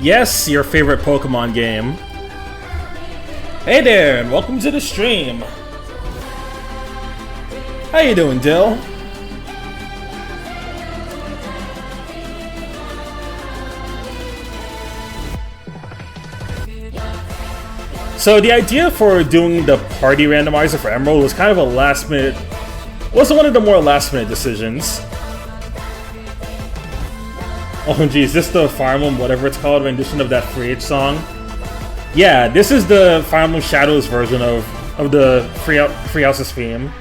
Yes, your favorite Pokemon game. Hey there, and welcome to the stream. How you doing, Dill? So the idea for doing the party randomizer for Emerald was kind of a last minute, was one of the more last minute decisions. Oh geez, this is the Fire Emblem, whatever it's called, rendition of that 3H song. Yeah, this is the Fire Emblem Shadows version of the Free Houses theme.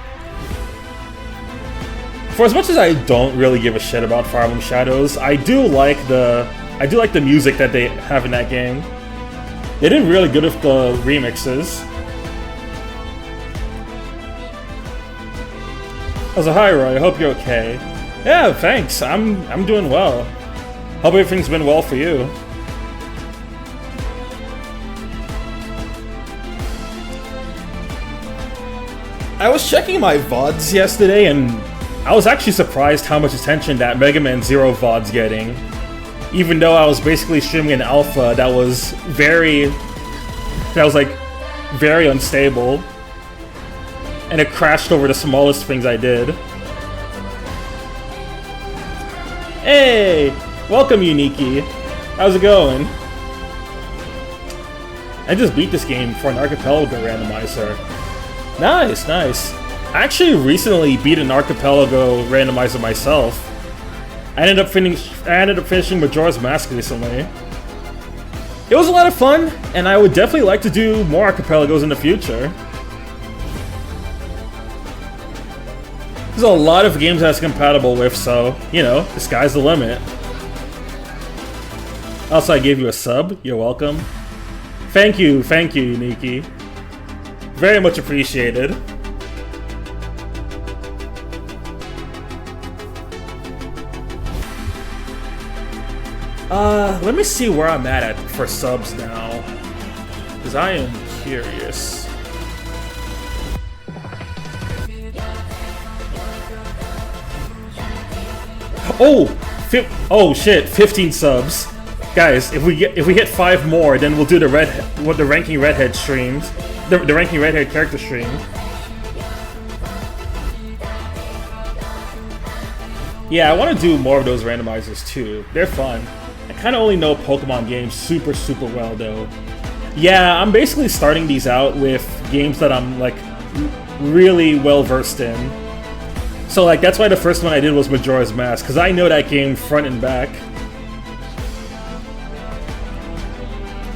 For as much as I don't really give a shit about Fire Emblem Shadows, I do like the music that they have in that game. They did really good with the remixes. Also, hi Roy, I hope you're okay. Yeah, thanks. I'm doing well. Hope everything's been well for you. I was checking my VODs yesterday and I was actually surprised how much attention that Mega Man Zero VOD's getting. Even though I was basically streaming an alpha that was very unstable. And it crashed over the smallest things I did. Hey! Welcome, Uniki. How's it going? I just beat this game for an Archipelago randomizer. Nice, nice. I actually recently beat an Archipelago randomizer myself. I ended up finishing Majora's Mask recently. It was a lot of fun, and I would definitely like to do more Archipelagos in the future. There's a lot of games that's compatible with, so, you know, the sky's the limit. Also, I gave you a sub. You're welcome. Thank you, Uniki. Very much appreciated. Let me see where I'm at for subs now. Because I am curious. Oh shit, 15 subs. Guys, if we hit 5 more, then we'll do the ranking redhead streams. The ranking redhead character stream. Yeah, I want to do more of those randomizers too. They're fun. I kind of only know Pokemon games super well though. Yeah, I'm basically starting these out with games that I'm like really well versed in. So like that's why the first one I did was Majora's Mask, because I know that game front and back.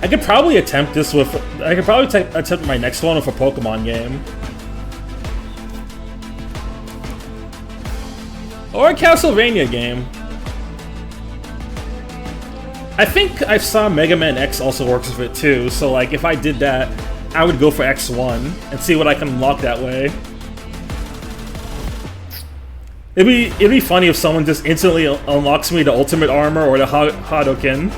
I could probably attempt this with... I could probably attempt my next one with a Pokemon game. Or a Castlevania game. I think I saw Mega Man X also works with it too, so like if I did that, I would go for X1 and see what I can unlock that way. It'd be funny if someone just instantly unlocks me the Ultimate Armor or the Hadoken.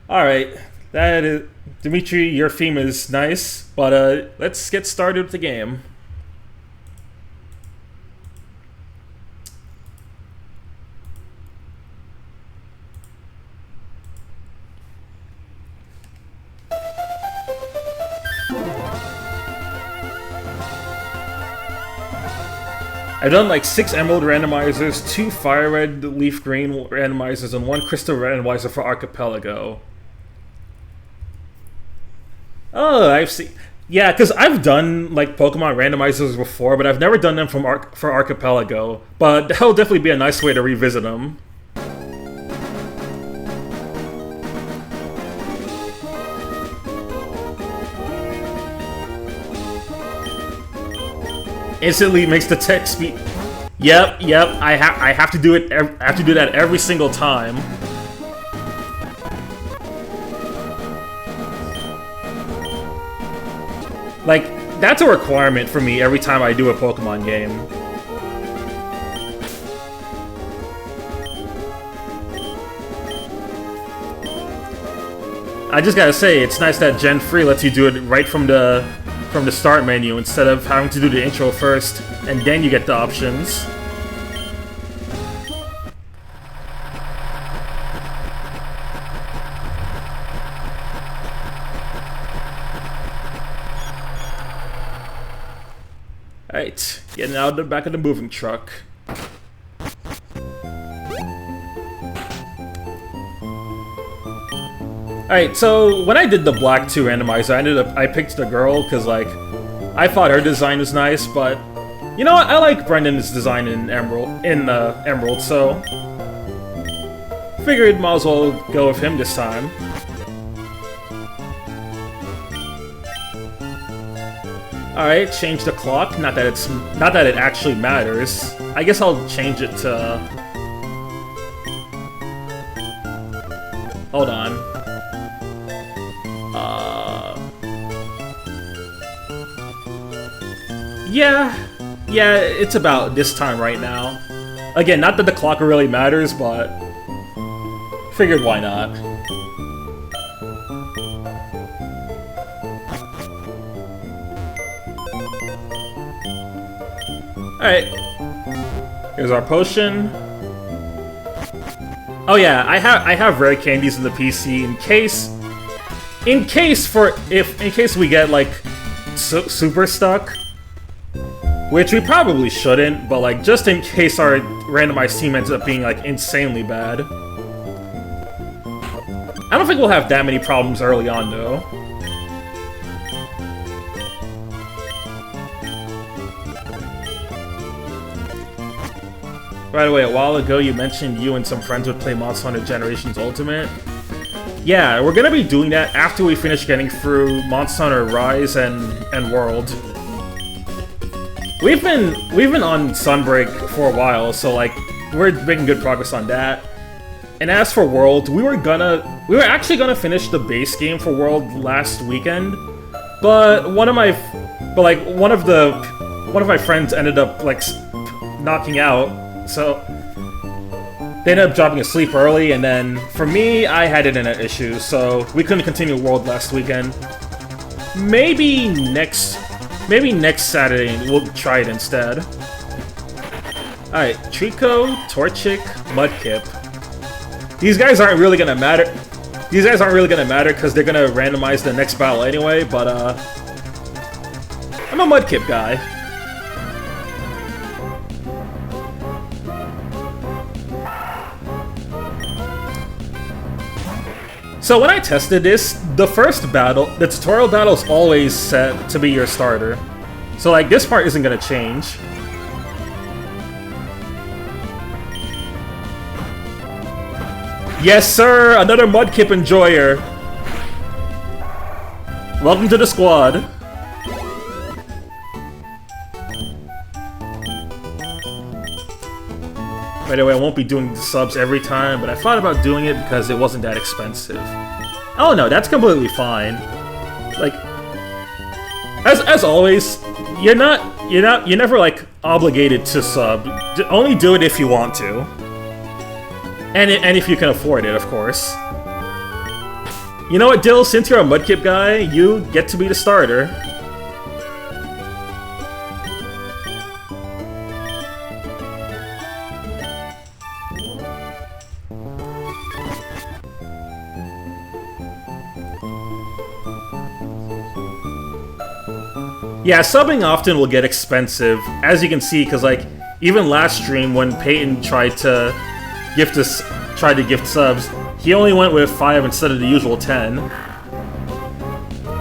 Alright, that is... Dimitri, your theme is nice, but let's get started with the game. I've done like 6 Emerald randomizers, 2 Fire Red, Leaf Green randomizers, and 1 Crystal randomizer for Archipelago. Oh, I've seen... Yeah, because I've done, like, Pokemon randomizers before, but I've never done them for Archipelago. But that'll definitely be a nice way to revisit them. Instantly makes the text speed... Yep, I have to do it... I have to do that every single time. Like, that's a requirement for me every time I do a Pokemon game. I just gotta say, it's nice that Gen 3 lets you do it right from the start menu instead of having to do the intro first, and then you get the options. Alright, getting out of the back of the moving truck. Alright, so when I did the Black 2 randomizer, I picked the girl because, like, I thought her design was nice, but you know what? I like Brendan's design in Emerald, so figured might as well go with him this time. Alright, change the clock. Not that it actually matters. I guess I'll change it to... Hold on. Yeah, it's about this time right now. Again, not that the clock really matters, but figured why not. Alright. Here's our potion. Oh yeah, I have rare candies in the PC in case we get like super stuck, which we probably shouldn't, but like just in case our randomized team ends up being like insanely bad. I don't think we'll have that many problems early on though. By the way, a while ago you mentioned you and some friends would play Monster Hunter Generations Ultimate. Yeah, we're gonna be doing that after we finish getting through Monster Hunter Rise and World. We've been on Sunbreak for a while, so like we're making good progress on that. And as for World, we were actually gonna finish the base game for World last weekend, but one of my friends ended up like knocking out. So they ended up dropping asleep early, and then for me, I had internet issues, so we couldn't continue World last weekend. Maybe next Saturday we'll try it instead. Alright, Trico, Torchic, Mudkip. These guys aren't really gonna matter. These guys aren't really gonna matter because they're gonna randomize the next battle anyway, but I'm a Mudkip guy. So when I tested this, the first battle, the tutorial battle is always set to be your starter. So like this part isn't gonna change. Yes sir, another Mudkip enjoyer. Welcome to the squad. By the way, I won't be doing the subs every time, but I thought about doing it because it wasn't that expensive. Oh no, that's completely fine. Like, as always, you're never like obligated to sub. Only do it if you want to, and if you can afford it, of course. You know what, Dill? Since you're a Mudkip guy, you get to be the starter. Yeah, subbing often will get expensive, as you can see, because like even last stream when Peyton tried to gift subs, he only went with 5 instead of the usual 10.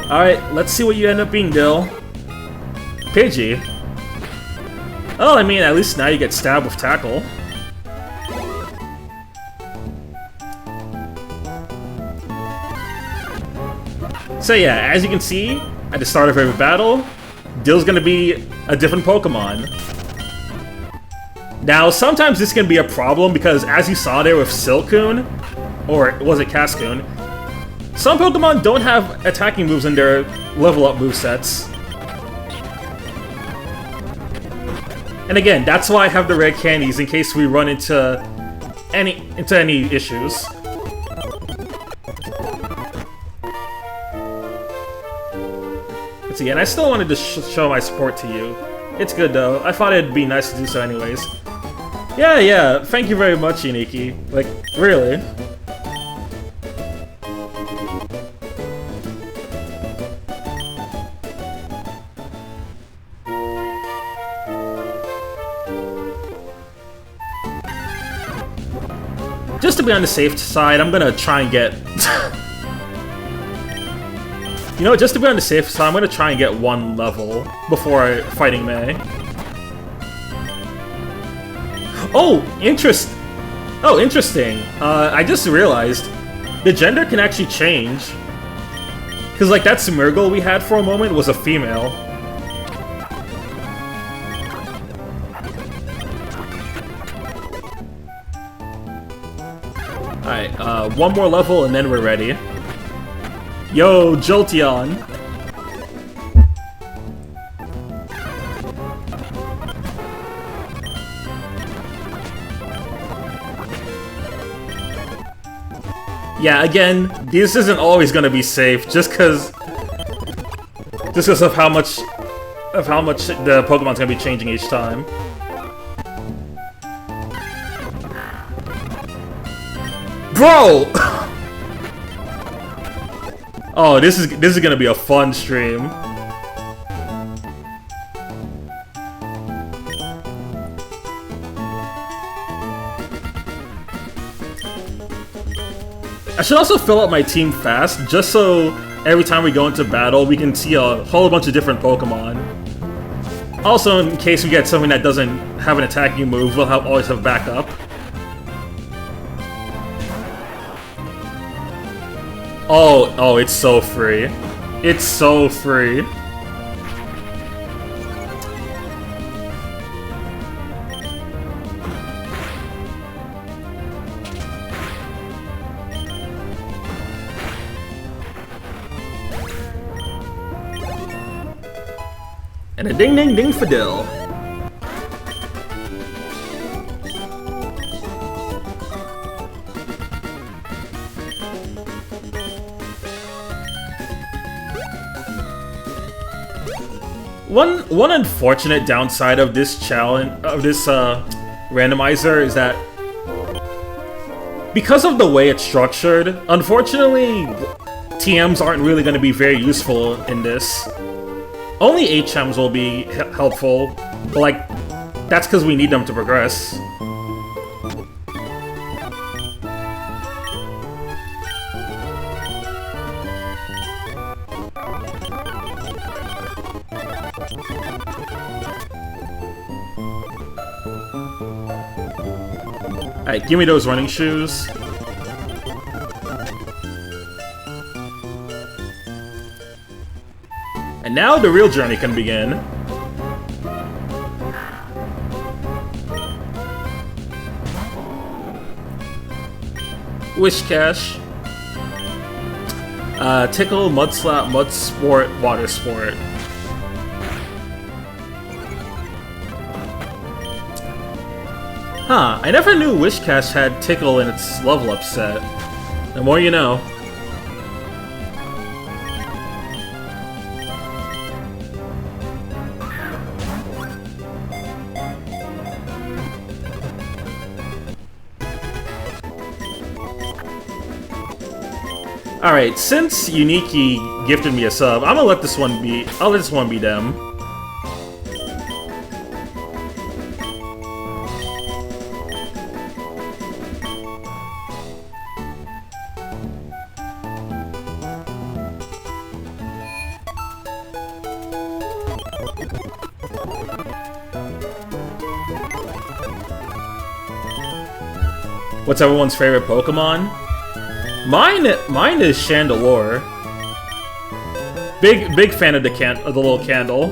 Alright, let's see what you end up being, Dill. Pidgey. Oh, I mean, at least now you get stabbed with Tackle. So yeah, as you can see, at the start of every battle, Dill's gonna be a different Pokemon. Now, sometimes this can be a problem because, as you saw there with Silcoon, or was it Cascoon, some Pokemon don't have attacking moves in their level up movesets. And again, that's why I have the red candies in case we run into any issues. Let's see, and I still wanted to show my support to you. It's good though. I thought it'd be nice to do so anyways. Yeah, thank you very much, Uniki. Like, really. Just to be on the safe side, I'm gonna try and get... You know, just to be on the safe side, I'm gonna try and get 1 level before fighting May. Oh, interesting. I just realized the gender can actually change. Because, like, that Smeargle we had for a moment was a female. Alright, 1 more level and then we're ready. Yo, Jolteon! Yeah, again, this isn't always gonna be safe, just because of how much the Pokemon's gonna be changing each time. Bro! Oh, this is gonna be a fun stream. I should also fill up my team fast, just so every time we go into battle, we can see a whole bunch of different Pokemon. Also, in case we get something that doesn't have an attacking move, we'll always have backup. Oh, it's so free. It's so free. And a ding ding ding for Dill. One unfortunate downside of this randomizer is that because of the way it's structured, unfortunately, TMs aren't really going to be very useful in this. Only HMs will be helpful, but like, that's because we need them to progress. Alright, give me those running shoes. And now the real journey can begin. Wish Cash. Tickle, Mud Slap, Mud Sport, Water Sport. Huh, I never knew Wish Cash had Tickle in its level up set. The more you know. Alright, since Uniki gifted me a sub, I'm gonna let this one be. I'll let this one be them. What's everyone's favorite Pokemon? Mine is Chandelure. Big fan of the little candle.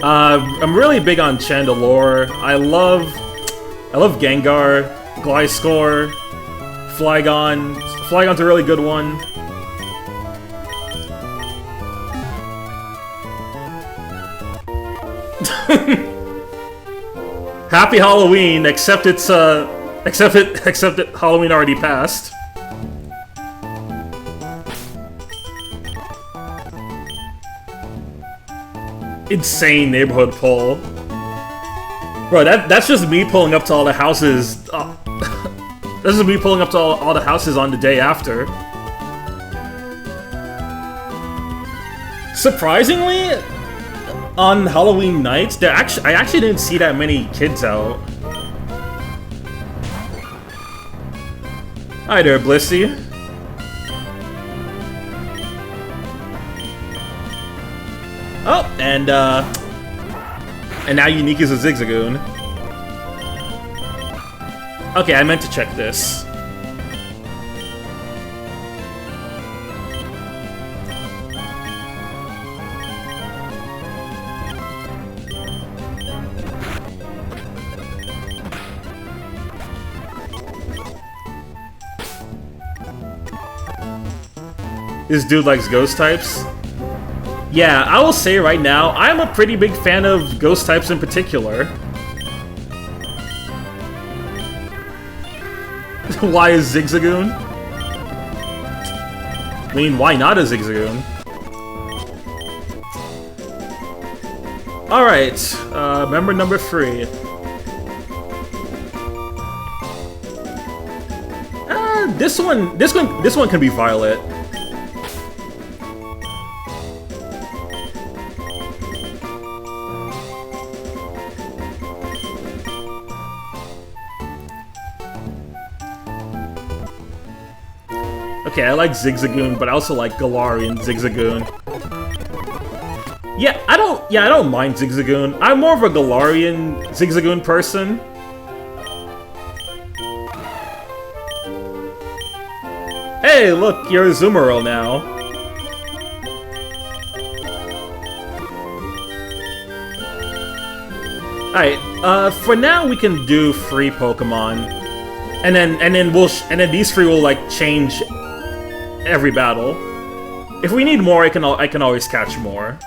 I'm really big on Chandelure. I love Gengar, Gliscor, Flygon. Flygon's a really good one. Happy Halloween, except that Halloween already passed. Insane neighborhood poll. Bro, that's just me pulling up to all the houses. This is me pulling up to all the houses on the day after. Surprisingly, on Halloween nights, I actually didn't see that many kids out. Hi there, Blissey. Oh, and now Unique is a Zigzagoon. Okay, I meant to check this. This dude likes ghost types? Yeah, I will say right now, I'm a pretty big fan of ghost types in particular. Why is Zigzagoon? I mean, why not a Zigzagoon? Alright, member number 3. This one can be Violet. Okay, I like Zigzagoon, but I also like Galarian Zigzagoon. Yeah, I don't mind Zigzagoon. I'm more of a Galarian Zigzagoon person. Hey, look, you're a Zoomerl now. Alright, for now we can do free Pokemon. And then these three will like change every battle. If we need more, I can always catch more.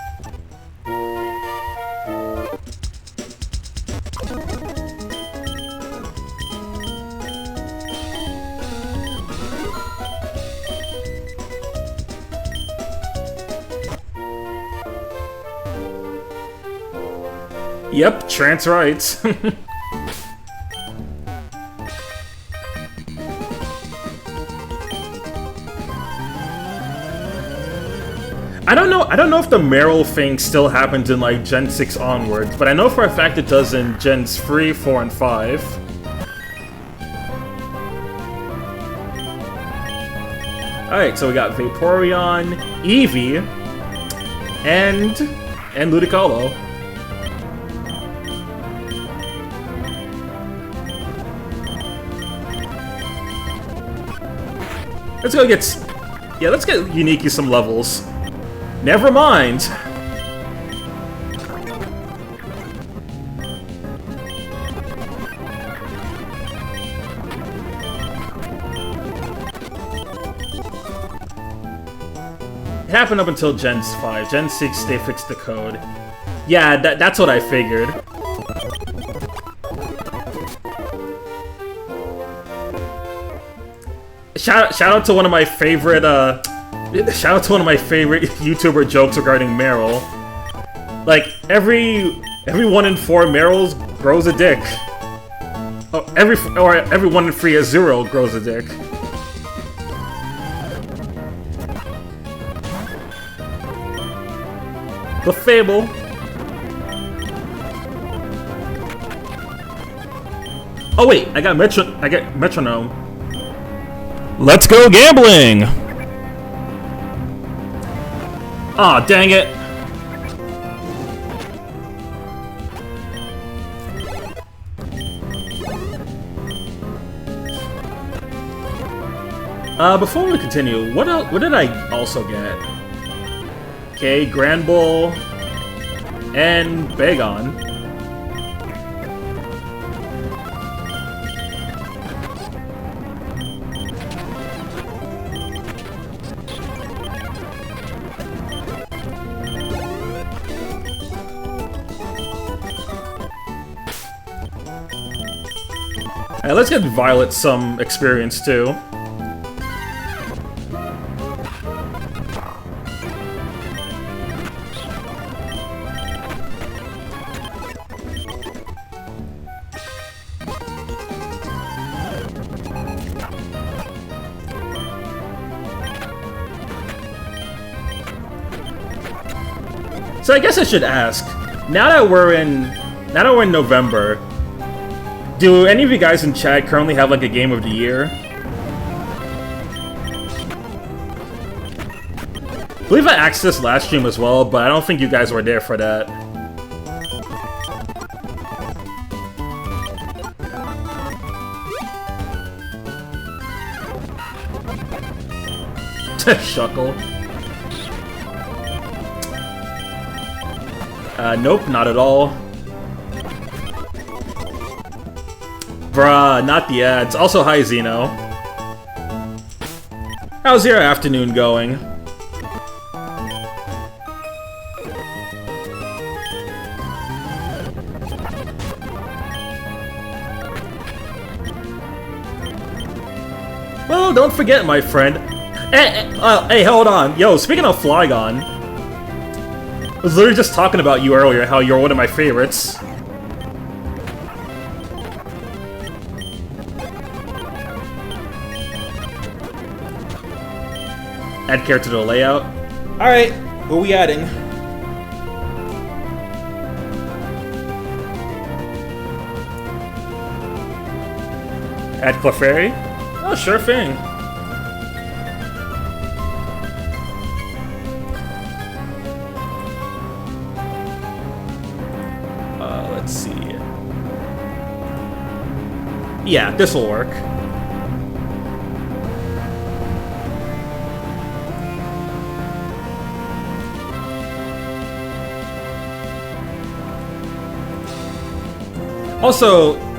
Yep, trance rights. I don't know if the Meryl thing still happens in like Gen 6 onwards, but I know for a fact it does in Gens 3, 4, and 5. Alright, so we got Vaporeon, Eevee, and and Ludicolo. Let's go get... Yeah, let's get Unique some levels. Never mind. It happened up until Gen 5. Gen 6, they fixed the code. Yeah, that's what I figured. Shout out to one of my favorite YouTuber jokes regarding Meryl. Like every 1 in 4 Meryls grows a dick. Oh, every 1 in 3 Azuro grows a dick. The Fable. Oh wait, I got Metronome. Let's go gambling! Aw, dang it. Before we continue, what did I also get? Okay, Grand Bull and Bagon. Alright, let's get Violet some experience too. So I guess I should ask, now that we're in November, do any of you guys in chat currently have like a game of the year? I believe I asked this last stream as well, but I don't think you guys were there for that. Shuckle. Nope, not at all. Bruh, not the ads. Also, hi, Zeno. How's your afternoon going? Well, don't forget, my friend. Hey, hold on. Yo, speaking of Flygon, I was literally just talking about you earlier, how you're one of my favorites. Add character to the layout. Alright, what are we adding? Add Clefairy? Oh, sure thing. Let's see. Yeah, this'll work.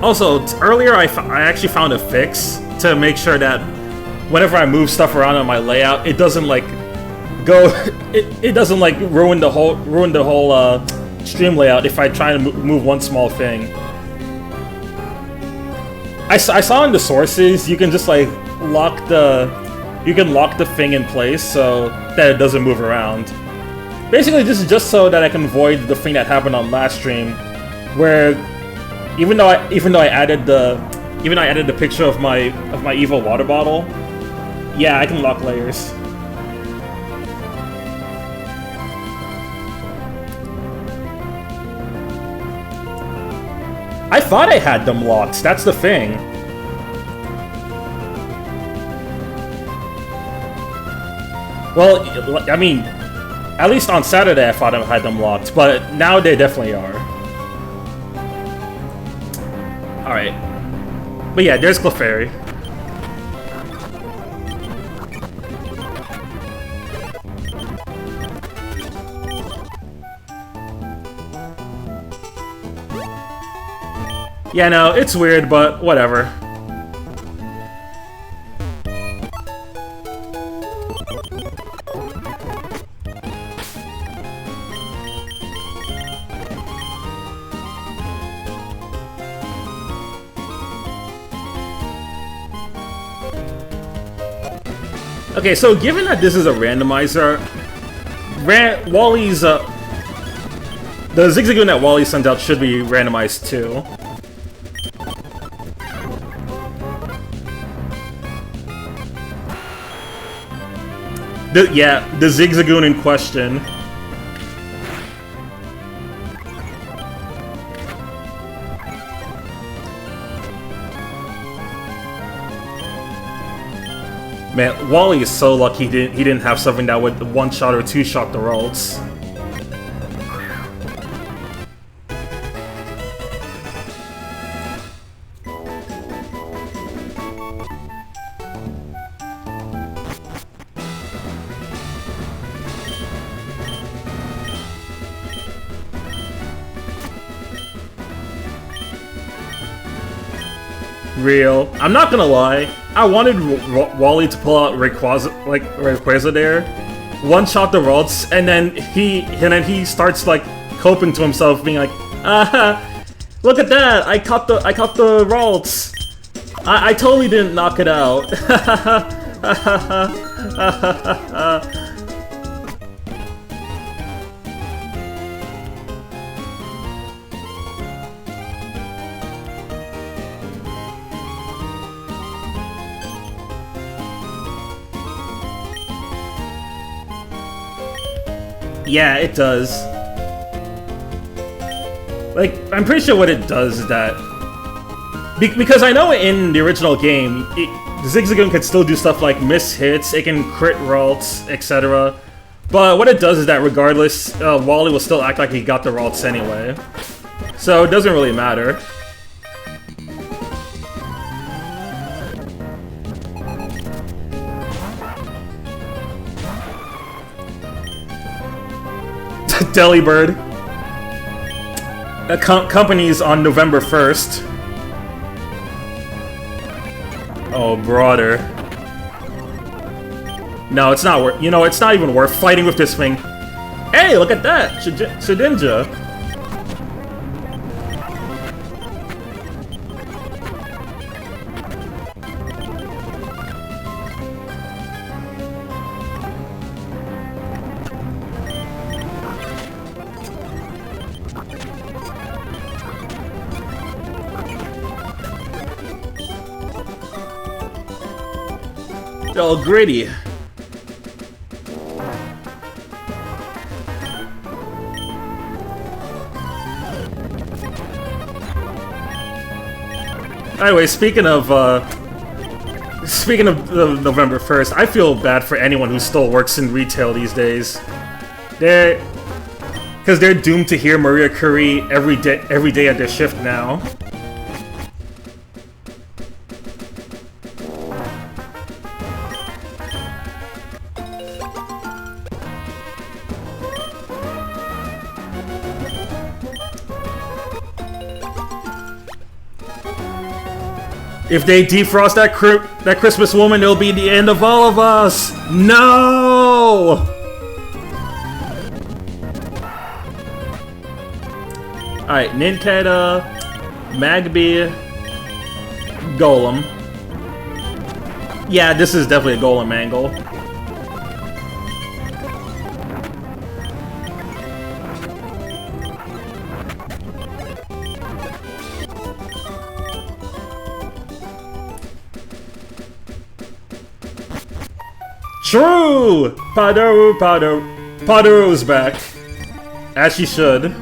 Also, earlier I actually found a fix to make sure that whenever I move stuff around on my layout, it doesn't like go, it doesn't like ruin the whole stream layout if I try to move one small thing. I saw in the sources you can just like lock the thing in place so that it doesn't move around. Basically, this is just so that I can avoid the thing that happened on last stream, where even though I added the picture of my evil water bottle, yeah, I can lock layers. I thought I had them locked. That's the thing. Well, I mean, At least on Saturday I thought I had them locked, but now they definitely are. Alright. But yeah, there's Clefairy. Yeah, no, it's weird, but whatever. Okay, so given that this is a randomizer, Wally's, the Zigzagoon that Wally sends out should be randomized too. The Zigzagoon in question. Man, Wally is so lucky he didn't have something that would one-shot or two-shot the rolls. Real. I'm not gonna lie. I wanted Wally to pull out Rayquaza there, one shot the Ralts, and then he starts like coping to himself, being like, look at that! I caught the Ralts. I totally didn't knock it out. Yeah, it does. Like, I'm pretty sure what it does is that... because I know in the original game, Zigzagoon can still do stuff like miss hits, it can crit Ralts, etc. But what it does is that regardless, Wally will still act like he got the Ralts anyway. So it doesn't really matter. Delibird. Company's on November 1st. Oh, brother. No, it's not worth. You know, it's not even worth fighting with this thing. Hey, look at that, Shedinja. Oh, gritty. Anyway, speaking of November 1st, I feel bad for anyone who still works in retail these days. Because they're doomed to hear Maria Curie every day at their shift now. If they defrost that Christmas woman, it'll be the end of all of us! No! Alright, Nincada, Magby, Golem. Yeah, this is definitely a Golem angle. True! Padoru's back. As she should.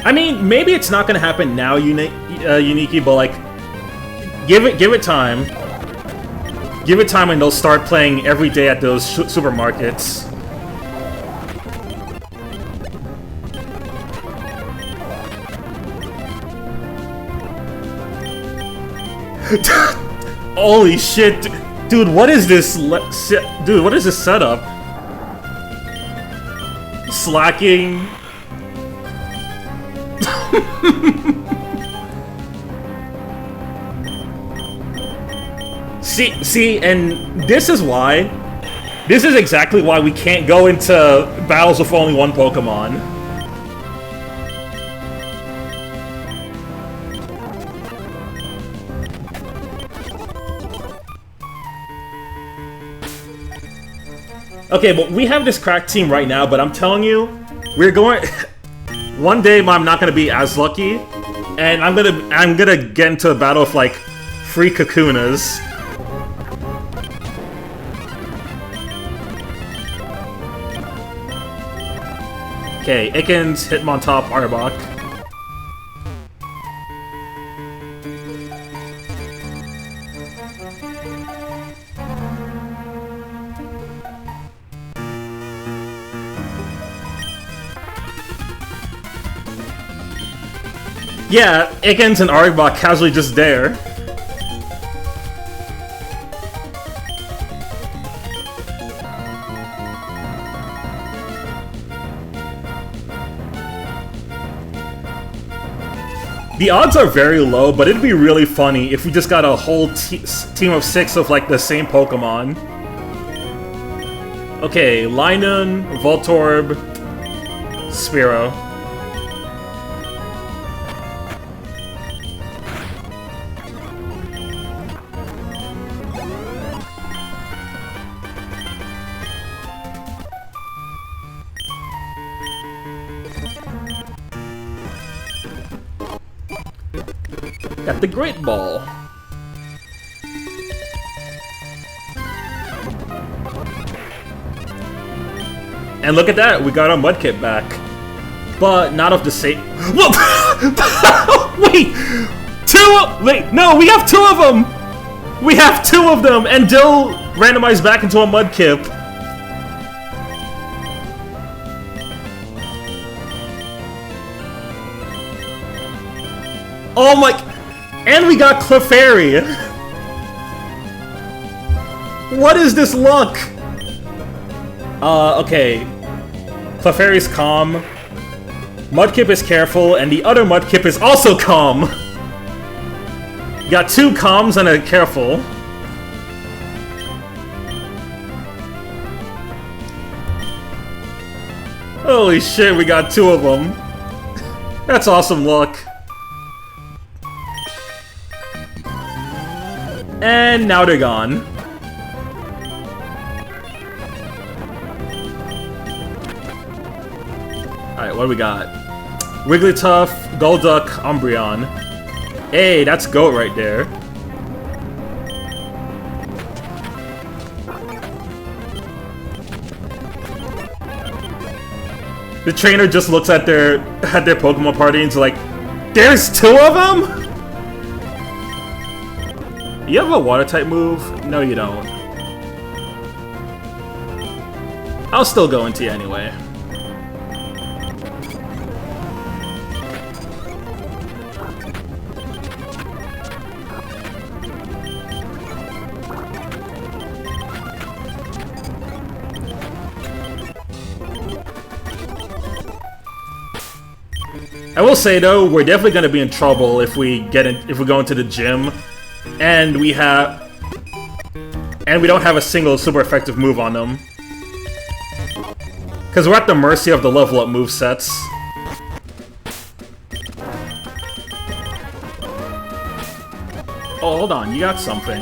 I mean, maybe it's not gonna happen now, Uniki, but like, give it time. Give it time and they'll start playing every day at those supermarkets. Holy shit, dude! What is this? Dude, what is this setup? Slacking. See, and this is why. This is exactly why we can't go into battles with only one Pokemon. Okay, but we have this crack team right now, but I'm telling you, we're going... One day I'm not gonna be as lucky, and I'm gonna get into a battle with, like, 3 Kakunas. Okay, Ikens, Hitmontop, Arbok. Yeah, Ikens and Arbok casually just there. The odds are very low, but it'd be really funny if we just got a whole team of 6 of like the same Pokemon. Okay, Lynun, Voltorb, Spearow. Got the Great Ball. And look at that, we got our Mudkip back. But not of the same... Whoa! Wait! Wait, no, we have 2 of them! We have 2 of them, and Dill randomized back into a Mudkip. Oh my... And we got Clefairy! What is this luck? Okay. Clefairy's calm. Mudkip is careful, and the other Mudkip is also calm! You got 2 calms and a careful. Holy shit, we got 2 of them. That's awesome luck. And now they're gone. Alright, what do we got? Wigglytuff, Golduck, Umbreon. Hey, that's GOAT right there. The trainer just looks at their Pokemon party and is like, there's 2 of them?! You have a water-type move? No, you don't. I'll still go into you anyway. I will say though, we're definitely gonna be in trouble if we go into the gym. And we don't have a single super effective move on them. Because we're at the mercy of the level up movesets. Oh, hold on, you got something.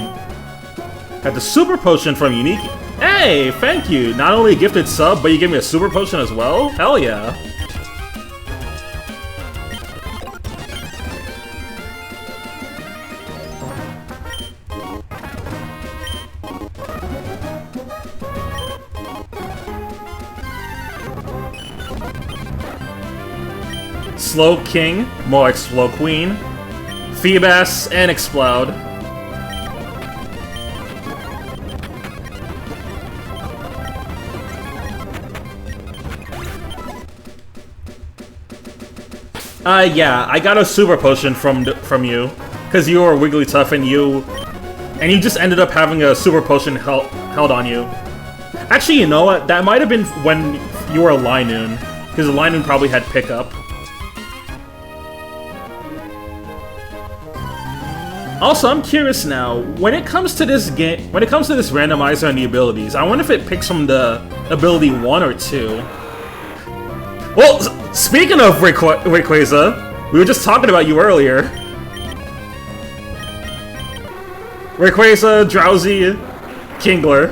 Got the super potion from Uniki. Hey, thank you! Not only a gifted sub, but you give me a super potion as well? Hell yeah. Slow King, more like Slow Queen, Feebas, and Explode. Yeah, I got a Super Potion from you, because you were Wigglytuff and you just ended up having a Super Potion held on you. Actually, you know what? That might have been when you were a Linoon, because the Linoon probably had Pickup. Also, I'm curious now, when it comes to this game, when it comes to this randomizer and the abilities, I wonder if it picks from the ability 1 or 2. Well, speaking of Rayquaza, we were just talking about you earlier. Rayquaza, Drowsy, Kingler.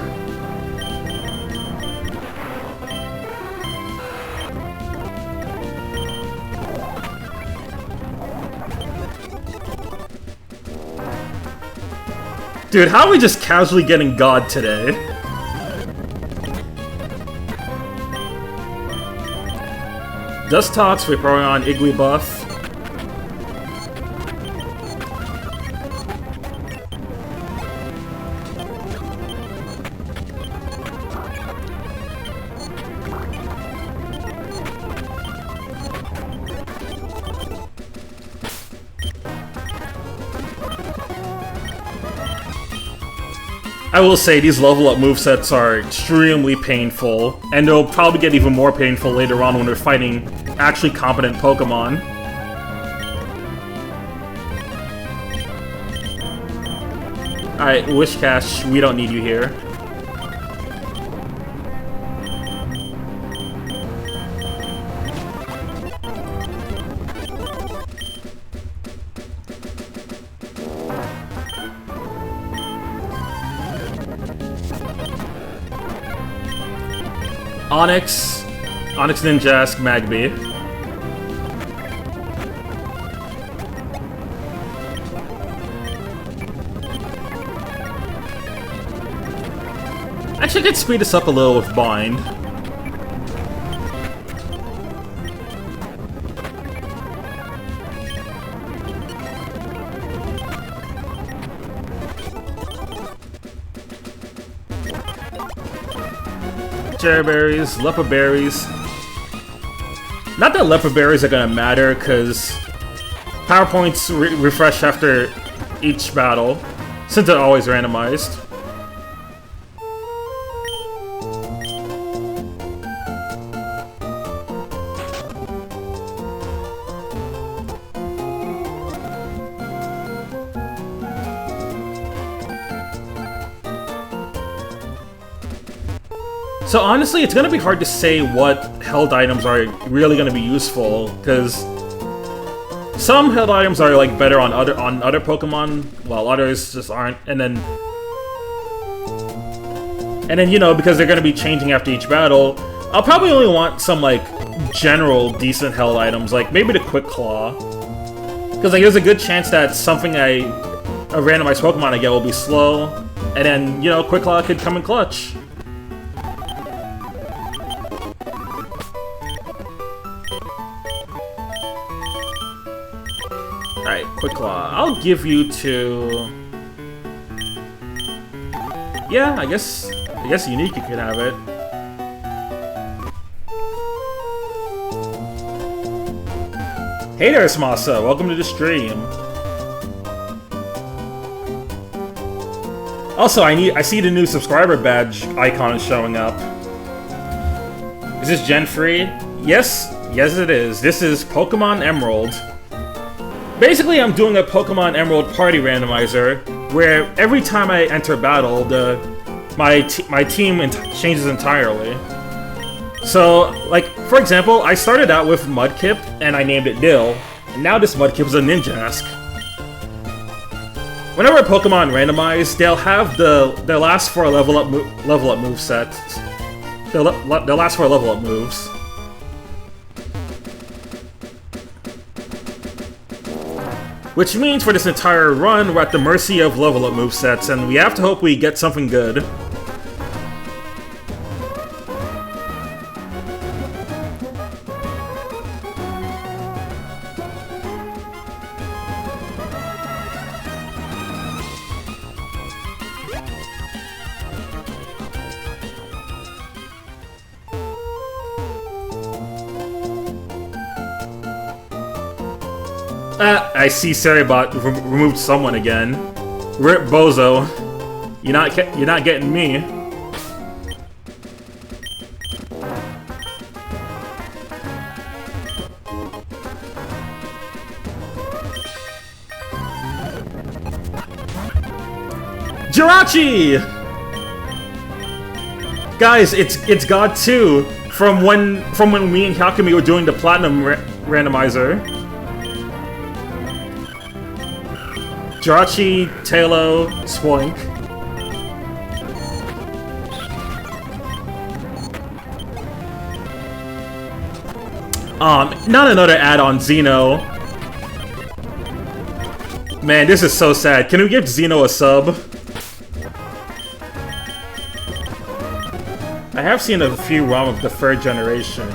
Dude, how are we just casually getting God today? Dustox, Vaporeon, Igglybuff. I will say, these level up movesets are extremely painful, and they'll probably get even more painful later on when we're fighting actually competent Pokemon. Alright, Wishcash, we don't need you here. Onyx Ninjask, Magby. Actually, I could speed this up a little with Bind. Cherry berries, leopard berries. Not that leopard berries are gonna matter, because power points refresh after each battle, since they're always randomized. So honestly, it's gonna be hard to say what held items are really gonna be useful, because some held items are like better on other Pokemon, while others just aren't. And then you know, because they're gonna be changing after each battle, I'll probably only want some like general decent held items, like maybe the Quick Claw, because like there's a good chance that something a randomized Pokemon I get will be slow, and then you know, Quick Claw could come in clutch. Alright, Quick Claw. I'll give you to... Yeah, I guess Unique, you could have it. Hey there, Smasa. Welcome to the stream. Also, I see the new subscriber badge icon is showing up. Is this Gen free? Yes it is. This is Pokemon Emerald. Basically, I'm doing a Pokemon Emerald party randomizer, where every time I enter battle, my team changes entirely. So, like, for example, I started out with Mudkip, and I named it Dill, and now this Mudkip is a Ninjask. Whenever a Pokemon randomized, they'll have their last 4 level up movesets. Their last 4 level up moves. Which means for this entire run, we're at the mercy of level up movesets, and we have to hope we get something good. I see Saribot removed someone again. Rip Bozo. You're not getting me. Jirachi! Guys, it's God 2 from when me and Hyakumi were doing the Platinum Randomizer. Jirachi, Talo, Spoink. Not another add-on Xeno. Man, this is so sad. Can we give Xeno a sub? I have seen a few ROM of the third generation.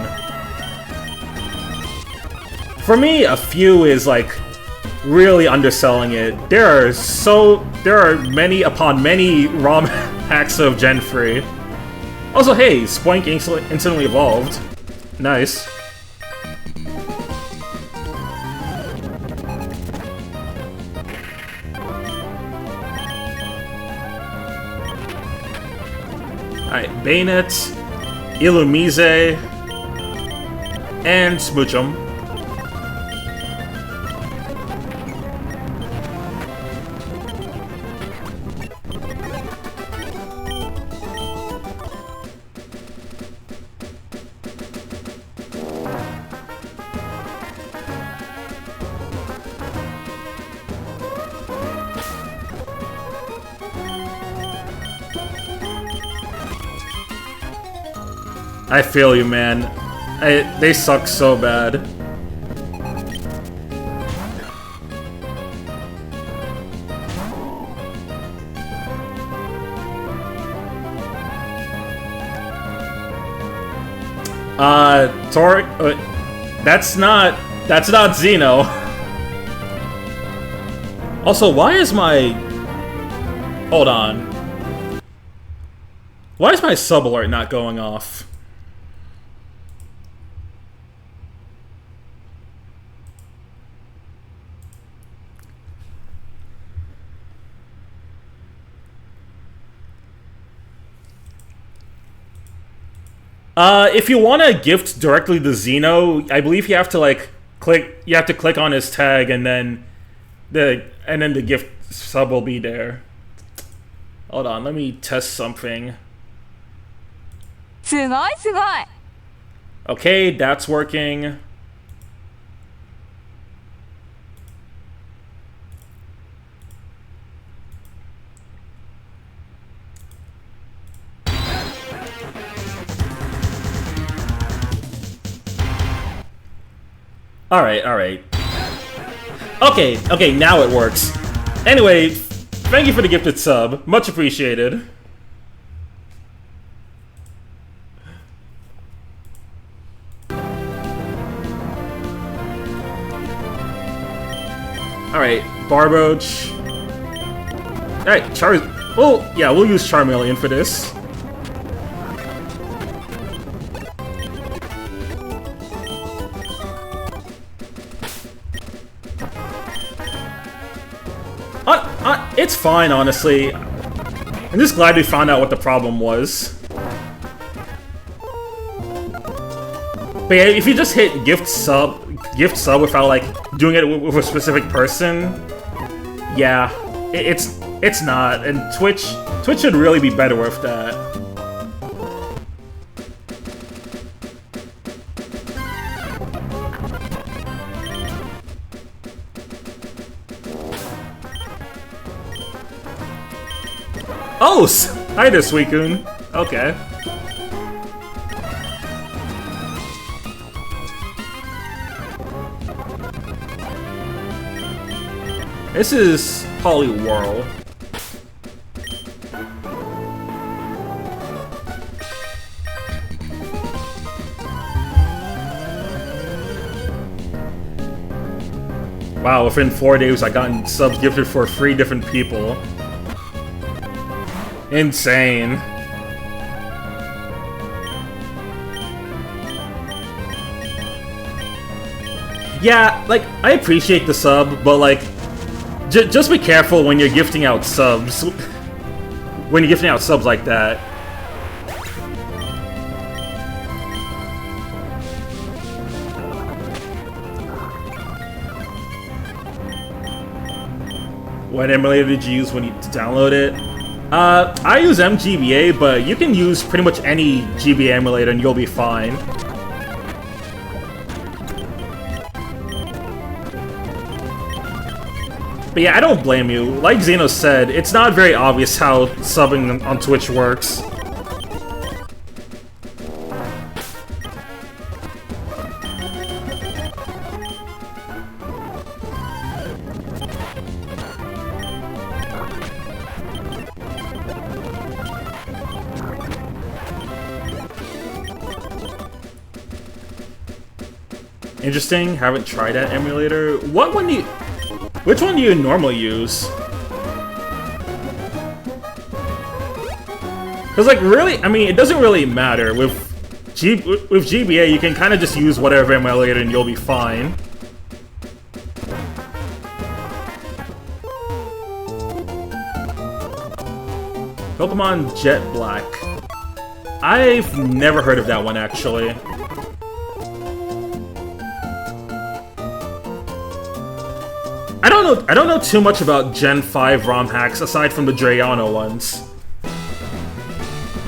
For me, a few is like really underselling it. There are many upon many ROM hacks of Gen 3. Also, hey, Spoink instantly evolved. Nice. Alright, Bayonet, Illumise, and Smoochum. I feel you, man. They suck so bad. Tori, that's not Xeno. Also, why is my... Hold on. Why is my sub alert not going off? If you want to gift directly to Xeno, I believe you have to like click. You have to click on his tag, and then the gift sub will be there. Hold on, let me test something. Okay, that's working. Alright. Okay, now it works. Anyway, thank you for the gifted sub. Much appreciated. Alright, Barboach. Alright, well, yeah, we'll use Charmeleon for this. It's fine, honestly. I'm just glad we found out what the problem was. But yeah, if you just hit gift sub without like doing it with a specific person, yeah, it's not. And Twitch should really be better with that. Oh, hi there, Suicune. Okay. This is Poliwhirl. Wow, within 4 days I gotten subs gifted for 3 different people. Insane. Yeah, like, I appreciate the sub, but like, just be careful when you're gifting out subs. When you're gifting out subs like that. What emulator did you use when you to download it? I use MGBA, but you can use pretty much any GBA emulator and you'll be fine. But yeah, I don't blame you. Like Xeno said, it's not very obvious how subbing on Twitch works. Interesting, haven't tried that emulator. Which one do you normally use? Cause like really, I mean, it doesn't really matter. With GBA, you can kind of just use whatever emulator and you'll be fine. Pokemon Jet Black. I've never heard of that one actually. I don't know too much about Gen 5 ROM hacks aside from the Drayano ones.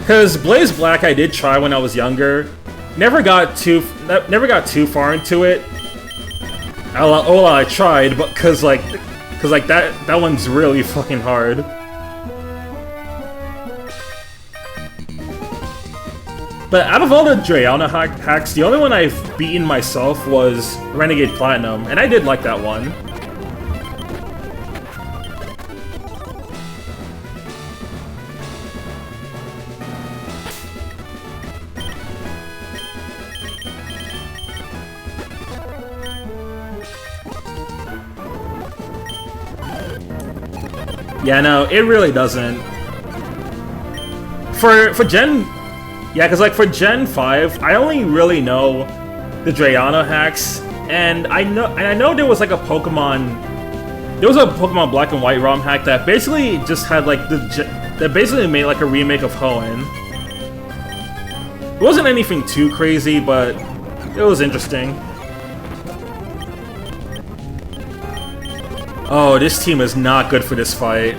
Cause Blaze Black I did try when I was younger. Never got too far into it. Oh, I tried, but cause that one's really fucking hard. But out of all the Drayano hacks, the only one I've beaten myself was Renegade Platinum, and I did like that one. Yeah, no, it really doesn't. For Gen... Yeah, because like for Gen 5, I only really know the Drayano hacks, and I know there was like a Pokemon... There was a Pokemon Black and White ROM hack that basically just had like that basically made like a remake of Hoenn. It wasn't anything too crazy, but it was interesting. Oh, this team is not good for this fight.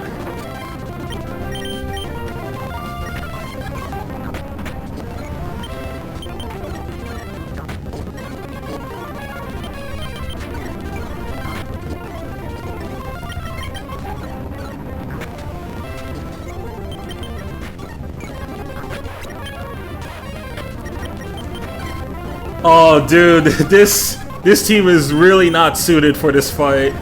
Oh, dude, this team is really not suited for this fight.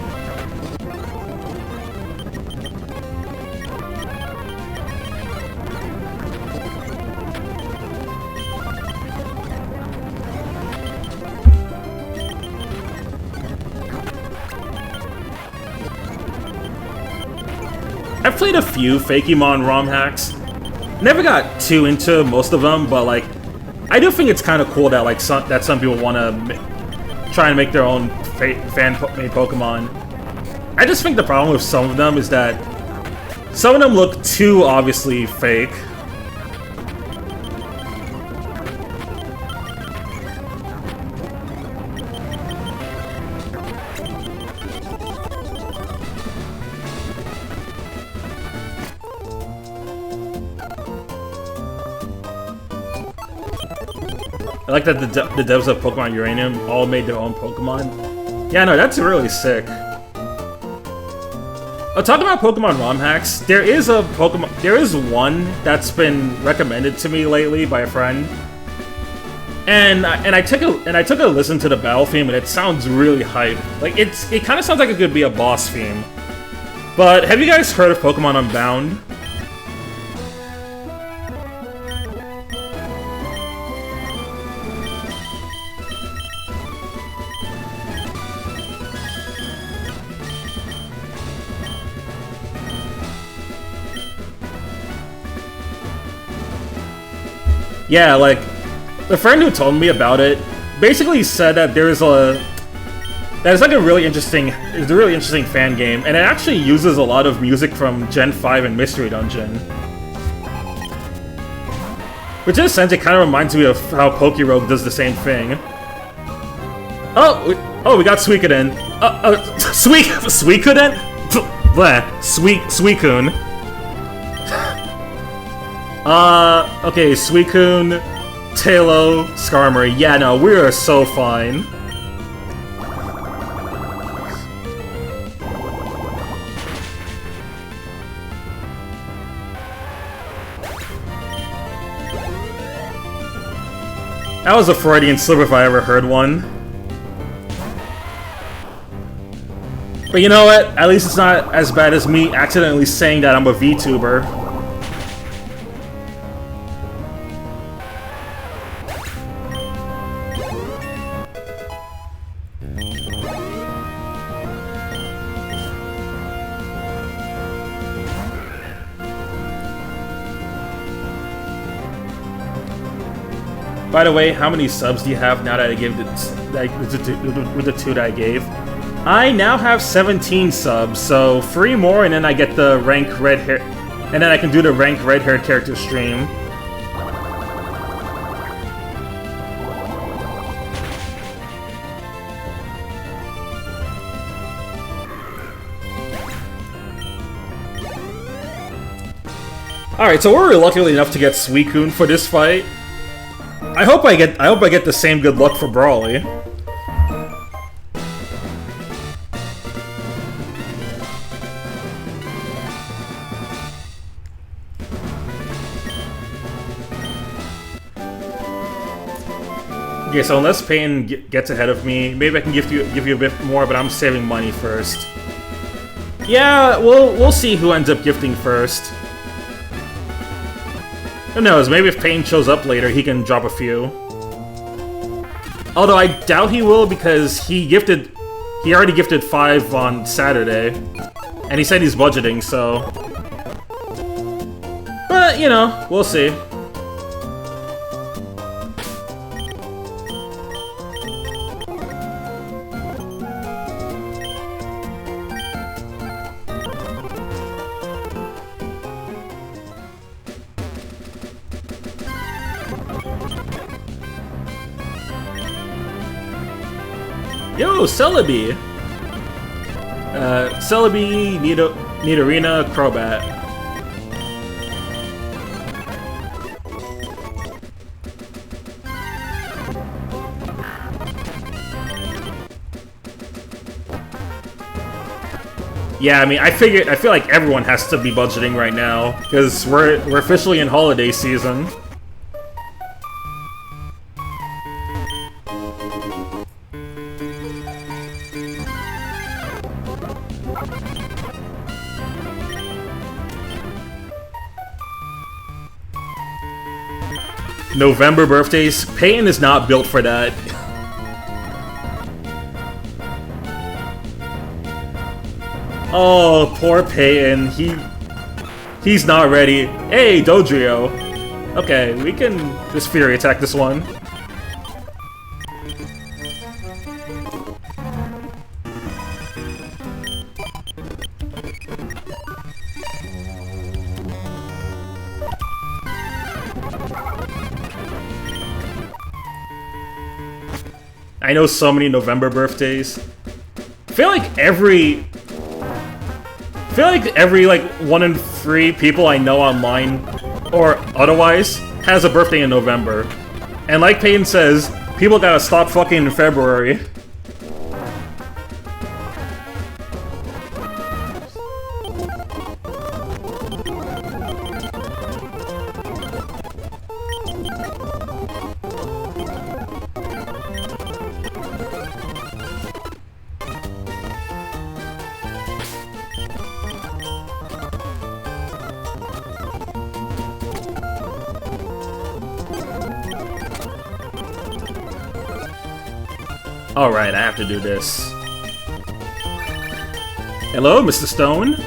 I've played a few Fakemon ROM hacks. Never got too into most of them, but like, I do think it's kind of cool that like some people want to try and make their own fan-made Pokemon. I just think the problem with some of them is that some of them look too obviously fake. I like that the devs of Pokemon Uranium all made their own Pokemon. Yeah, no, that's really sick. Talking about Pokemon ROM hacks, there is one that's been recommended to me lately by a friend, and I took a listen to the battle theme, and it sounds really hype. Like it kind of sounds like it could be a boss theme. But have you guys heard of Pokemon Unbound? Yeah, like, the friend who told me about it basically said that there's That is like a really interesting, it's a really interesting fan game, and it actually uses a lot of music from Gen 5 and Mystery Dungeon. Which in a sense, it kind of reminds me of how Pokerogue does the same thing. Oh, we got Suikoden. Suikoden? Bleh, Suicune. Okay, Suicune, Tailo, Skarmory. Yeah, no, we are so fine. That was a Freudian slip if I ever heard one. But you know what? At least it's not as bad as me accidentally saying that I'm a VTuber. By the way, how many subs do you have now that I gave with the 2 that I gave? I now have 17 subs, so 3 more and then I get the rank red hair, and then I can do the rank red hair character stream. Alright, so we're lucky enough to get Suicune for this fight. I hope I get the same good luck for Brawly. Okay, so unless Payne gets ahead of me, maybe I can give you a bit more, but I'm saving money first. Yeah, we'll see who ends up gifting first. Who knows, maybe if Payne shows up later, he can drop a few. Although I doubt he will, because he already gifted 5 on Saturday. And he said he's budgeting, so... But, you know, we'll see. Yo, Celebi! Celebi, Nidorina, Crobat. Yeah, I mean, I feel like everyone has to be budgeting right now, because we're officially in holiday season. November birthdays? Payton is not built for that. Oh, poor Payton. He's not ready. Hey, Dodrio. Okay, we can just Fury attack this one. I know so many November birthdays. I feel like every like 1 in 3 people I know online or otherwise has a birthday in November. And like Payton says, people gotta stop fucking in February. Alright, I have to do this. Hello, Mr. Stone?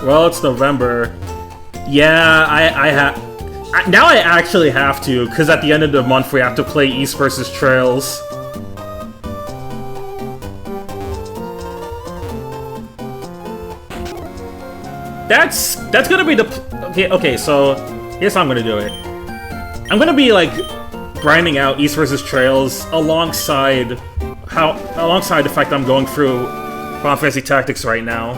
Well, it's November. Yeah, now I actually have to, because at the end of the month we have to play East versus Trails. That's gonna be the... Okay, so here's how I'm gonna do it. I'm gonna be, like, grinding out East versus Trails alongside the fact I'm going through Final Fantasy Tactics right now.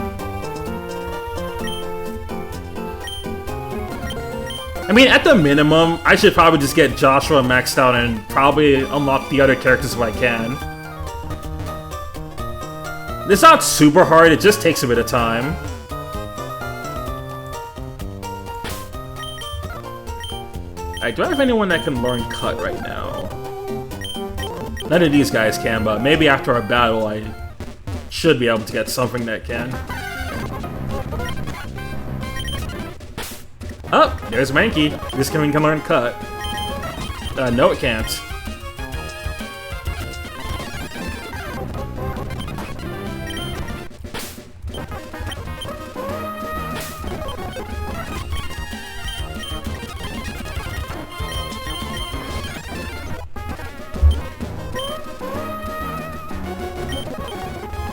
I mean, at the minimum, I should probably just get Joshua maxed out and probably unlock the other characters if I can. It's not super hard, it just takes a bit of time. Alright, do I have anyone that can learn Cut right now? None of these guys can, but maybe after our battle I should be able to get something that can. Oh, there's Mankey. This can learn Cut. No it can't.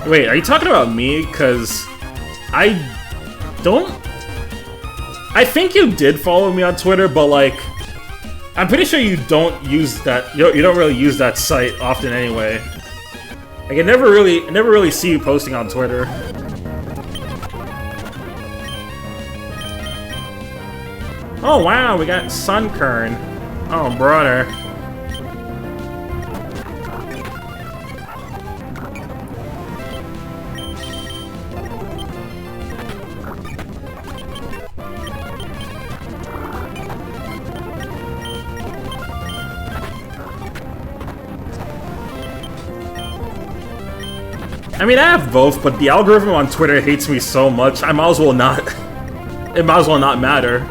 Wait, are you talking about me? Because I don't... I think you did follow me on Twitter, but like... I'm pretty sure you don't use that... You don't really use that site often anyway. Like, I never really see you posting on Twitter. Oh wow, we got Sunkern. Oh, brother. I mean, I have both, but the algorithm on Twitter hates me so much, I might as well not... It might as well not matter.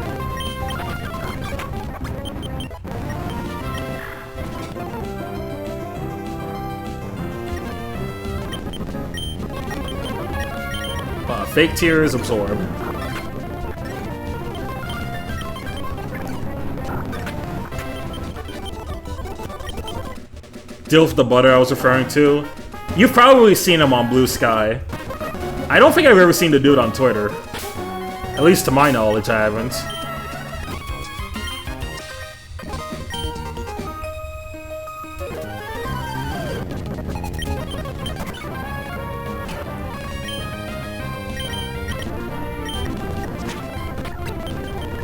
Fake tears, absorb. Dilf the Butter I was referring to. You've probably seen him on Blue Sky. I don't think I've ever seen the dude on Twitter. At least to my knowledge, I haven't.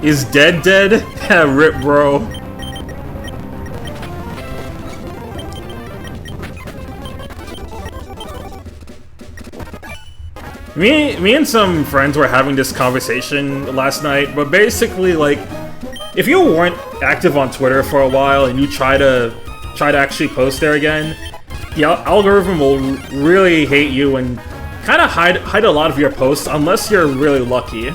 Is dead? Rip, bro. Me and some friends were having this conversation last night, but basically, like, if you weren't active on Twitter for a while and you try to actually post there again, the algorithm will really hate you and kind of hide a lot of your posts unless you're really lucky.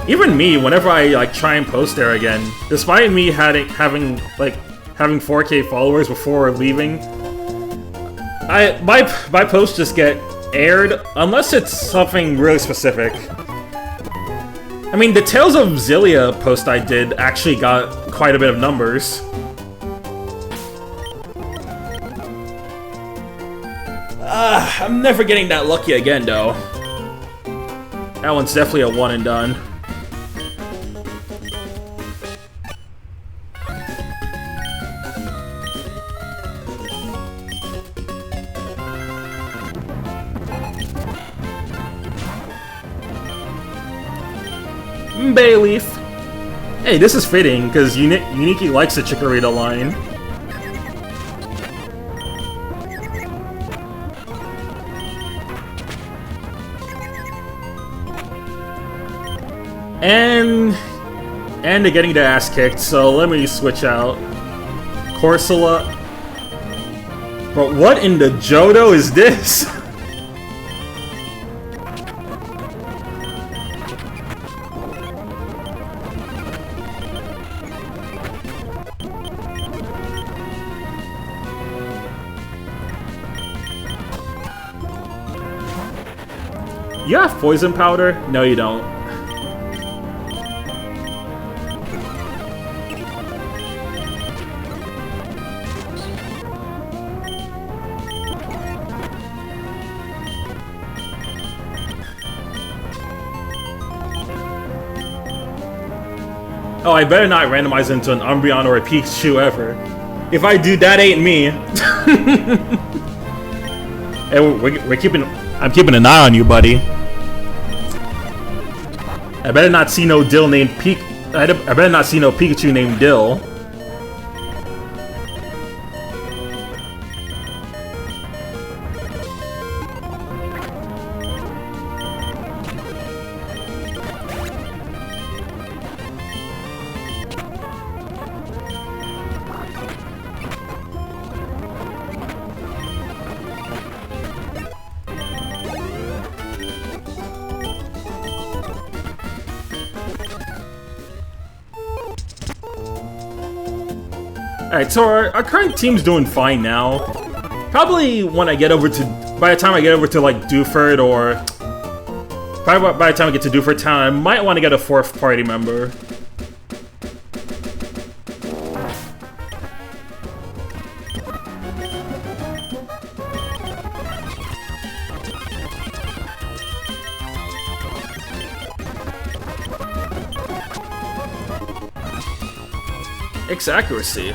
Even me, whenever I like try and post there again, despite me having 4K followers before leaving, my posts just get aired unless it's something really specific. I mean, the Tales of Xillia post I did actually got quite a bit of numbers. I'm never getting that lucky again, though. That one's definitely a one and done. Bayleaf. Hey, this is fitting, because Uniki likes the Chikorita line. And they're getting their ass kicked, so let me switch out. Corsola. But what in the Johto is this? You have poison powder? No, you don't. Oh, I better not randomize into an Umbreon or a Pikachu ever. If I do, that ain't me. Hey, we're keeping... I'm keeping an eye on you, buddy. I better not see no Dill named I better not see no Pikachu named Dill. Alright, so our current team's doing fine now. Probably when I get over to... By the time I get over to, like, Dewford or... Probably by the time I get to Dewford Town, I might want to get a 4th party member. X accuracy.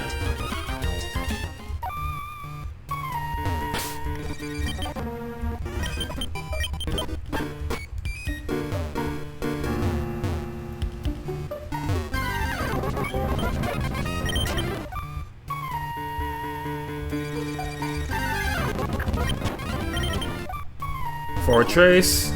Fortress.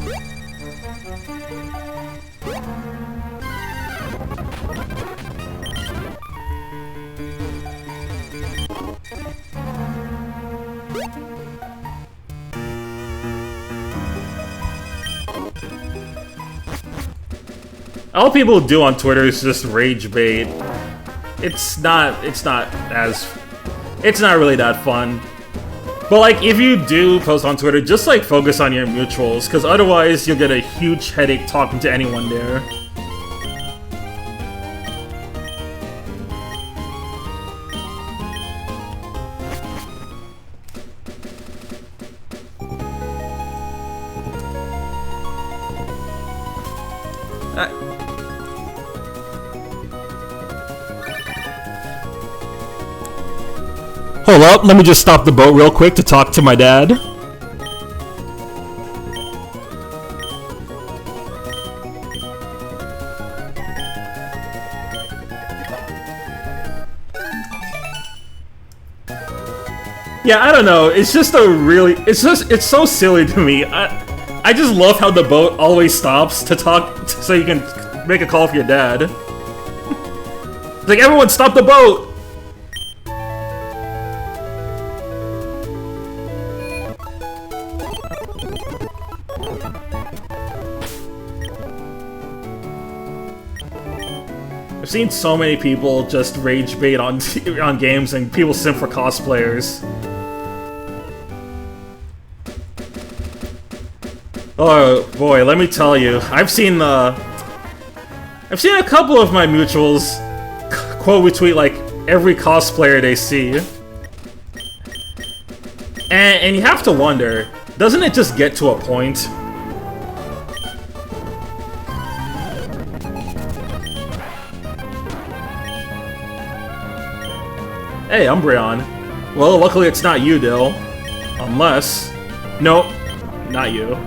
All people do on Twitter is just rage bait. It's not really that fun. But like, if you do post on Twitter, just like focus on your mutuals, because otherwise you'll get a huge headache talking to anyone there. Hold up, let me just stop the boat real quick to talk to my dad. Yeah, I don't know, it's just a really... It's so silly to me. I just love how the boat always stops to talk so you can make a call for your dad. It's like, everyone stop the boat! I've seen so many people just rage bait on games and people simp for cosplayers. Oh boy, let me tell you, I've seen a couple of my mutuals quote retweet like every cosplayer they see. And you have to wonder, doesn't it just get to a point? Hey, Umbreon. Well, luckily it's not you, Dill. Unless... Nope, not you.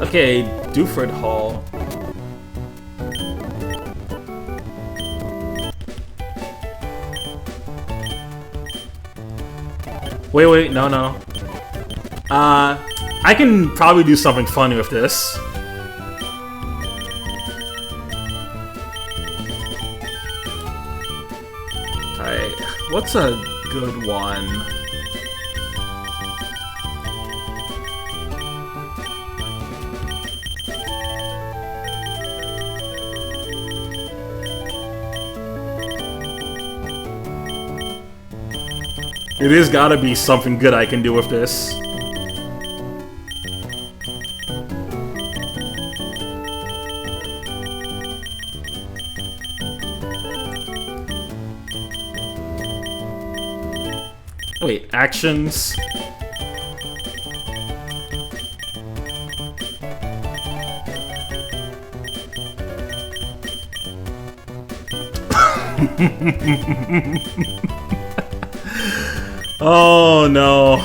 Okay, Dewford Hall. Wait, no. I can probably do something funny with this. Alright, what's a good one? It is gotta be something good I can do with this. Wait, actions? Oh no.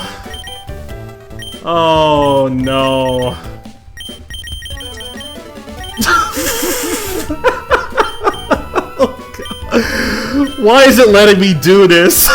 Oh no. Oh, God. Why is it letting me do this?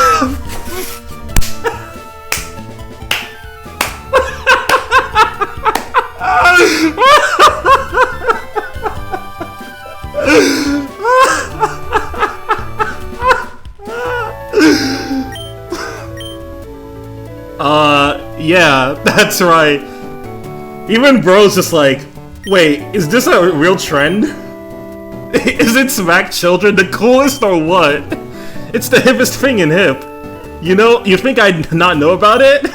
Yeah, that's right. Even bro's just like, wait, is this a real trend? Isn't smack children the coolest or what? It's the hippest thing in hip. You know, you think I'd not know about it?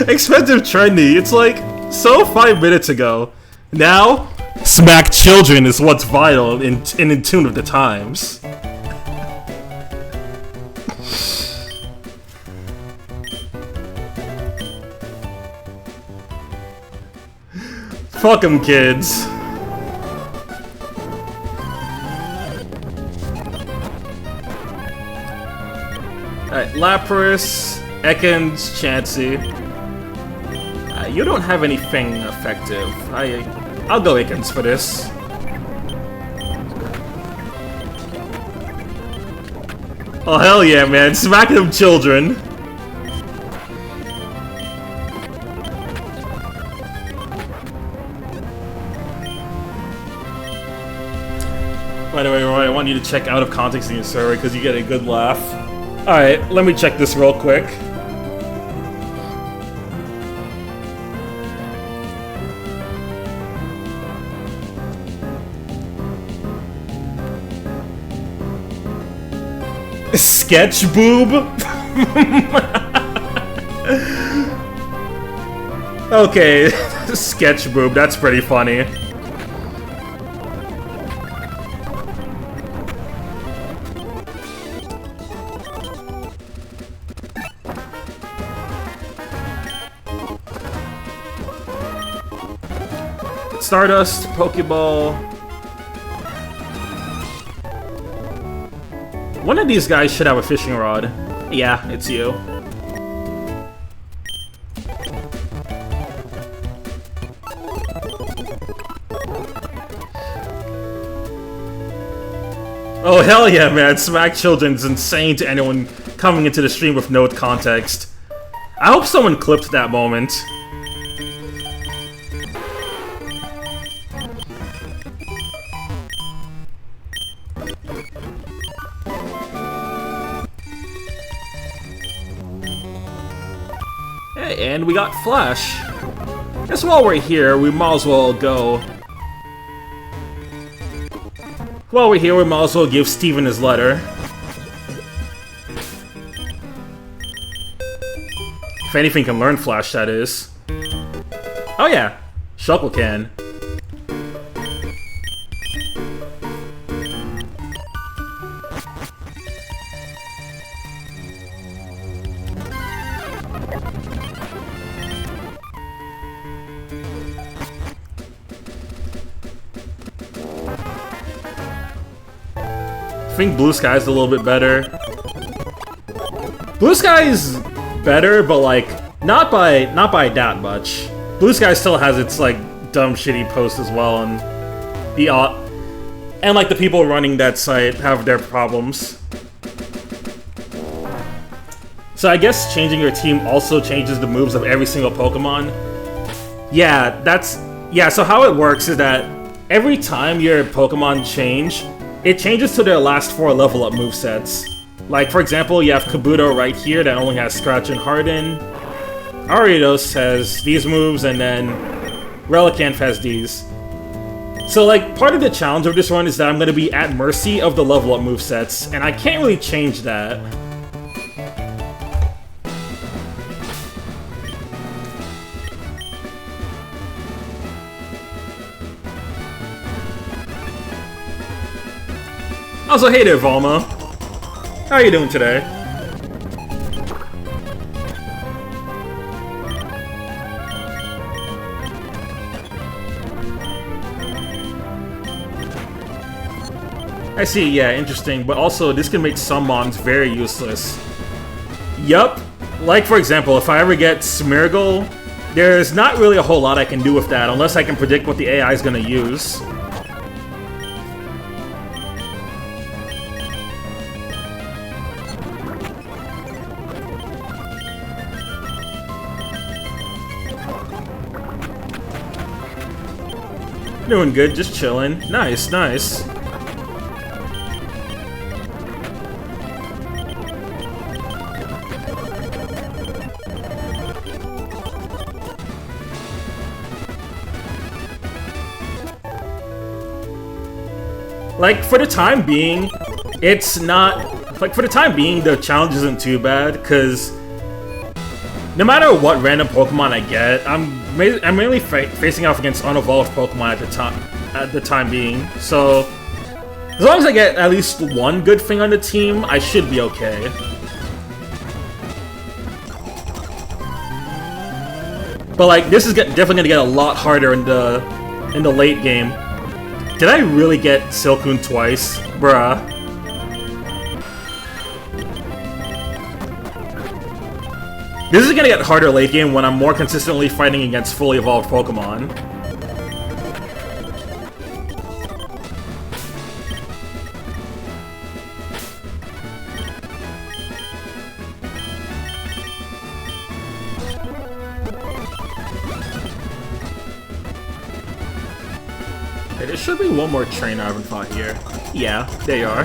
Expensive trendy, it's like, so 5 minutes ago. Now, smack children is what's vital and in tune with the times. Fuck 'em, kids. Alright, Lapras, Ekans, Chansey. You don't have anything effective. I'll go Ekans for this. Oh hell yeah, man! Smack them, children. By the way, Roy, I want you to check out of context in your server because you get a good laugh. Alright, let me check this real quick. Sketch boob? Okay, sketch boob, that's pretty funny. Stardust, Pokeball. One of these guys should have a fishing rod. Yeah, it's you. Oh hell yeah, man! Smack children's insane to anyone coming into the stream with no context. I hope someone clipped that moment. And we got Flash. Guess while we're here, we might as well go. While we're here, we might as well give Steven his letter. If anything can learn Flash, that is. Oh yeah, Shuckle can. I think Blue Sky's a little bit better. Blue Sky's better, but like not by that much. Blue Sky still has its like dumb shitty posts as well, and like the people running that site have their problems. So I guess changing your team also changes the moves of every single Pokemon. Yeah, so how it works is that every time your Pokemon change, it changes to their last 4 level up movesets. Like, for example, you have Kabuto right here that only has Scratch and Harden. Ariados has these moves, and then Relicanth has these. So, like, part of the challenge of this run is that I'm going to be at mercy of the level up movesets, and I can't really change that. Also, hey there, Valma. How are you doing today? I see, yeah, interesting, but also this can make some mons very useless. Yup. Like, for example, if I ever get Smeargle, there's not really a whole lot I can do with that unless I can predict what the AI is gonna use. Doing good, just chilling. Nice, nice. Like, for the time being, it's not... Like, for the time being, the challenge isn't too bad, because no matter what random Pokemon I get, I'm mainly facing off against unevolved Pokemon at the time being. So, as long as I get at least one good thing on the team, I should be okay. But like, this is definitely gonna get a lot harder in the late game. Did I really get Silcoon twice? Bruh. This is gonna get harder late game when I'm more consistently fighting against fully evolved Pokemon. Hey, there should be one more trainer I haven't fought here. Yeah, there you are.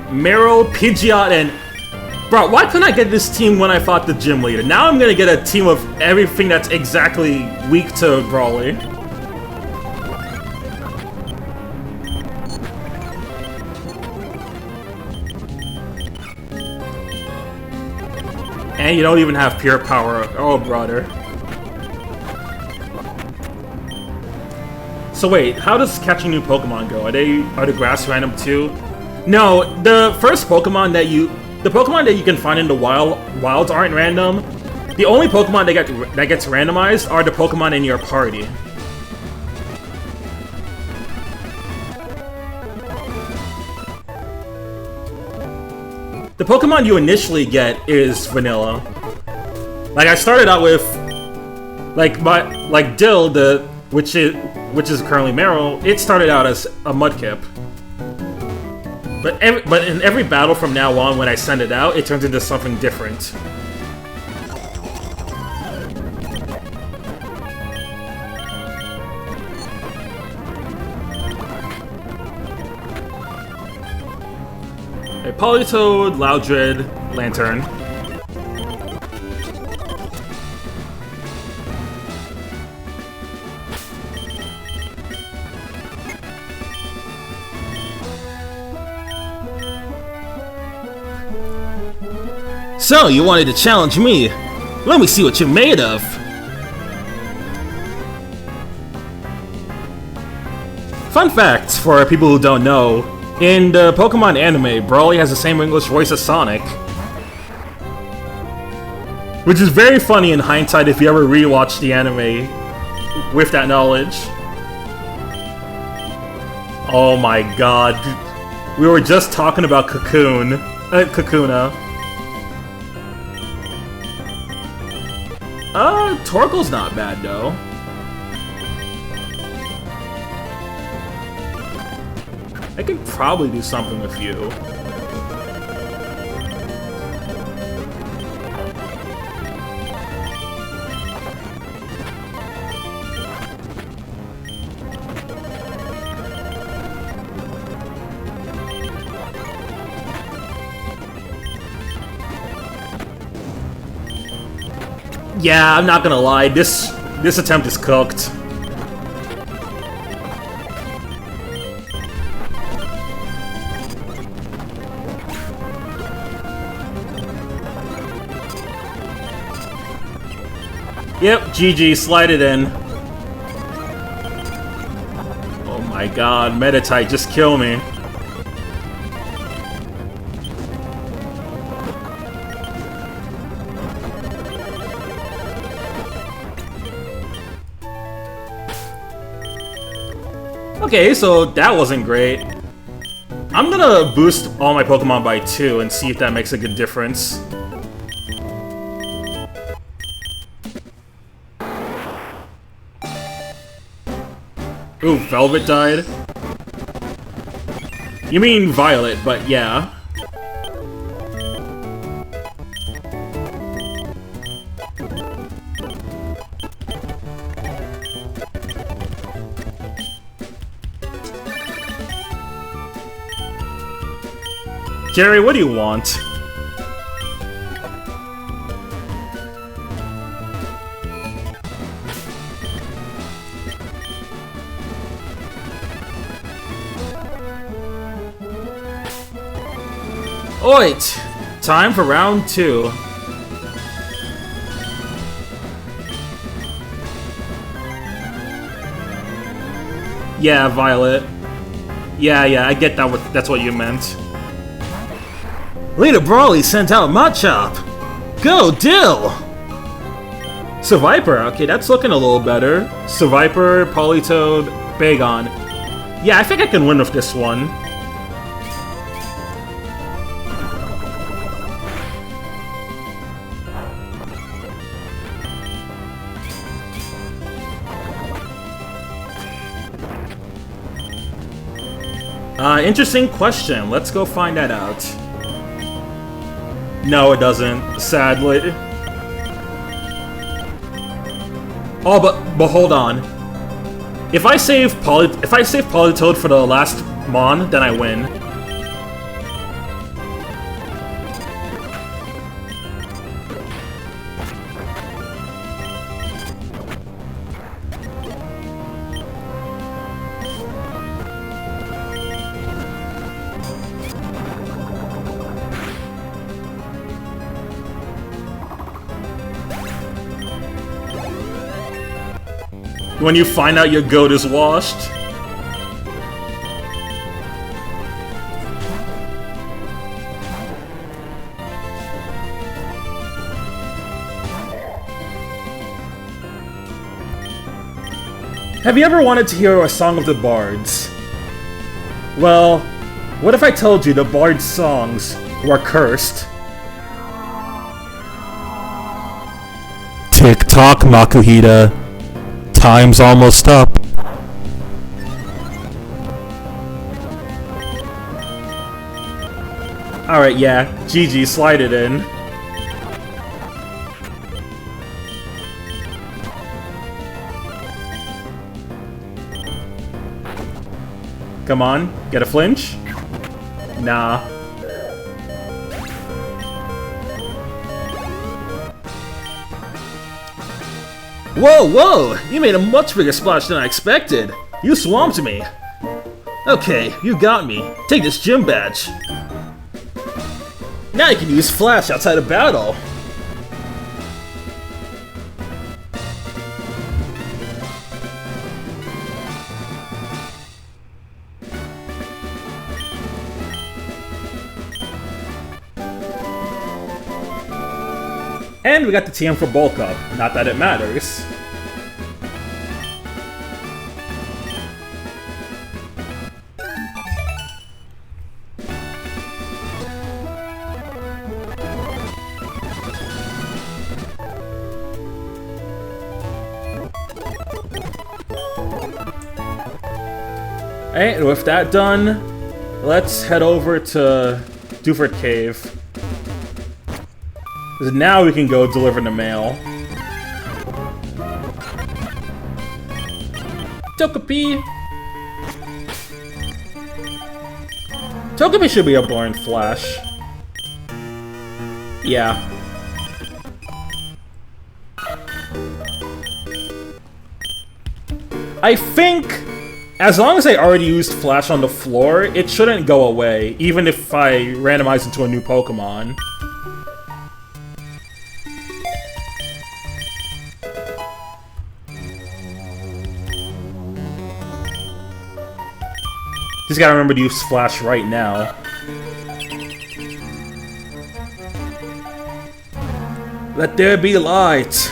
Meryl, Pidgeot, and... Bro, why couldn't I get this team when I fought the gym leader? Now I'm gonna get a team of everything that's exactly weak to Brawly. And you don't even have pure power. Oh, brother. So wait, how does catching new Pokemon go? Are the grass random too? No, the first Pokemon that you can find in the wilds aren't random. The only Pokemon that gets randomized are the Pokemon in your party. The Pokemon you initially get is vanilla. Like, I started out with like Dill, which is currently Meryl. It started out as a Mudkip. But in every battle from now on, when I send it out, it turns into something different. A Politoed, Loudred, Lantern. So, you wanted to challenge me. Let me see what you're made of. Fun fact, for people who don't know, in the Pokemon anime, Brawly has the same English voice as Sonic. Which is very funny in hindsight if you ever rewatch the anime with that knowledge. Oh my god. We were just talking about Kakuna. Torkoal's not bad, though. I could probably do something with you. Yeah, I'm not gonna lie, this attempt is cooked. Yep, GG, slide it in. Oh my god, Meditite, just kill me. Okay, so that wasn't great. I'm gonna boost all my Pokemon by 2 and see if that makes a good difference. Ooh, Velvet died. You mean Violet, but yeah. Jerry, what do you want? Oit! Time for round 2. Yeah, Violet. Yeah, I get that. That's what you meant. Leader Brawly sent out Machop! Go, Dill! Seviper, okay, that's looking a little better. Seviper, Politoed, Bagon. Yeah, I think I can win with this one. Interesting question. Let's go find that out. No, it doesn't. Sadly. Oh, but hold on. If I save Politoed for the last Mon, then I win. When you find out your goat is washed. Have you ever wanted to hear a song of the bards? Well, what if I told you the bards' songs were cursed? Tick-tock, Makuhita. Time's almost up. Alright, yeah. GG, slide it in. Come on, get a flinch? Nah. Whoa! You made a much bigger splash than I expected! You swamped me! Okay, you got me. Take this gym badge. Now you can use Flash outside of battle! And we got the TM for Bulk Up. Not that it matters. Alright, with that done, let's head over to Dewford Cave. Because now we can go deliver the mail. Togepi! Togepi should be up there in Flash. Yeah. I think, as long as I already used Flash on the floor, it shouldn't go away, even if I randomize into a new Pokemon. Just gotta remember to use Flash right now. Let there be light!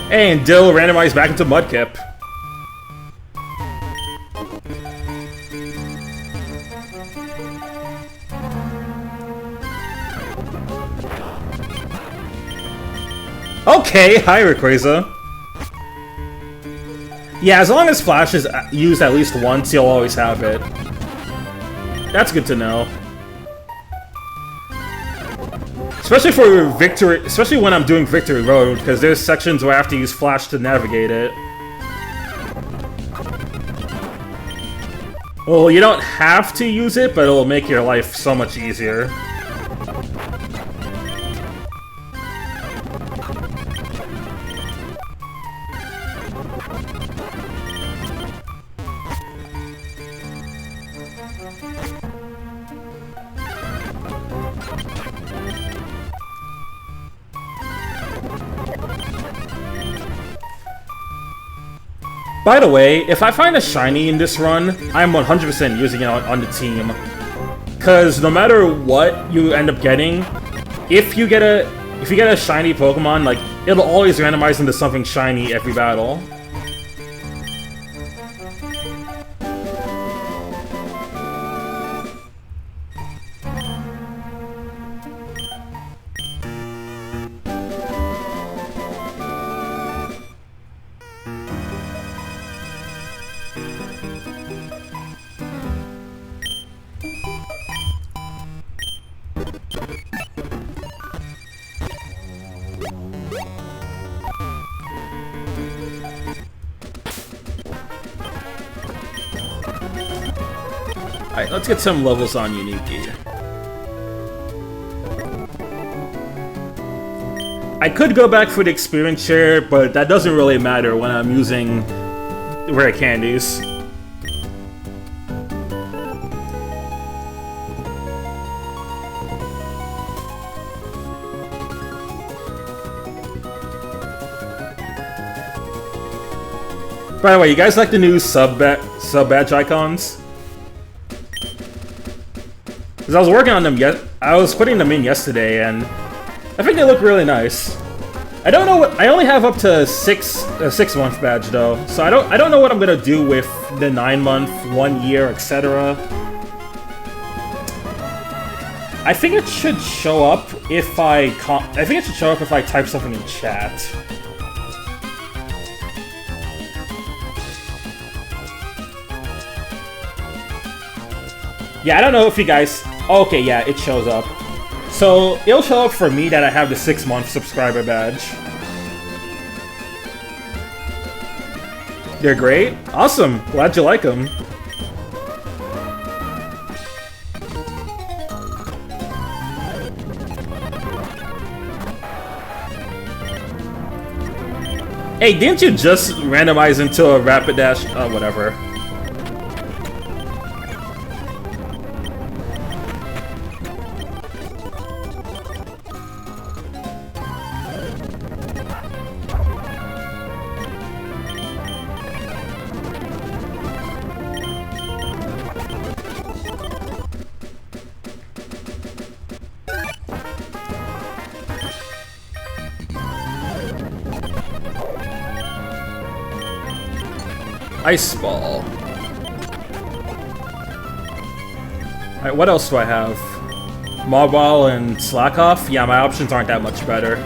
And Dill randomized back into Mudkip. Okay, hi Rayquaza. Yeah, as long as Flash is used at least once, you'll always have it. That's good to know. Especially for victory, especially when I'm doing Victory Road, because there's sections where I have to use Flash to navigate it. Well, you don't have to use it, but it'll make your life so much easier. By the way, if I find a shiny in this run, I'm 100% using it on the team. Cause no matter what you end up getting, if you get a shiny Pokemon, like it'll always randomize into something shiny every battle. Alright, let's get some levels on Uniki. I could go back for the experience share, but that doesn't really matter when I'm using rare candies. By the way, you guys like the new sub badge icons? Because I was working on them I was putting them in yesterday, and I think they look really nice. I don't know what I only have up to 6-month badge though, so I don't know what I'm gonna do with the 9-month, 1 year, etc. I think it should show up if I type something in chat. Yeah, I don't know if you guys... Oh, okay, yeah, it shows up. So, it'll show up for me that I have the 6-month subscriber badge. They're great? Awesome! Glad you like them. Hey, didn't you just randomize into a Rapid Dash? Whatever. Ice Ball. Alright, what else do I have? Mobile and Slack Off? Yeah, my options aren't that much better.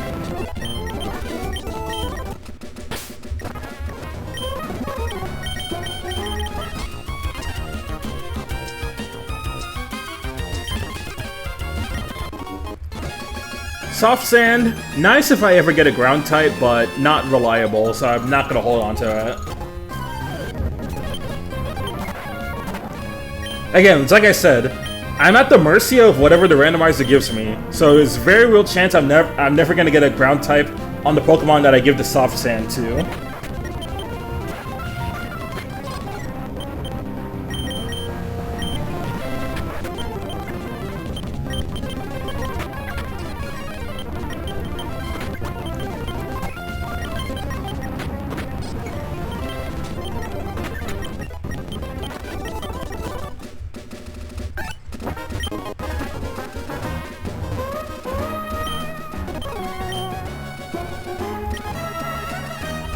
Soft Sand, nice if I ever get a ground type, but not reliable, so I'm not gonna hold on to it. Again, it's like I said, I'm at the mercy of whatever the randomizer gives me, so there's a very real chance I'm never gonna get a ground type on the Pokemon that I give the Soft Sand to.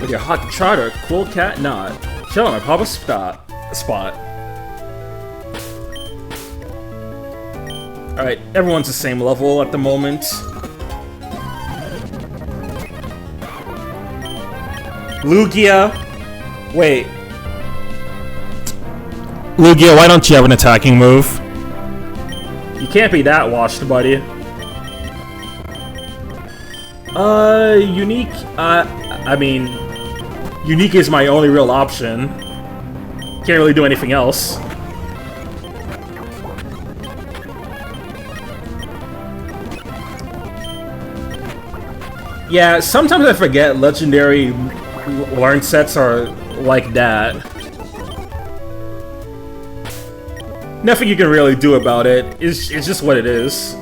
With your hot charter, cool cat not. Chill on my papa spot. Alright, everyone's the same level at the moment. Lugia. Wait. Lugia, why don't you have an attacking move? You can't be that washed, buddy. Unique. I mean, Unique is my only real option. Can't really do anything else. Yeah, sometimes I forget legendary learn sets are like that. Nothing you can really do about it. It's just what it is.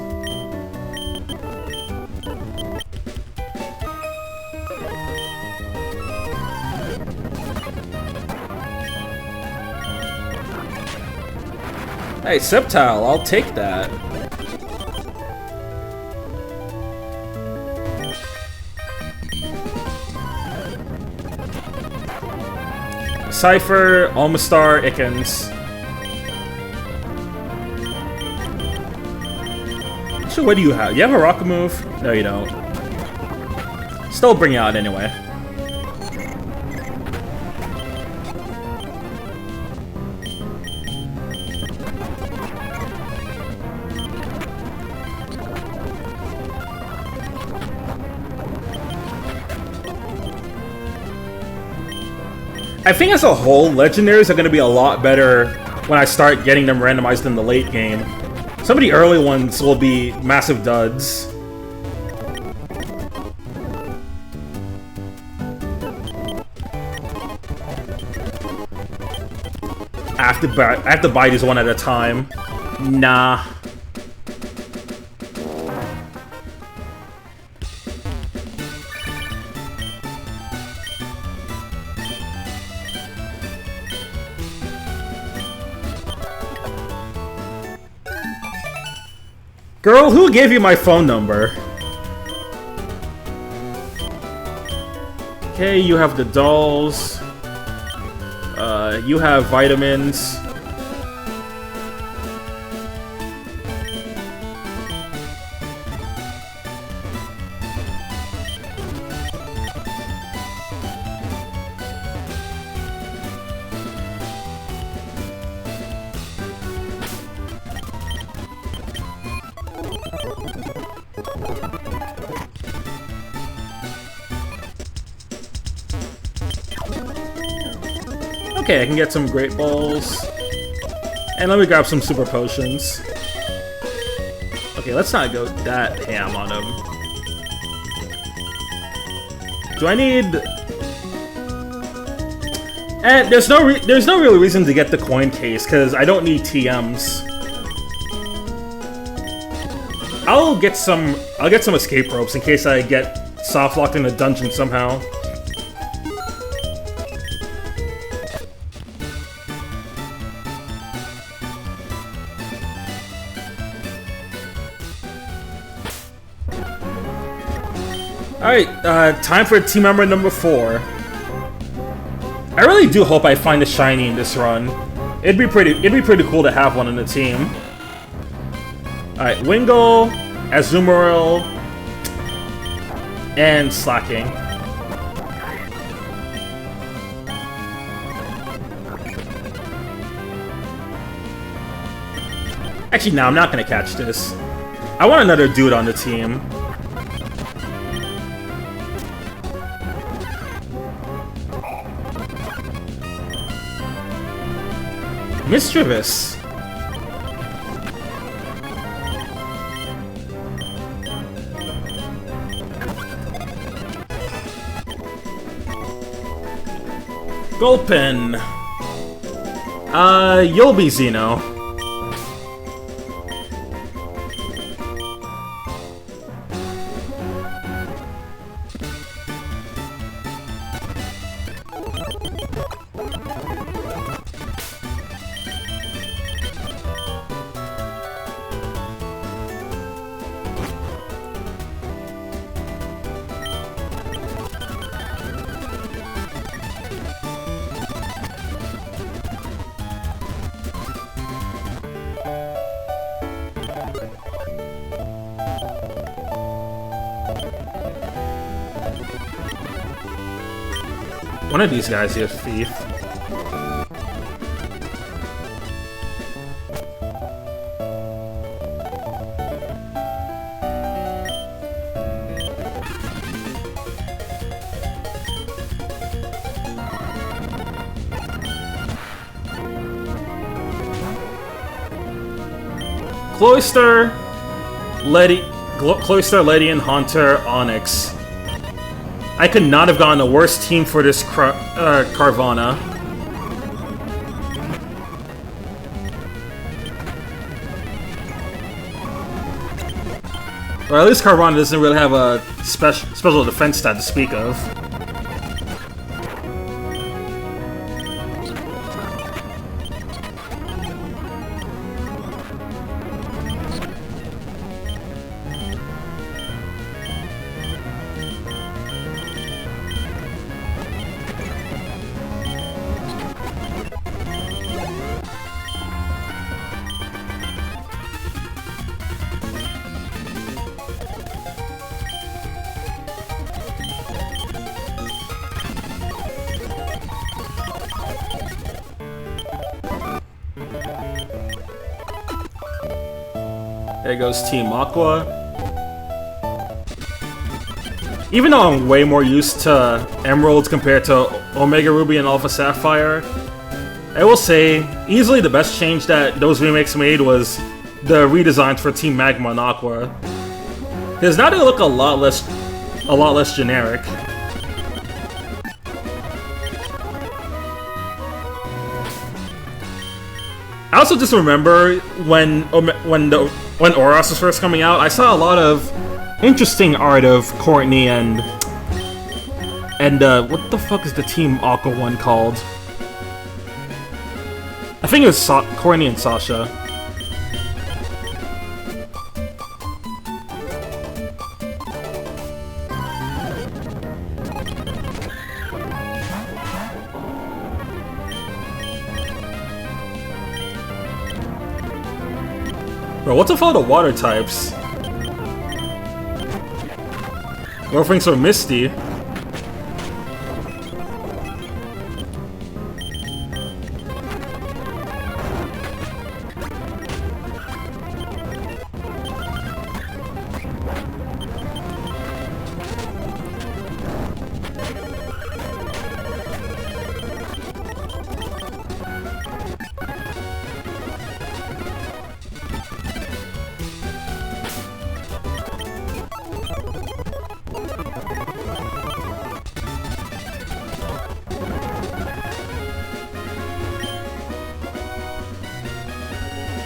Hey, Sceptile, I'll take that. Cypher, Almastar, Ikens. So what do you have? You have a rocket move? No, you don't. Still bring it out anyway. I think as a whole, legendaries are going to be a lot better when I start getting them randomized in the late game. Some of the early ones will be massive duds. I have to buy these one at a time. Nah. Girl, who gave you my phone number? Okay, you have the dolls. You have vitamins. Okay, I can get some Great Balls. And let me grab some Super Potions. Okay, let's not go that ham on him. Do I need... And there's no real reason to get the coin case, because I don't need TMs. I'll get some escape ropes in case I get soft locked in a dungeon somehow. Alright, time for team member number 4. I really do hope I find a shiny in this run. It'd be pretty cool to have one in the team. Alright, Wingull, Azumarill, and Slacking. Actually, no, I'm not gonna catch this. I want another dude on the team. Mischievous. Gulpin. You'll be Xeno. One of these guys is a thief. Cloyster, Ledian, Haunter, Onyx. I could not have gotten a worse team for this Carvana. Or at least Carvana doesn't really have a special defense stat to speak of. There goes Team Aqua. Even though I'm way more used to Emeralds compared to Omega Ruby and Alpha Sapphire, I will say, easily the best change that those remakes made was the redesigns for Team Magma and Aqua. Because now they look a lot less generic. I also just remember when Oros was first coming out, I saw a lot of interesting art of Courtney and what the fuck is the Team Aqua one called? I think it was Courtney and Sasha. Bro, what's with all the water types? Everything's so misty.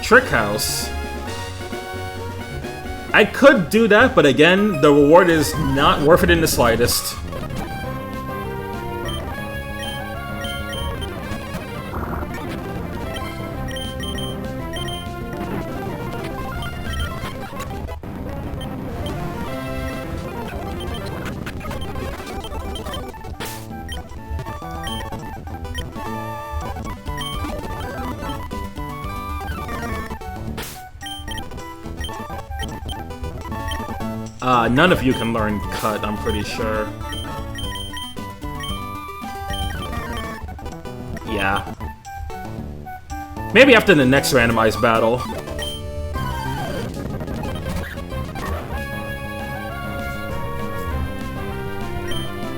Trick House. I could do that, but again, the reward is not worth it in the slightest. None of you can learn Cut, I'm pretty sure. Yeah. Maybe after the next randomized battle.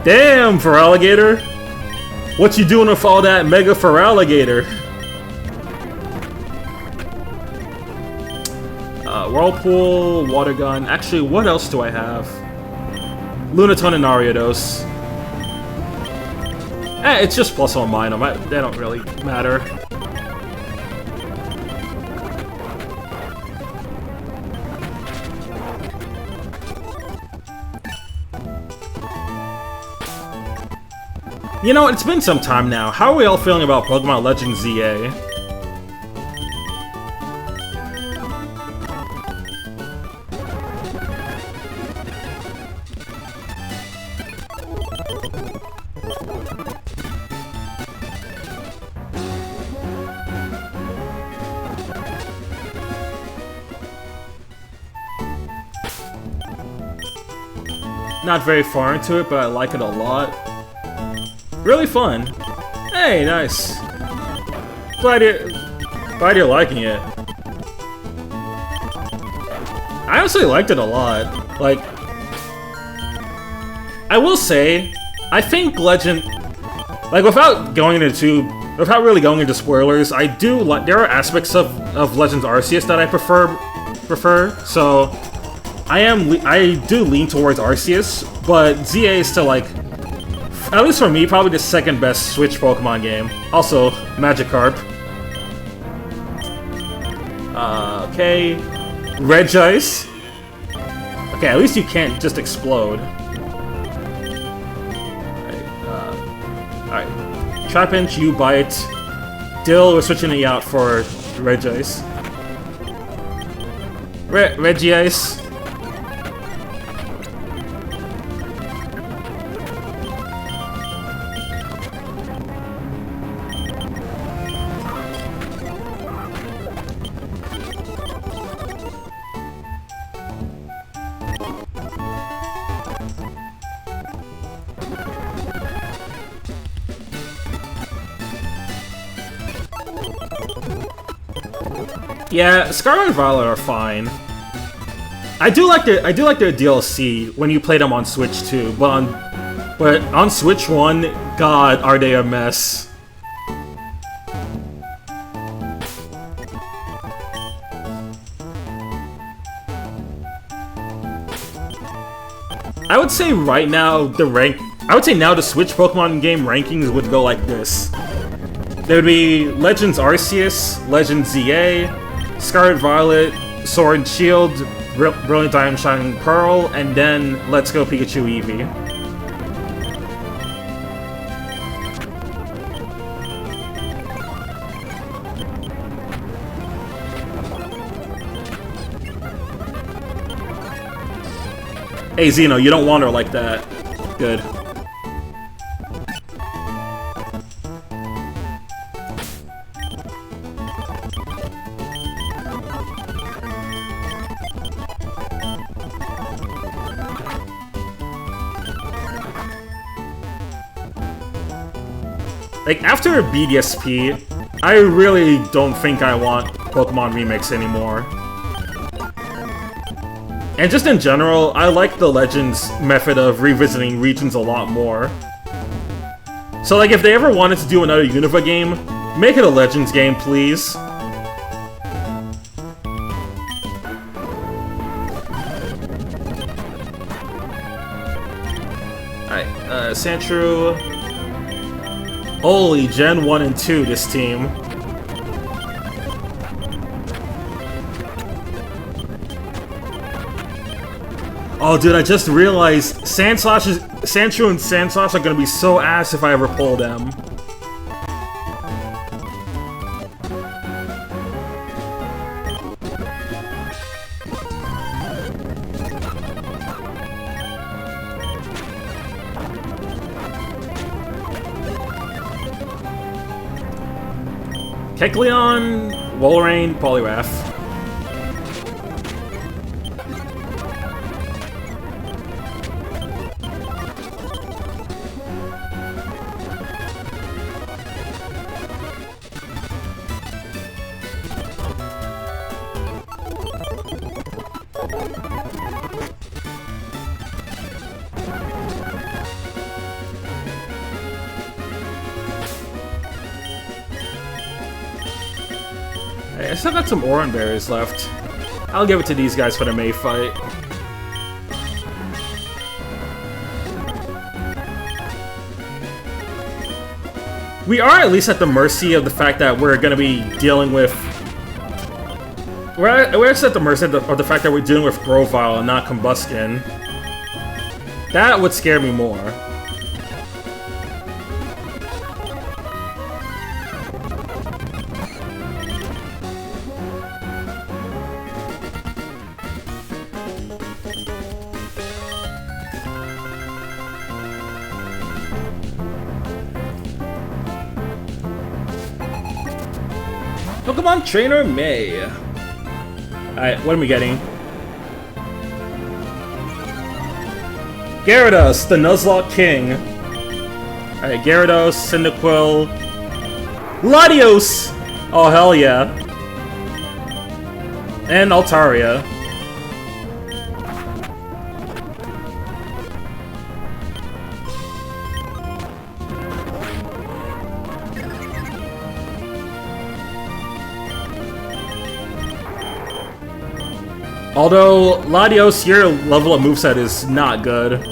Damn, Feraligatr! What you doing with all that Mega Feraligatr? Whirlpool, Water Gun. Actually, what else do I have? Lunatone and Ariados. It's just plus or minus. They don't really matter. You know, it's been some time now. How are we all feeling about Pokemon Legends ZA? Not very far into it, but I like it a lot. Really fun. Hey, nice. Glad you're liking it. I honestly liked it a lot. Like, I will say, I think Legend, like without really going into spoilers, I do like, there are aspects of Legends Arceus that I prefer. So I do lean towards Arceus, but ZA is still like, at least for me, probably the second best Switch Pokemon game. Also, Magikarp. Okay. Regice. Okay, at least you can't just explode. Alright. Trapinch, you bite. Dill, we're switching it out for Regice. Regice. Yeah, Scarlet and Violet are fine. I do like their DLC when you play them on Switch too, but on Switch 1, God, are they a mess. I would say right now the Switch Pokemon game rankings would go like this. There would be Legends Arceus, Legends ZA, Scarlet Violet, Sword and Shield, Brilliant Diamond Shining Pearl, and then Let's Go Pikachu Eevee. Hey Xeno, you don't wander like that. Good. Like, after BDSP, I really don't think I want Pokemon Remix anymore. And just in general, I like the Legends method of revisiting regions a lot more. So like, if they ever wanted to do another Unova game, make it a Legends game, please. Alright, Sandshrew. Holy, Gen 1 and 2, this team. Oh, dude, I just realized Sandshrew and Sandslash are gonna be so ass if I ever pull them. Kecleon, Walrein, Poliwrath. I still got some Oran Berries left. I'll give it to these guys for the May fight. We are at least at the mercy of the fact that we're gonna be dealing with... We're just at the mercy of the fact that we're dealing with Grovyle and not Combuskin. That would scare me more. Pokemon Trainer May. Alright, what am we getting? Gyarados, the Nuzlocke King. Alright, Gyarados, Cyndaquil, Latios! Oh, hell yeah. And Altaria. Although, Latios, your level of moveset is not good.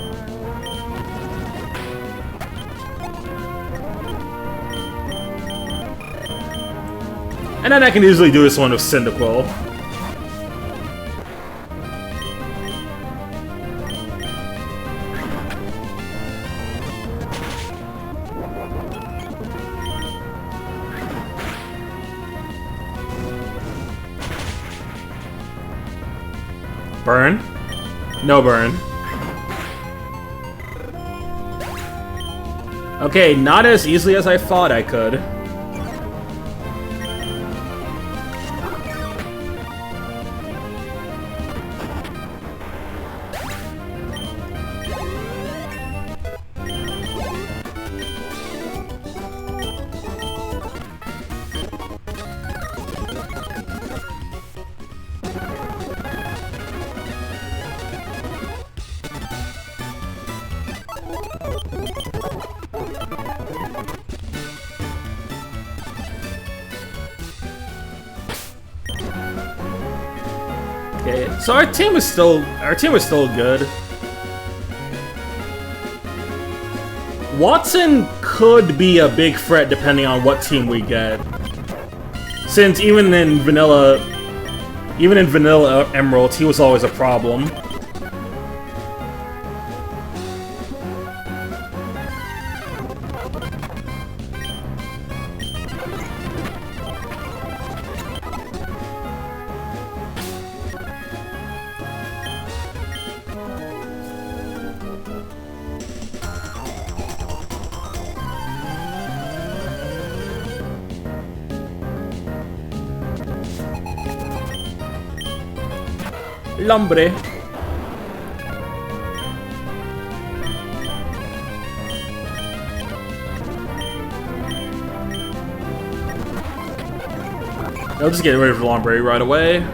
And then I can easily do this one with Cyndaquil. Burn? No burn. Okay, not as easily as I thought I could. Okay, so our team is still good. Watson could be a big threat depending on what team we get. Since even in Vanilla Emerald, he was always a problem. Lumbre. I'll just get rid of Lombre right away.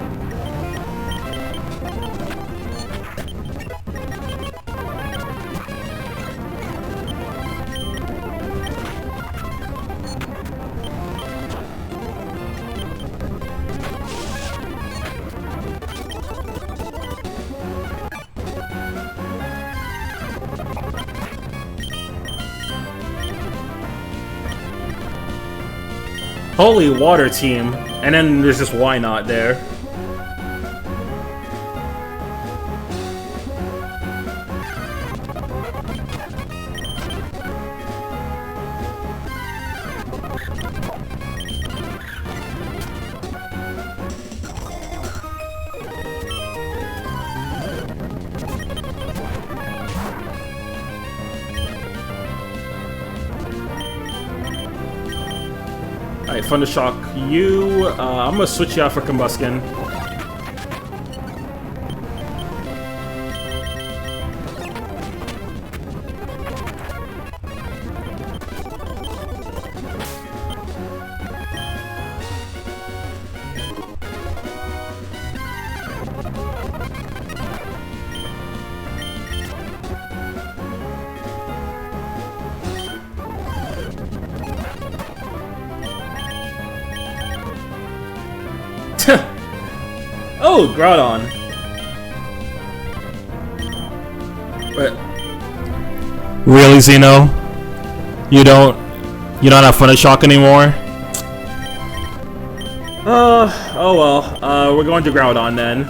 Holy water team. And then there's just why not there. Alright, Thundershock you. I'm gonna switch you out for Combuskin. Oh, Groudon. But Really, Zeno? You don't have Thundershock anymore? oh well. We're going to Groudon then.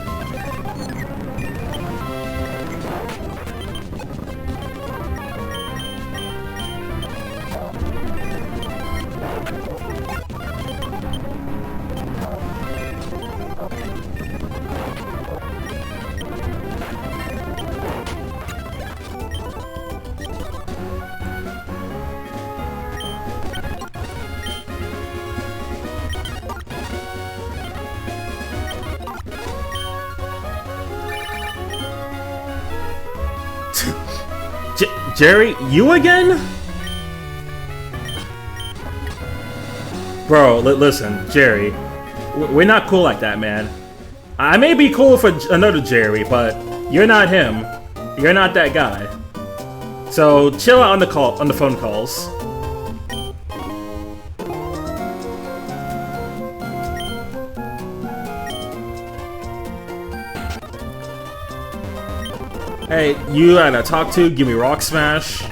Jerry, you again? Bro, listen, Jerry. We're not cool like that, man. I may be cool for another Jerry, but you're not him. You're not that guy. So chill out on the phone calls. Hey, you gotta talk to, give me Rock Smash.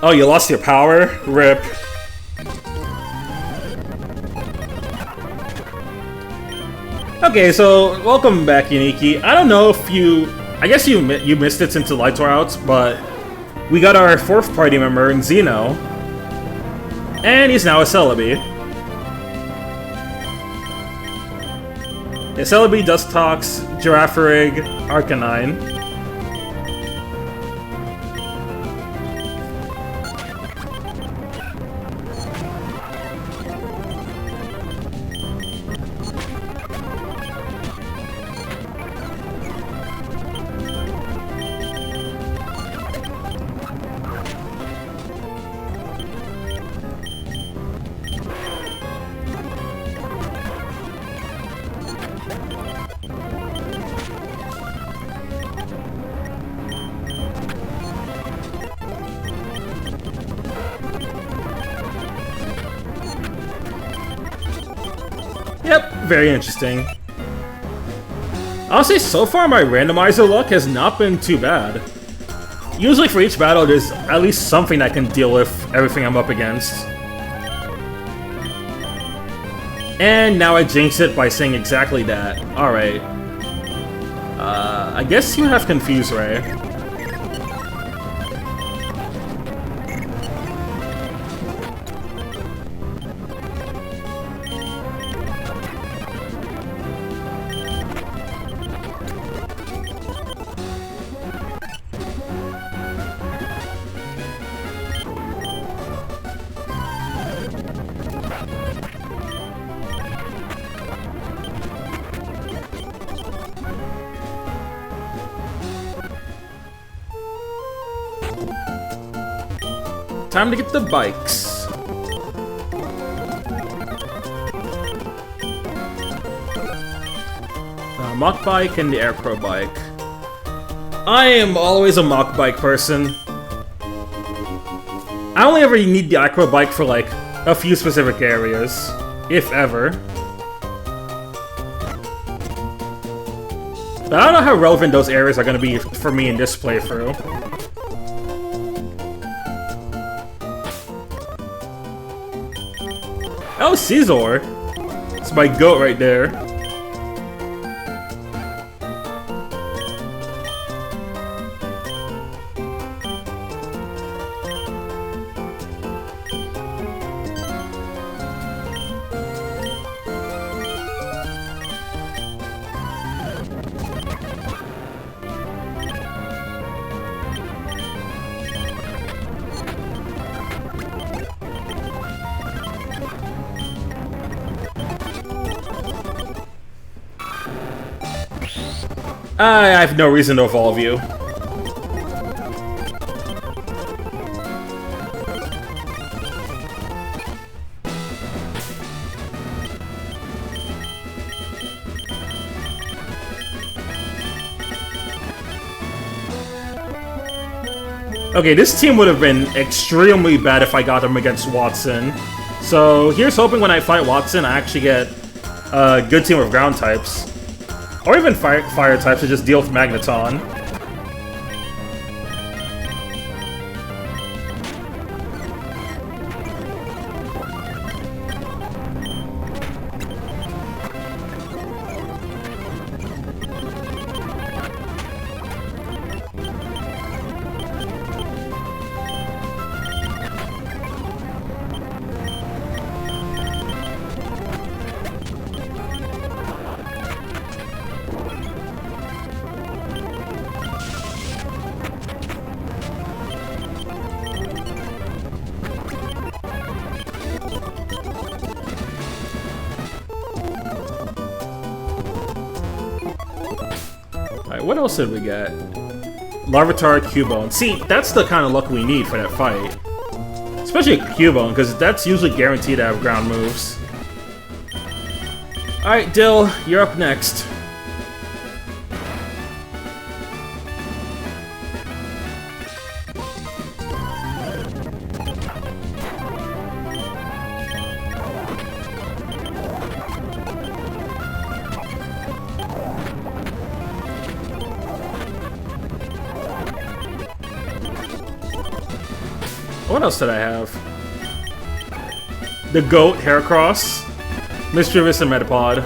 Oh, you lost your power? RIP. Okay, so welcome back, Uniki. I don't know if I guess you missed it since the lights were out, but we got our fourth party member in Xeno, and he's now a Celebi. Yeah, Celebi, Dustox, Girafarig, Arcanine. Yep, very interesting. Honestly, so far my randomizer luck has not been too bad. Usually for each battle there's at least something I can deal with everything I'm up against. And now I jinx it by saying exactly that. Alright. I guess you have Confuse Ray. Time to get the bikes. The Mach Bike and the Aircrow Bike. I am always a Mach Bike person. I only ever need the Acro Bike for like a few specific areas, if ever. But I don't know how relevant those areas are going to be for me in this playthrough. Oh, Caesar! It's my goat right there. I have no reason to evolve you. Okay, this team would have been extremely bad if I got them against Watson. So here's hoping when I fight Watson, I actually get a good team of ground types. Or even fire types to just deal with Magneton. what else did we get? Larvitar, Cubone. See, that's the kind of luck we need for that fight. Especially a Cubone, because that's usually guaranteed to have ground moves. Alright, Dill, you're up next. What else did I have? The Goat, Heracross, Mischievous, and Metapod.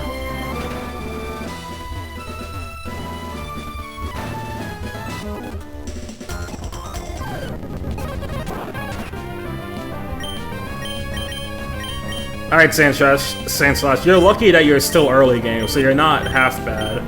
Alright, Sandslash, you're lucky that you're still early game, so you're not half bad.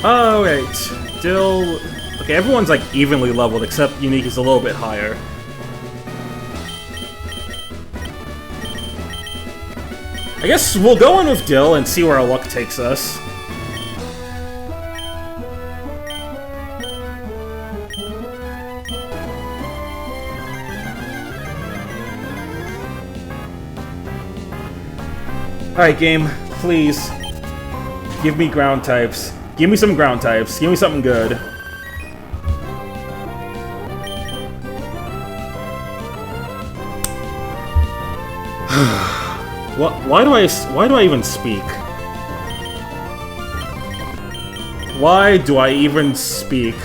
Oh, wait. Dill... Okay, everyone's like evenly leveled, except Unique is a little bit higher. I guess we'll go in with Dill and see where our luck takes us. Alright, game. Please. Give me ground types. Give me some ground types. Give me something good. Why do I even speak? Why do I even speak?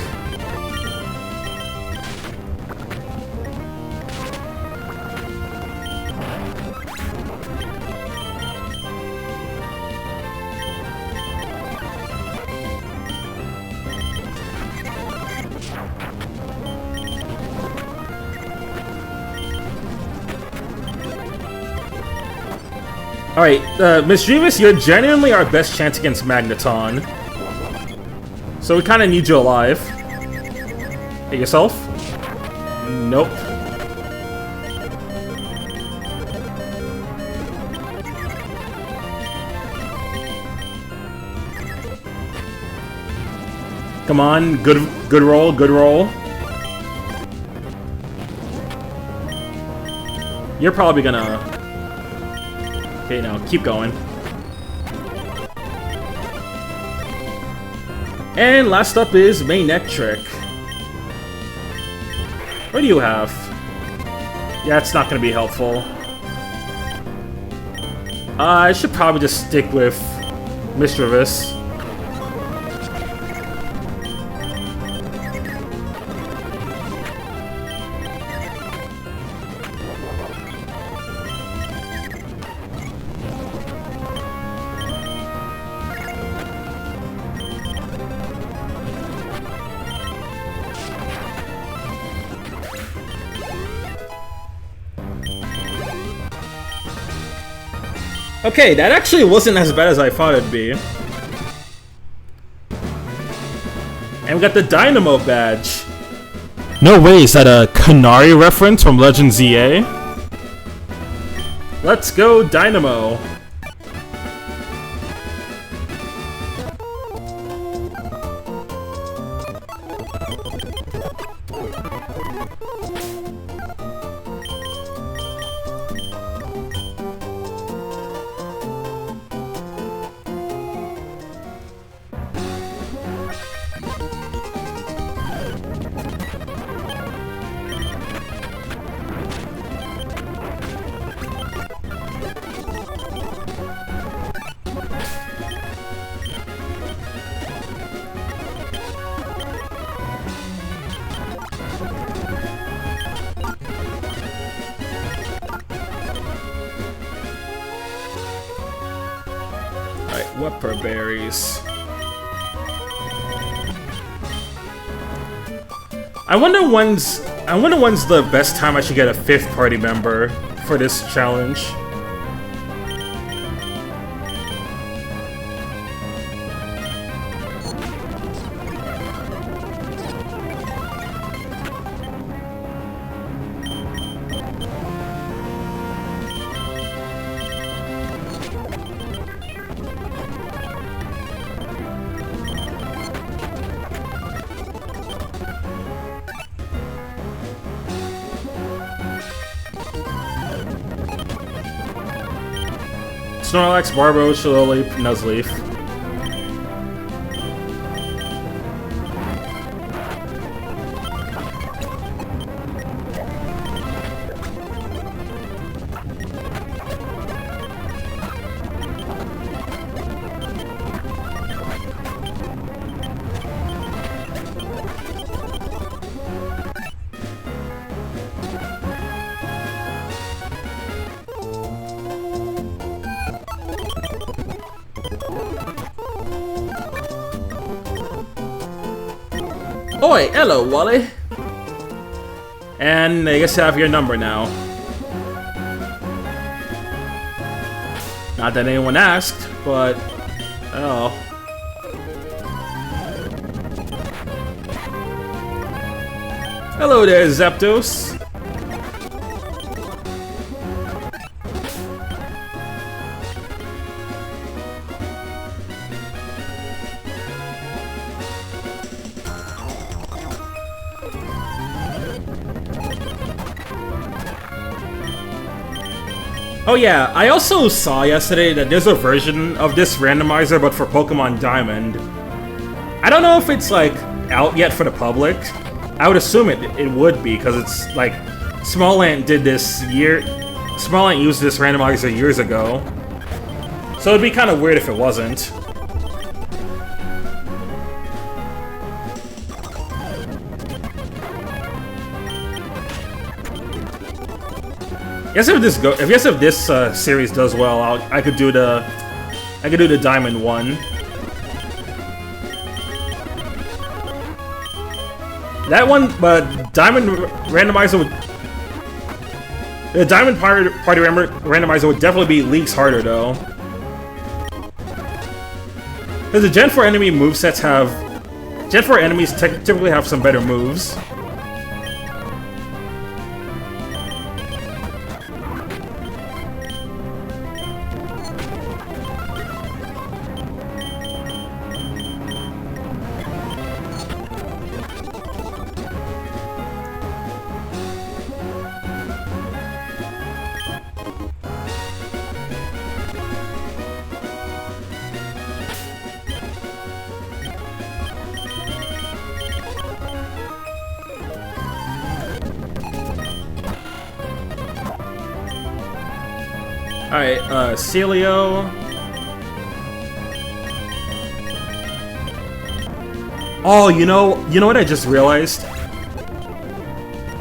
Alright, Mischievous, you're genuinely our best chance against Magneton. So we kind of need you alive. Hit yourself? Nope. Come on, good roll, good roll. You're probably gonna... Okay, now keep going. And last up is Manectric. What do you have? Yeah, it's not gonna be helpful. I should probably just stick with Mischievous. Okay, that actually wasn't as bad as I thought it'd be. And we got the Dynamo badge. No way, is that a Canary reference from Legend ZA? Let's go Dynamo. Alright, what per berries? I wonder when's the best time I should get a 5th party member for this challenge. Snorlax, Barbo, Shillelagh, Nuzleaf. Oi, hello, Wally. And I guess I have your number now. Not that anyone asked, but... oh. Hello there, Zapdos. Oh yeah, I also saw yesterday that there's a version of this randomizer but for Pokemon Diamond. I don't know if it's like out yet for the public. I would assume it would be, because it's like Smallant did this Smallant used this randomizer years ago. So it'd be kind of weird if it wasn't. I guess if this series does well, I could do the Diamond one. That one, but Diamond randomizer would. The Diamond Party randomizer would definitely be leagues harder though. Because the Gen 4 enemy movesets have. Gen 4 enemies typically have some better moves. Alright, Celio. Oh, you know what I just realized?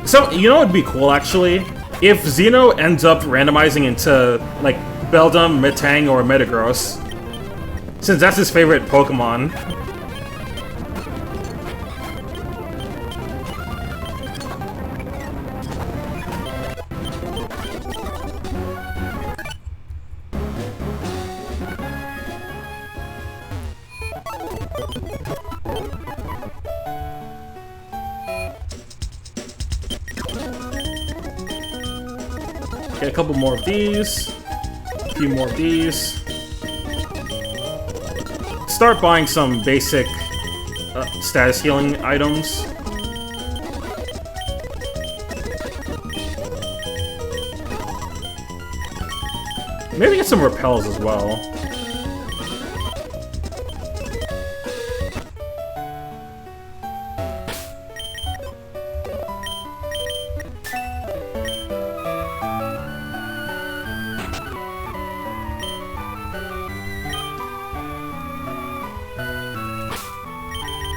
So, you know what would be cool, actually? If Xeno ends up randomizing into, like, Beldum, Metang, or Metagross. Since that's his favorite Pokemon. Get a couple more of these. A few more of these. Start buying some basic status healing items. Maybe get some repels as well.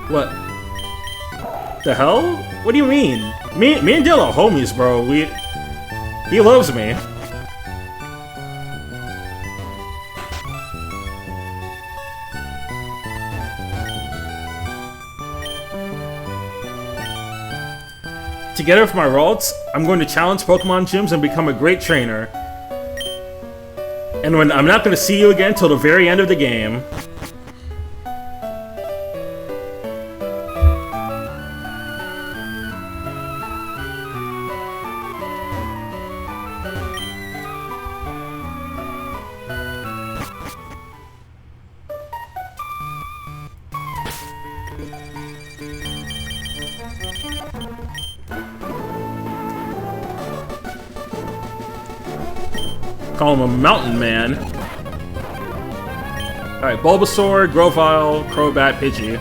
What? The hell? What do you mean? Me and Dale are homies, bro. He loves me. Together with my results, I'm going to challenge Pokemon gyms and become a great trainer. And when I'm not going to see you again till the very end of the game. Call him a mountain man. Alright, Bulbasaur, Grovyle, Crobat, Pidgey.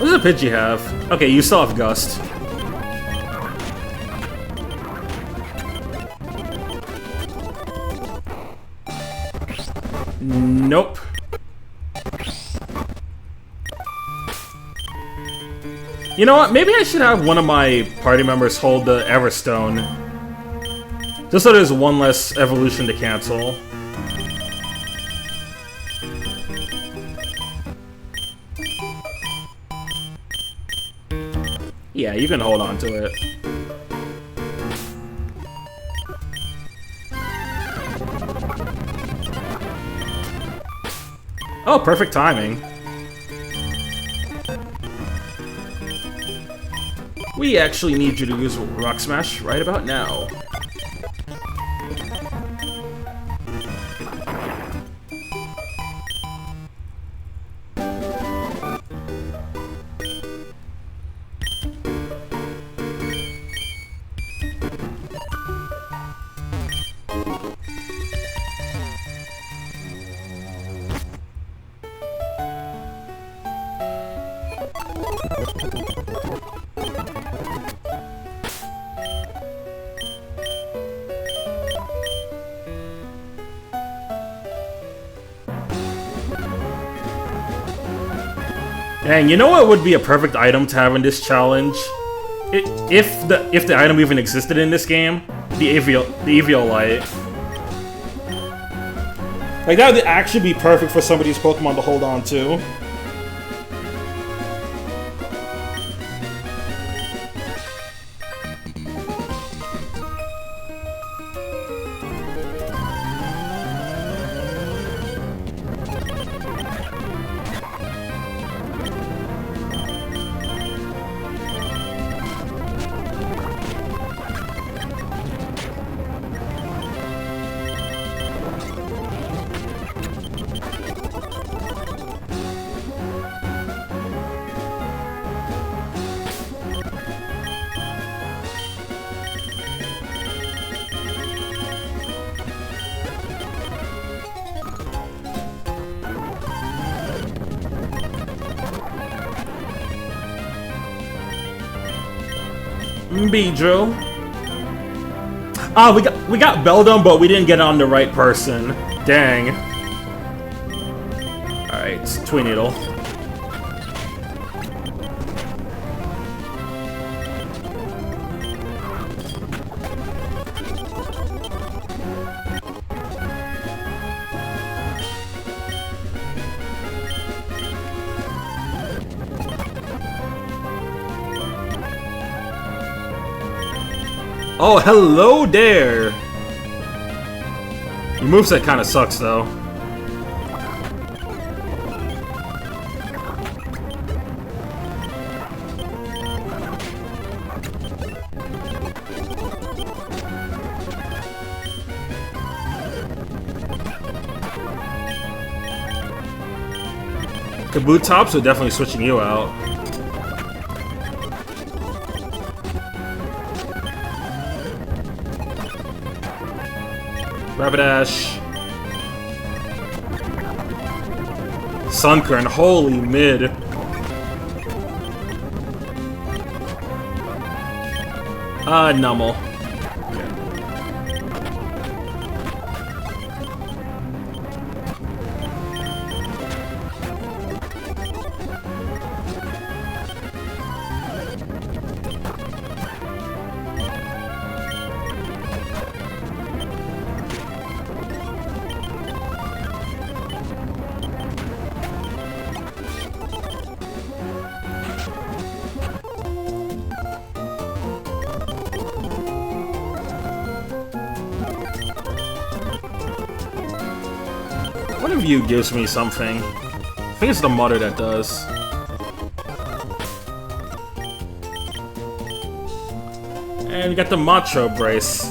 What does a Pidgey have? Okay, you still have Gust. Nope. You know what? Maybe I should have one of my party members hold the Everstone. Just so there's one less evolution to cancel. Yeah, you can hold on to it. Oh, perfect timing. We actually need you to use Rock Smash right about now. Dang, you know what would be a perfect item to have in this challenge? If the item even existed in this game, the Eviolite. Like, that would actually be perfect for somebody's Pokemon to hold on to. Beedrill. Ah, we got Beldum, but we didn't get on the right person. Dang. Alright, it's Tweeneedle. Oh, hello there! Your moveset kinda sucks, though. Kabutops are definitely switching you out. Rapidash. Sunkern, holy mid. Nummel. Point of view gives me something. I think it's the mother that does. And we got the Macho Brace.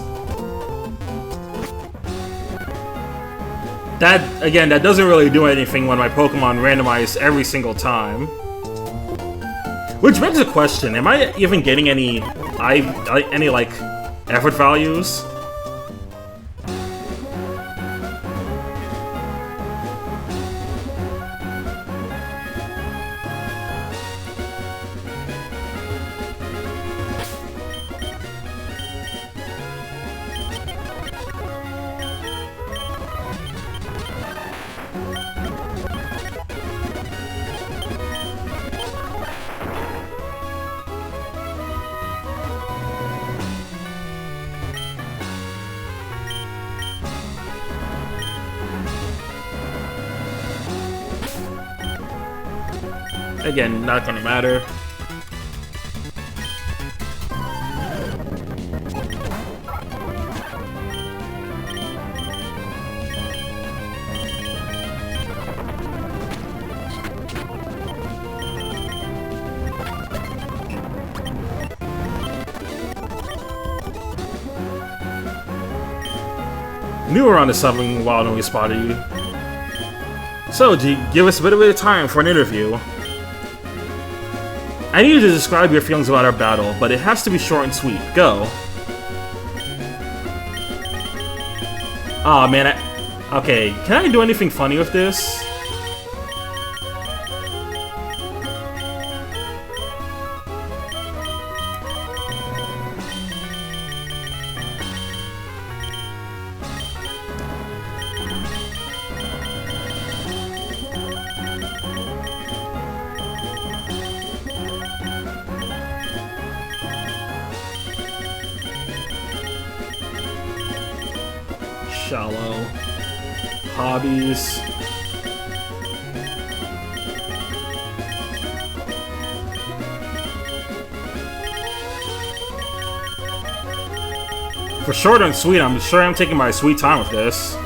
That, again, that doesn't really do anything when my Pokemon randomize every single time. Which begs the question, am I even getting any like, effort values? Again, not gonna matter. Knew around the something wild when we spotted you. So, G, give us a bit of time for an interview. I need you to describe your feelings about our battle, but it has to be short and sweet. Go. Aw, man, okay, can I do anything funny with this? Shallow. Hobbies. For short and sweet, I'm sure I'm taking my sweet time with this.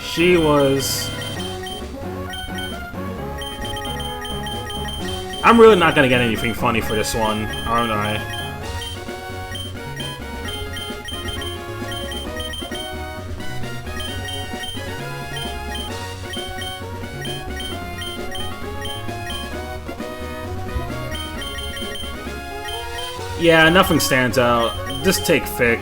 She was... I'm really not gonna get anything funny for this one, aren't I? Yeah, nothing stands out. Just take Thick.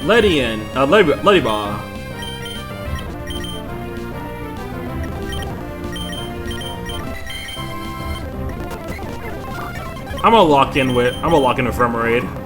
Ladybug. I'm gonna lock in with Ephemerate.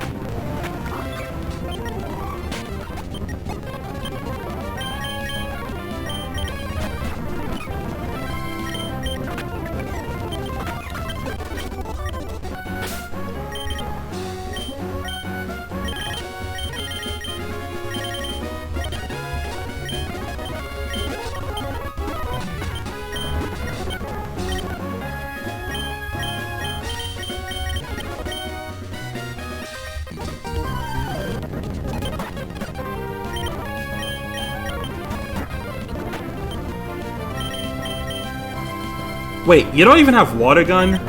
Wait, you don't even have Water Gun?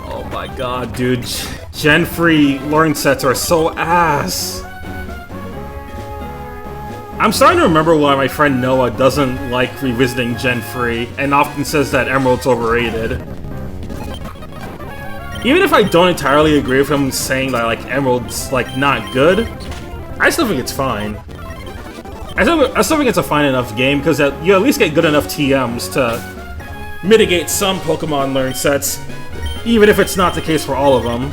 Oh my god, dude. Gen 3 learn sets are so ass. I'm starting to remember why my friend Noah doesn't like revisiting Gen 3 and often says that Emerald's overrated. Even if I don't entirely agree with him saying that, like, Emerald's, like, not good, I still think it's fine. I still think it's a fine enough game, because you at least get good enough TMs to mitigate some Pokemon learn sets, even if it's not the case for all of them.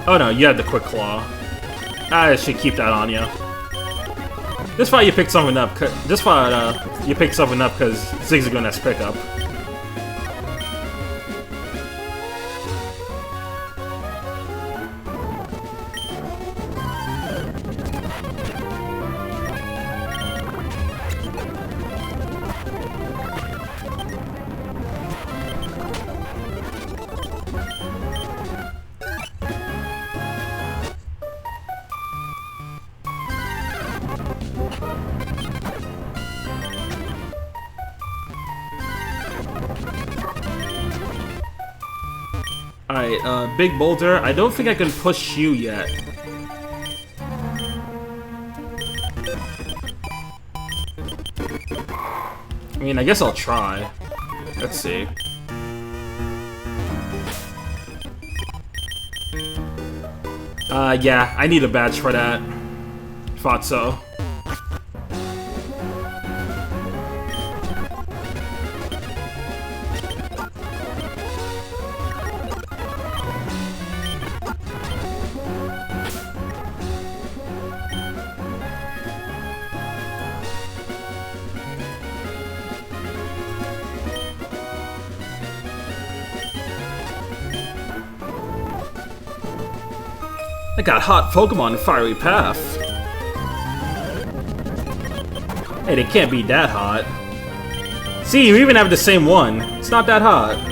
Oh no, you had the Quick Claw. I should keep that on you. Just thought you picked something up. Just thought you picked something up because Zigzagoon has pickup. Alright, Big Boulder, I don't think I can push you yet. I mean, I guess I'll try. Let's see. Yeah, I need a badge for that. Thought so. I got hot Pokemon in Fiery Path. Hey, they can't be that hot. See, you even have the same one. It's not that hot.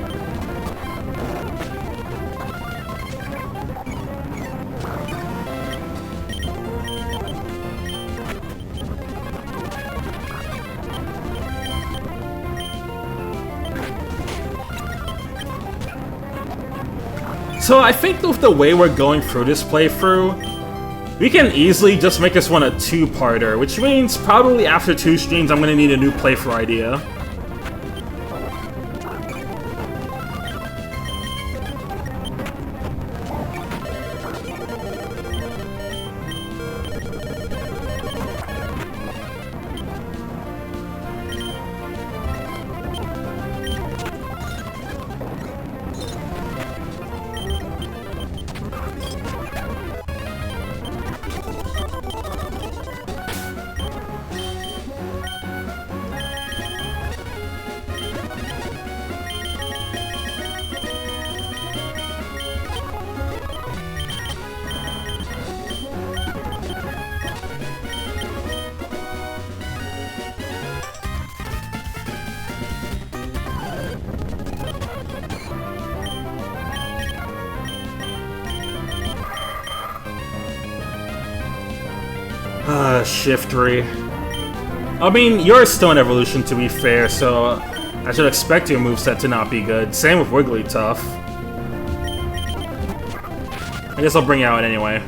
So I think with the way we're going through this playthrough, we can easily just make this one a two-parter, which means probably after 2 streams I'm gonna need a new playthrough idea. Shiftry. I mean, you're still an evolution to be fair, so I should expect your moveset to not be good. Same with Wigglytuff. I guess I'll bring you out anyway.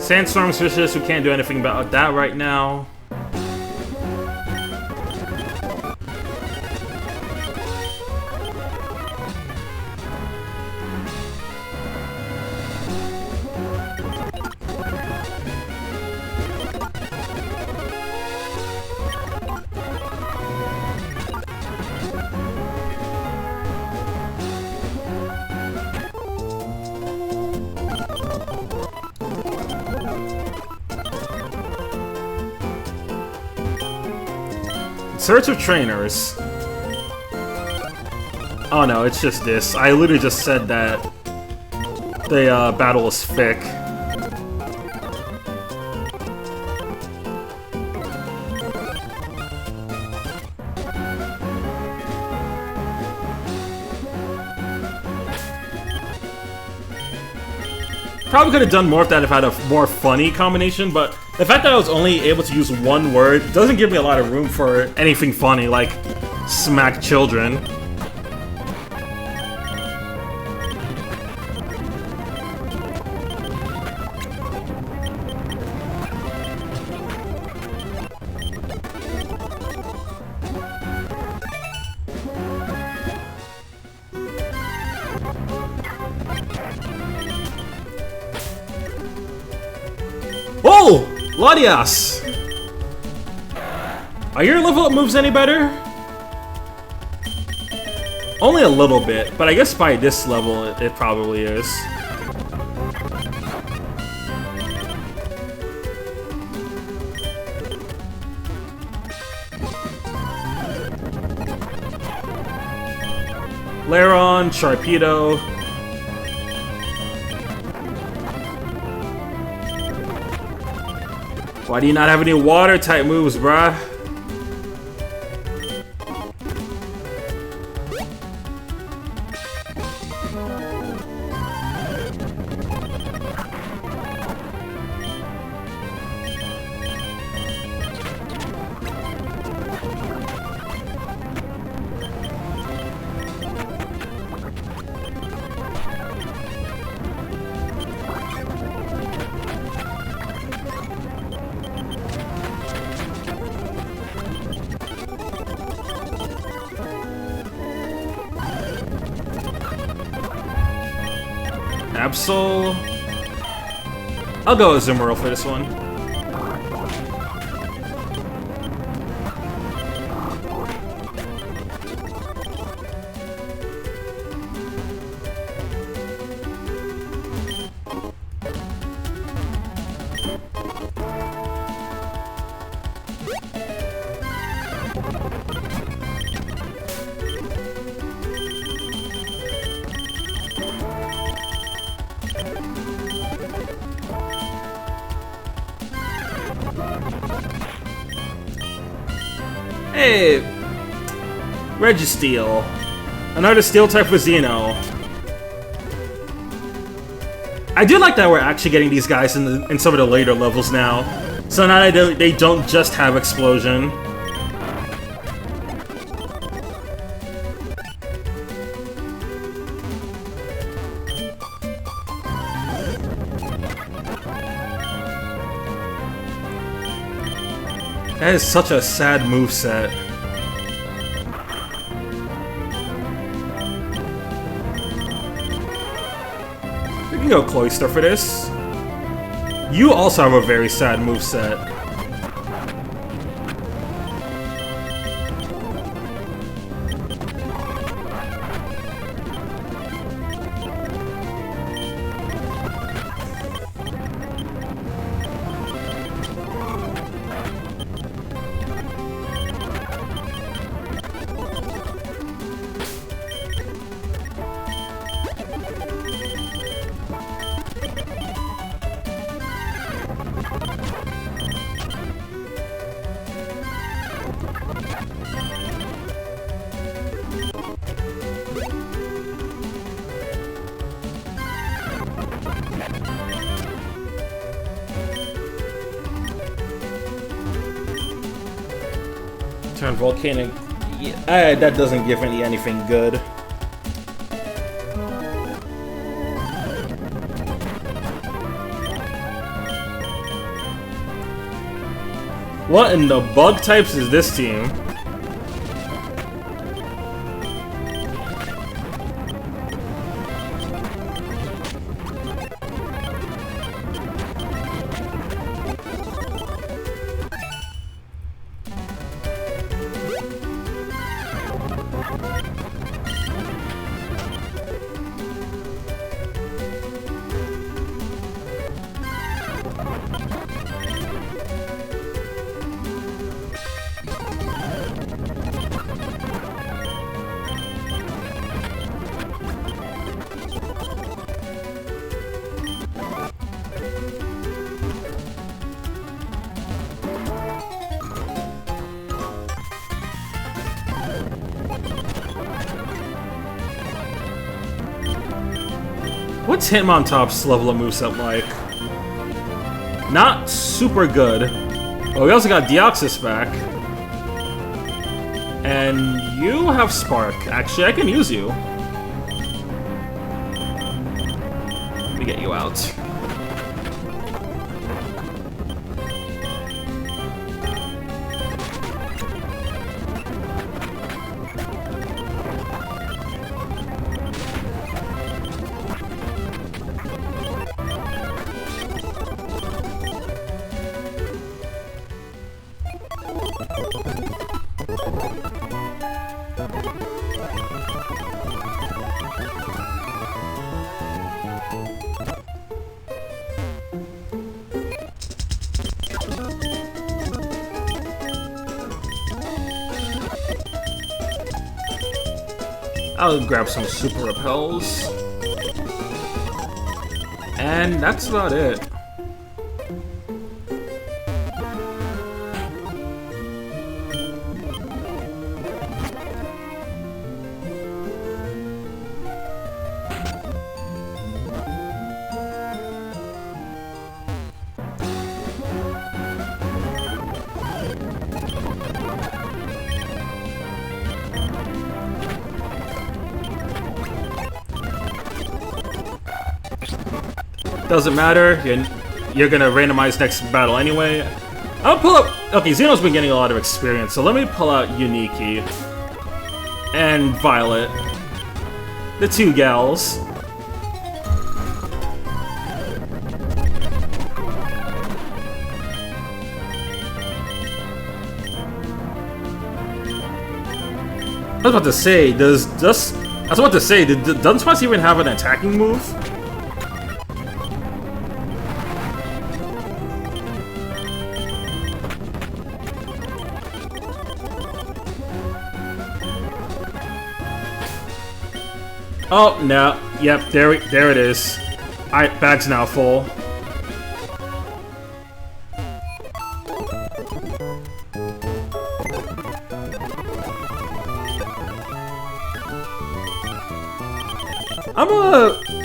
Sandstorm's vicious, we can't do anything about that right now. Search of trainers. Oh no, it's just this. I literally just said that the battle is thick. Probably could have done more of that if I had a more funny combination, but the fact that I was only able to use one word doesn't give me a lot of room for anything funny, like smack children. Oh! Latias! Are your level up moves any better? Only a little bit, but I guess by this level it probably is. Lairon, Sharpedo. Why do you not have any water-type moves, bruh? Absol. I'll go with Zumurl for this one. Hey, Registeel. Another steel type for Xeno. I do like that we're actually getting these guys in some of the later levels now. So now they don't just have explosion. That is such a sad moveset. We can go Cloyster for this. You also have a very sad moveset. Turn volcanic. Yeah, that doesn't give me anything good. What in the bug types is this team? What's Hitmontop's level of moveset like? Not super good. Oh, we also got Deoxys back. And you have Spark. Actually, I can use you. Let me get you out. I'll grab some super repels. And that's about it. Doesn't matter, you're gonna randomize next battle anyway. I'll pull up... Okay, Xeno's been getting a lot of experience, so let me pull out Uniki and Violet. The two gals. I was about to say, doesn't Spice even have an attacking move? Oh, no. Yep, there it is. Alright, bag's now full.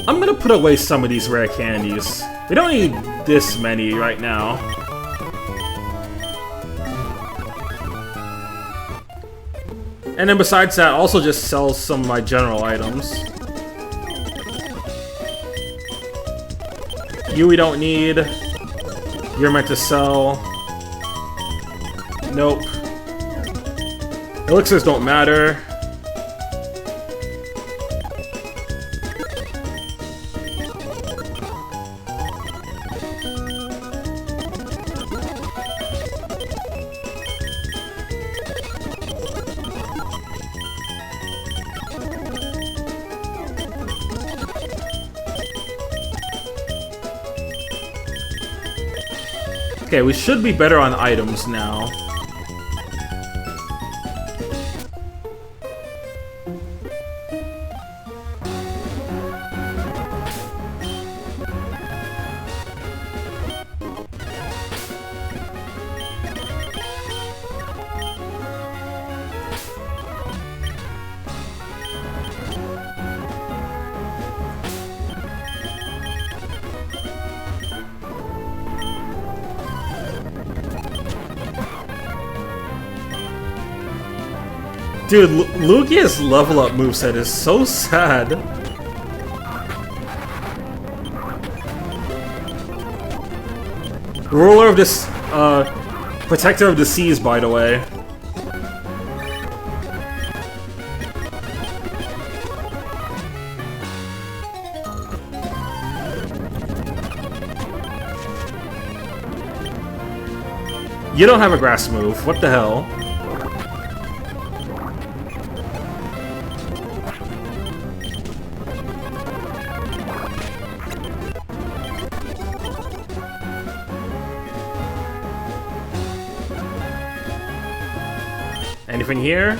I'm gonna put away some of these rare candies. We don't need this many right now. And then besides that, also just sell some of my general items. You we don't need. You're meant to sell. Nope. Elixirs don't matter. Okay, we should be better on items now. Dude, Lugia's level up moveset is so sad. Ruler of this, Protector of the Seas, by the way. You don't have a grass move, what the hell? Anything here?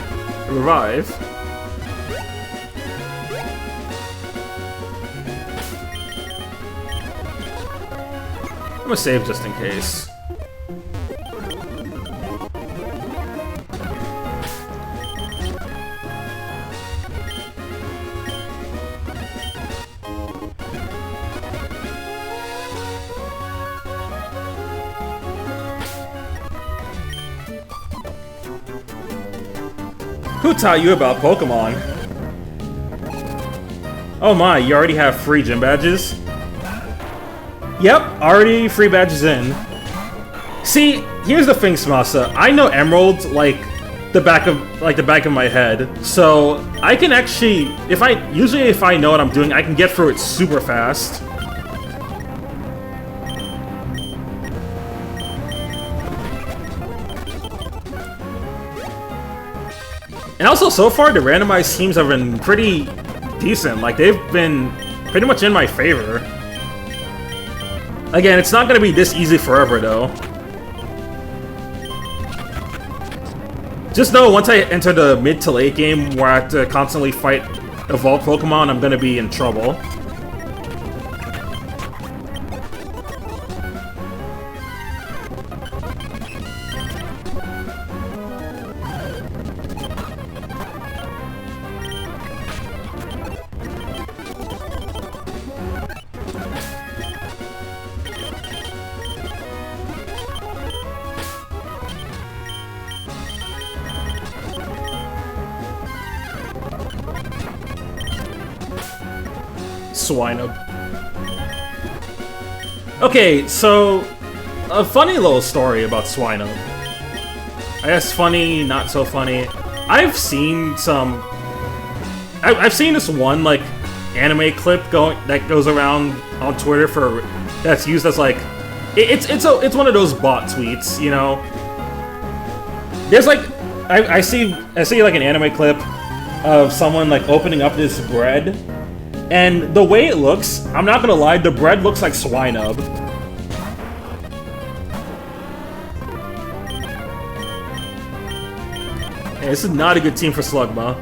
Revive. I'm gonna save just in case. Who taught you about Pokemon? Oh my, you already have free gym badges? Yep, already free badges in. See, here's the thing, Smasa. I know Emerald like the back of my head, so I can actually, if I know what I'm doing, I can get through it super fast. And also, so far, the randomized teams have been pretty decent. Like, they've been pretty much in my favor. Again, it's not going to be this easy forever, though. Just know, once I enter the mid to late game, where I have to constantly fight evolved Pokemon, I'm going to be in trouble. Swinub. Okay, so a funny little story about Swinub. I guess funny, not so funny. I've seen some. I've seen this one like anime clip that goes around on Twitter that's used as like it's one of those bot tweets, you know. There's like I see like an anime clip of someone like opening up this bread. And the way it looks, I'm not gonna lie, the bread looks like Swinub. Hey, this is not a good team for Slugma.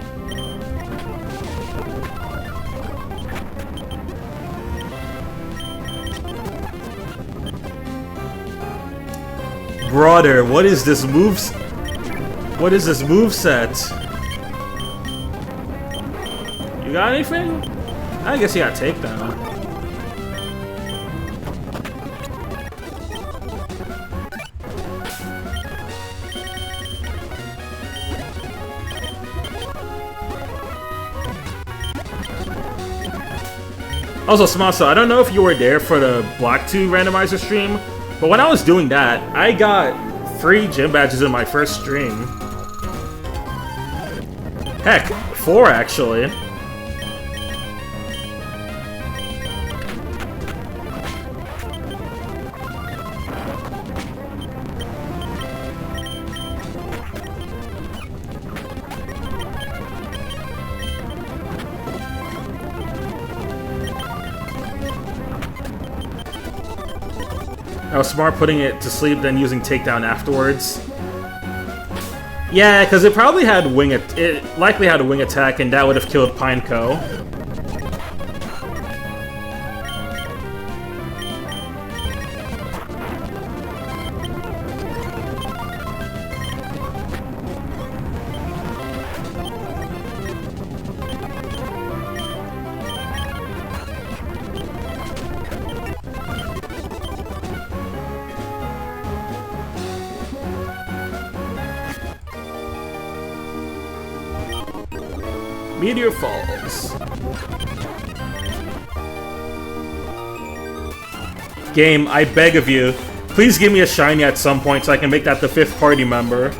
Brother, what is this moves? What is this moveset? You got anything? I guess you got takedown. Also, Smasa, I don't know if you were there for the Black 2 randomizer stream, but when I was doing that, I got 3 gym badges in my first stream. Heck, 4 actually. I was smart putting it to sleep, then using takedown afterwards. Yeah, because it probably had it likely had a wing attack, and that would have killed Pineco. Meteor Falls. Game, I beg of you, please give me a shiny at some point so I can make that the 5th party member.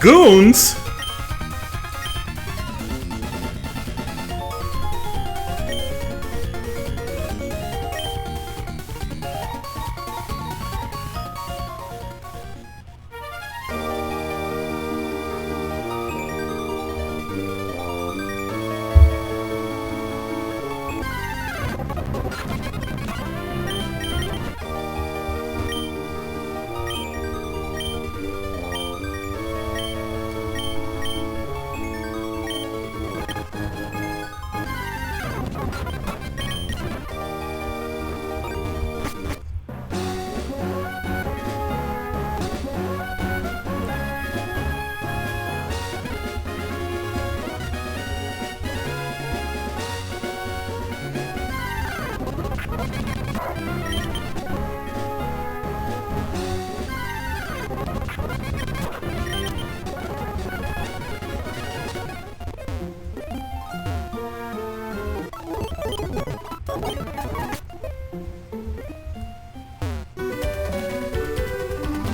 Goons?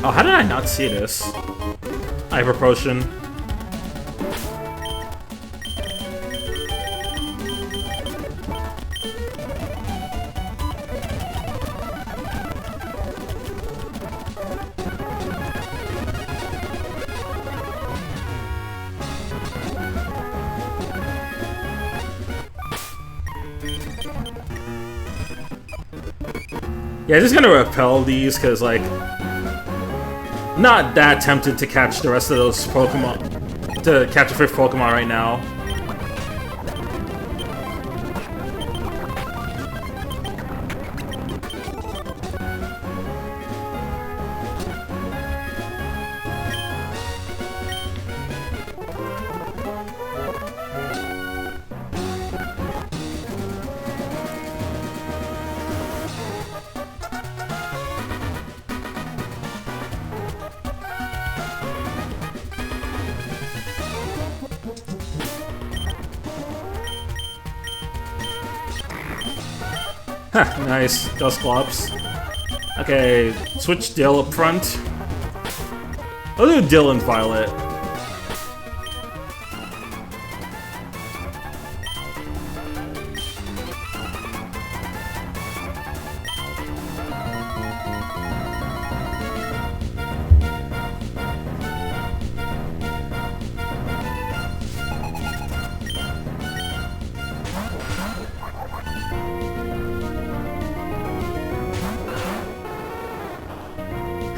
Oh, how did I not see this? Hyper Potion. Yeah, just gonna repel these, because, like, not that tempted to catch the rest of those Pokemon, to catch a fifth Pokemon right now. Ha, nice. Dusclops. Okay, switch Dill up front. I'll do Dill and Violet.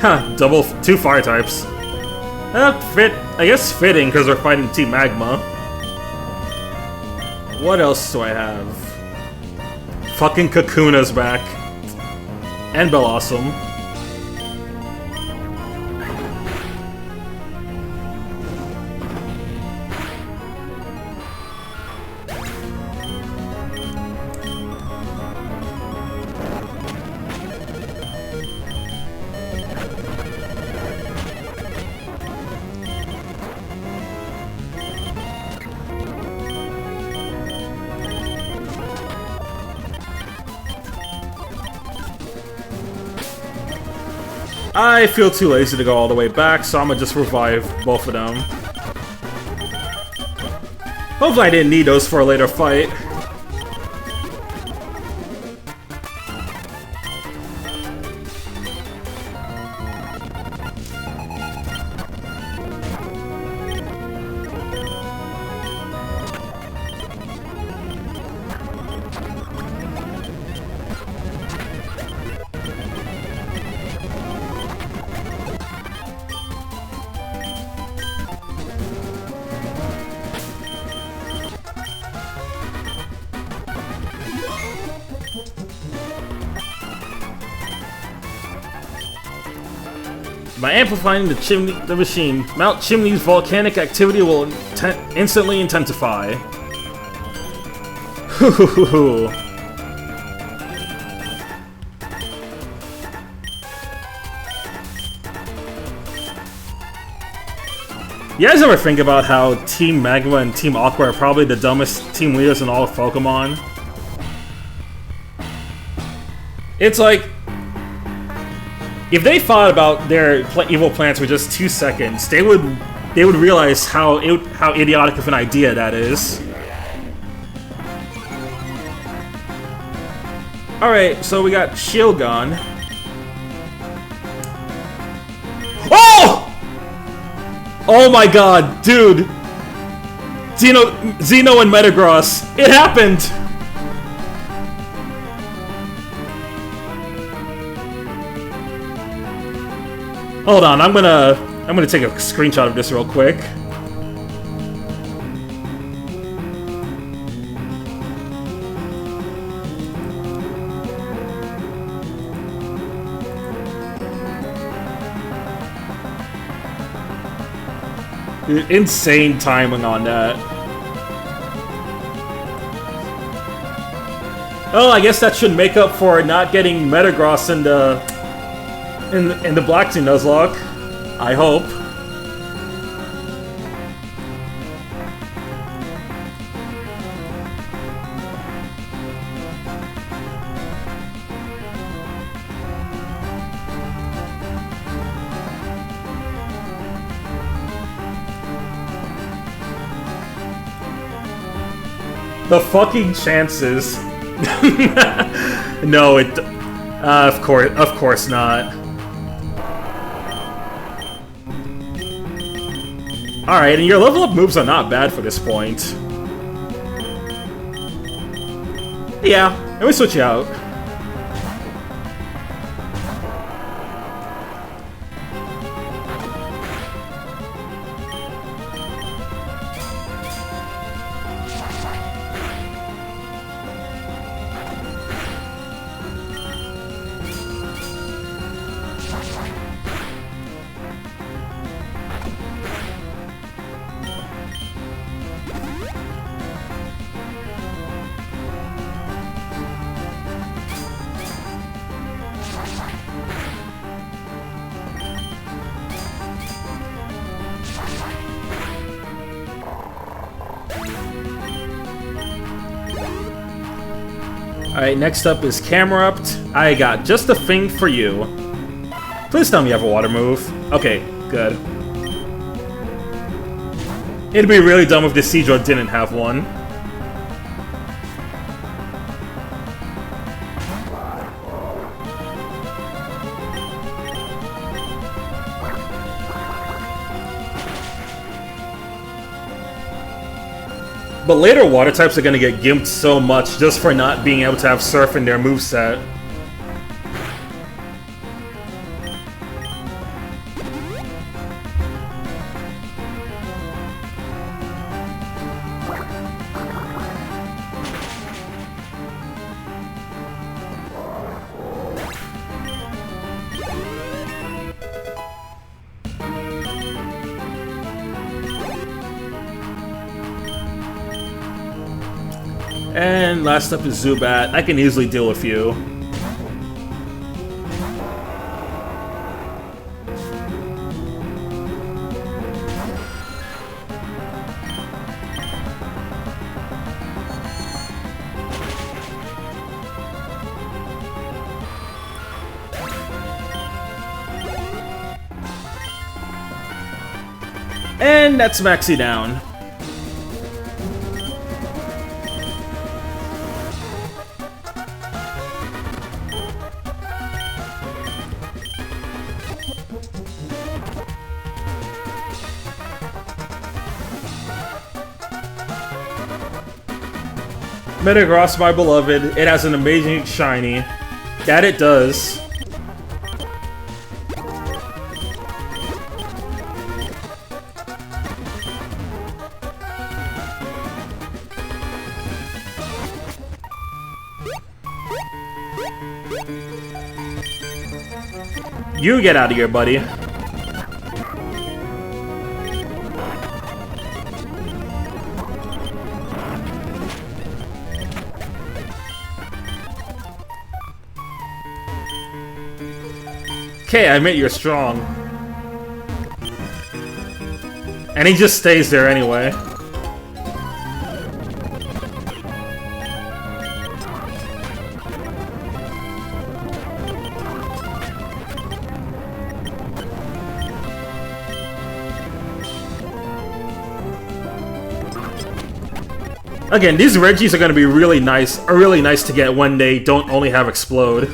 Huh, two fire types. I guess fitting, because we're fighting Team Magma. What else do I have? Fucking Kakuna's back. And Bellossom. I feel too lazy to go all the way back, so I'm gonna just revive both of them. Hopefully I didn't need those for a later fight. By amplifying the machine, Mount Chimney's volcanic activity will instantly intensify. You guys ever think about how Team Magma and Team Aqua are probably the dumbest team leaders in all of Pokemon? It's like, if they thought about their evil plans for just 2 seconds, they would realize how idiotic of an idea that is. Alright, so we got Shieldgon. Oh! Oh my god, dude! Xeno and Metagross. It happened! Hold on, I'm gonna take a screenshot of this real quick. Dude, insane timing on that. Oh, I guess that should make up for not getting Metagross in the Black Team Nuzlocke. I hope. The fucking chances. No, of course not. Alright, and your level up moves are not bad for this point. Yeah, let me switch you out. Alright, next up is Camerupt. I got just the thing for you. Please tell me you have a water move. Okay, good. It'd be really dumb if the Seadra didn't have one. But later water types are gonna get gimped so much just for not being able to have Surf in their moveset. And last up is Zubat. I can easily deal with you. And that's Maxi down. Metagross, my beloved, it has an amazing shiny. That it does. You get out of here, buddy. Okay, I admit you're strong. And he just stays there anyway. Again, these Regis are going to be really nice to get when they don't only have Explode.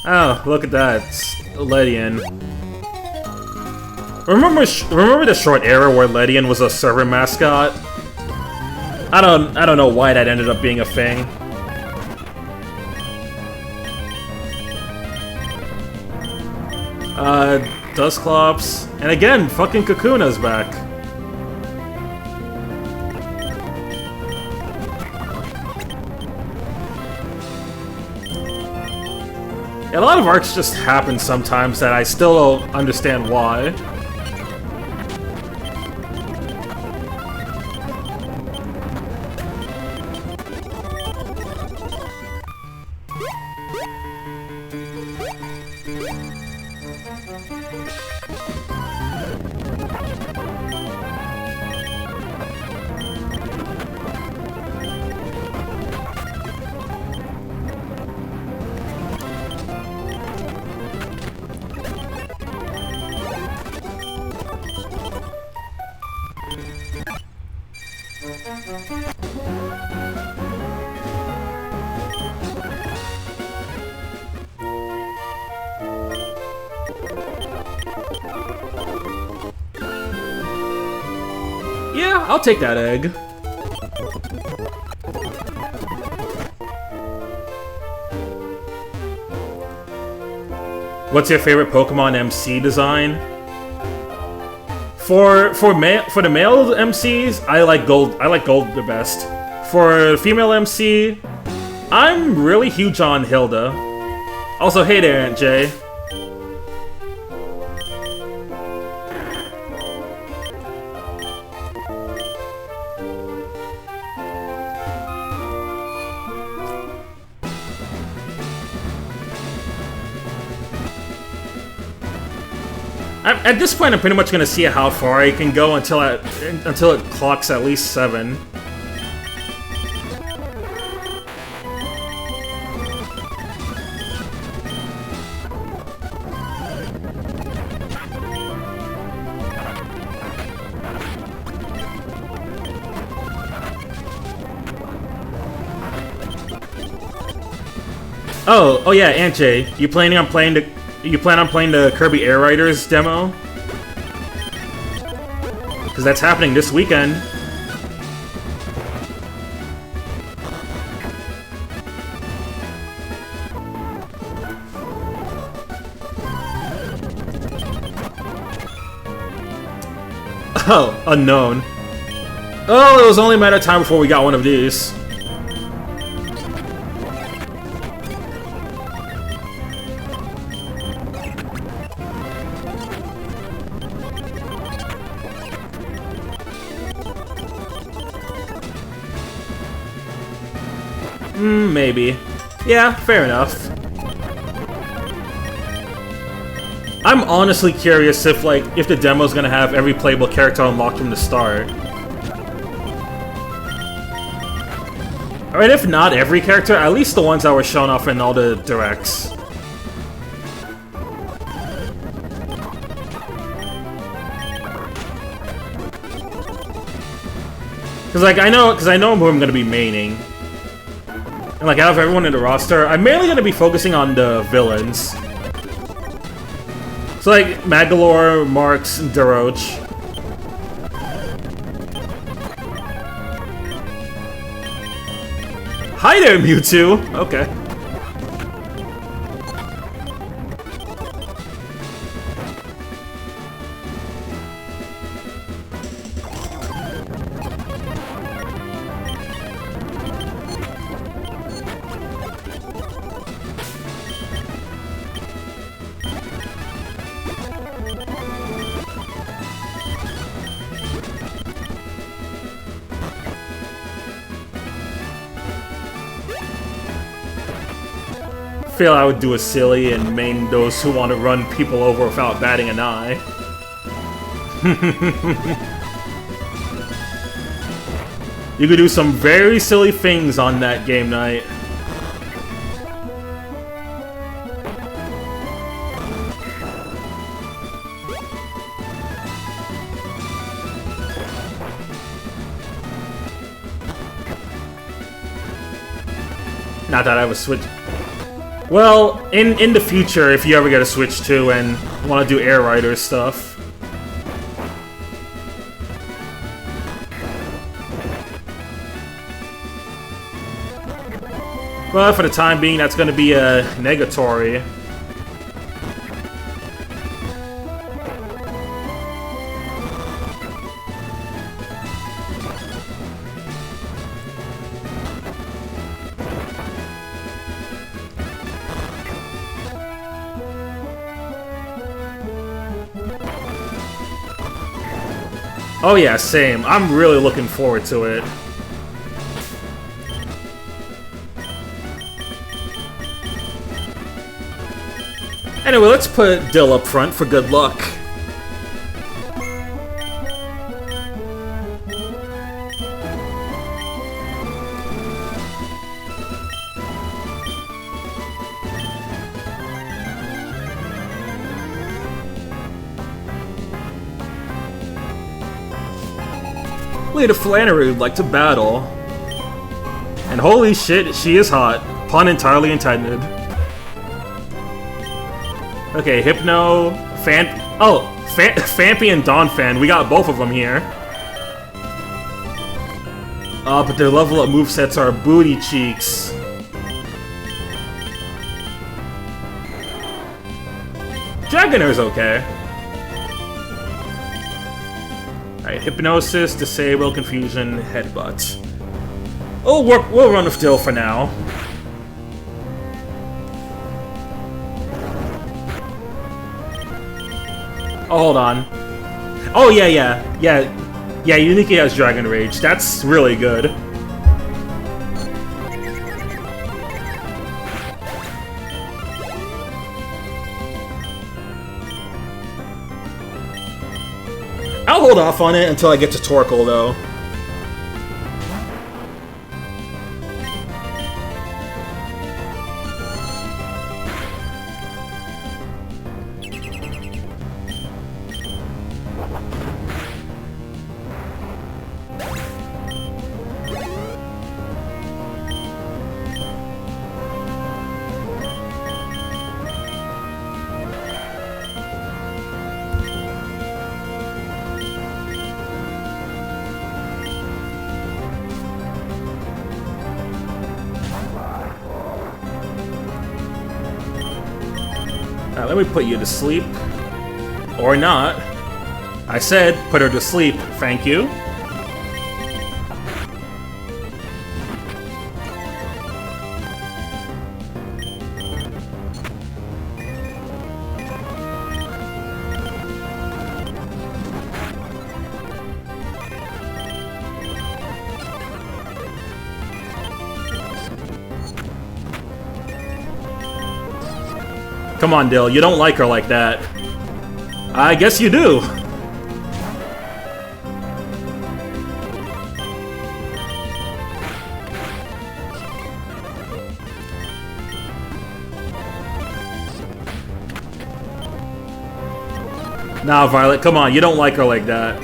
Oh, look at that. It's Ledian. Remember the short era where Ledian was a server mascot? I don't know why that ended up being a thing. Dusclops. And again, fucking Kakuna's back. A lot of arcs just happen sometimes that I still don't understand why. Yeah, I'll take that egg. What's your favorite Pokemon MC design? For the male MCs, I like gold. I like gold the best. For female MC, I'm really huge on Hilda. Also, hey there, Aunt Jay. At this point, I'm pretty much gonna see how far I can go until it clocks at least 7. Oh yeah, Aunt Jay, you plan on playing the Kirby Air Riders demo? Because that's happening this weekend. Oh, unknown. Oh, it was only a matter of time before we got one of these. Maybe. Yeah, fair enough. I'm honestly curious if the demo's gonna have every playable character unlocked from the start. Alright, if not every character, at least the ones that were shown off in all the directs. Cause I know who I'm gonna be maining. And out of everyone in the roster, I'm mainly gonna be focusing on the villains. So Magolor, Marks, and Deroche. Hi there, Mewtwo! Okay. Feel I would do a silly and main those who want to run people over without batting an eye. You could do some very silly things on that game night. Not that I would switch. Well, in the future, if you ever get a Switch 2 and want to do Air Rider stuff. But for the time being, that's going to be a negatory. Oh yeah, same. I'm really looking forward to it. Anyway, let's put Dill up front for good luck. Lady Flannery would like to battle. And holy shit, she is hot. Pun entirely intended. Okay, Hypno, Fampy and Donphan, we got both of them here. But their level up movesets are booty cheeks. Dragonair's okay. Alright, Hypnosis, Disable, Confusion, Headbutt. We'll run with Dill for now. Oh, hold on. Oh, yeah, Uniki has Dragon Rage. That's really good. I'll hold off on it until I get to Torkoal, though. Let me put you to sleep. Or not. I said, put her to sleep. Thank you. Come on, Dill, you don't like her like that. I guess you do. Nah, Violet, come on, you don't like her like that.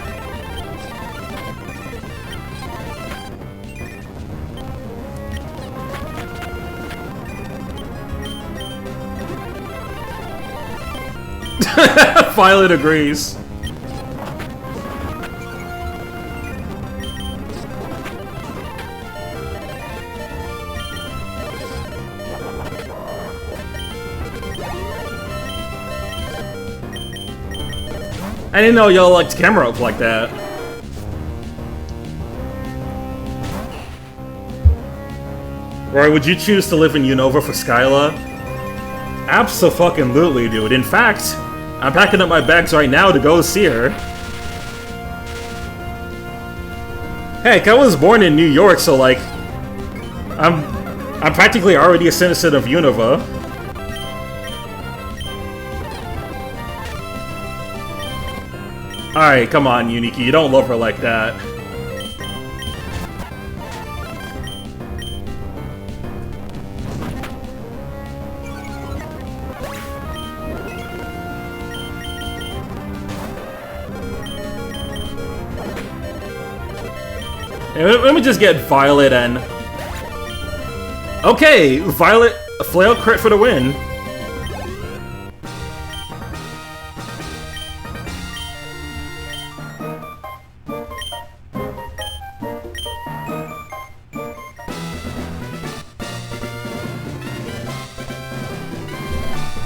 Violet agrees. I didn't know y'all liked camera up like that. Roy, would you choose to live in Unova for Skyla? Abso-fucking-lutely, dude. In fact, I'm packing up my bags right now to go see her. Heck, I was born in New York, so like, I'm practically already a citizen of Unova. Alright, come on, Uniki, you don't love her like that. Let me just get Violet and... Okay, Violet, a flail crit for the win.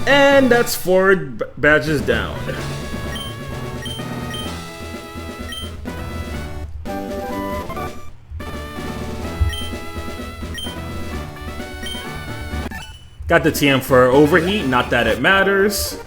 And that's 4 badges down. Got the TM for Overheat, not that it matters.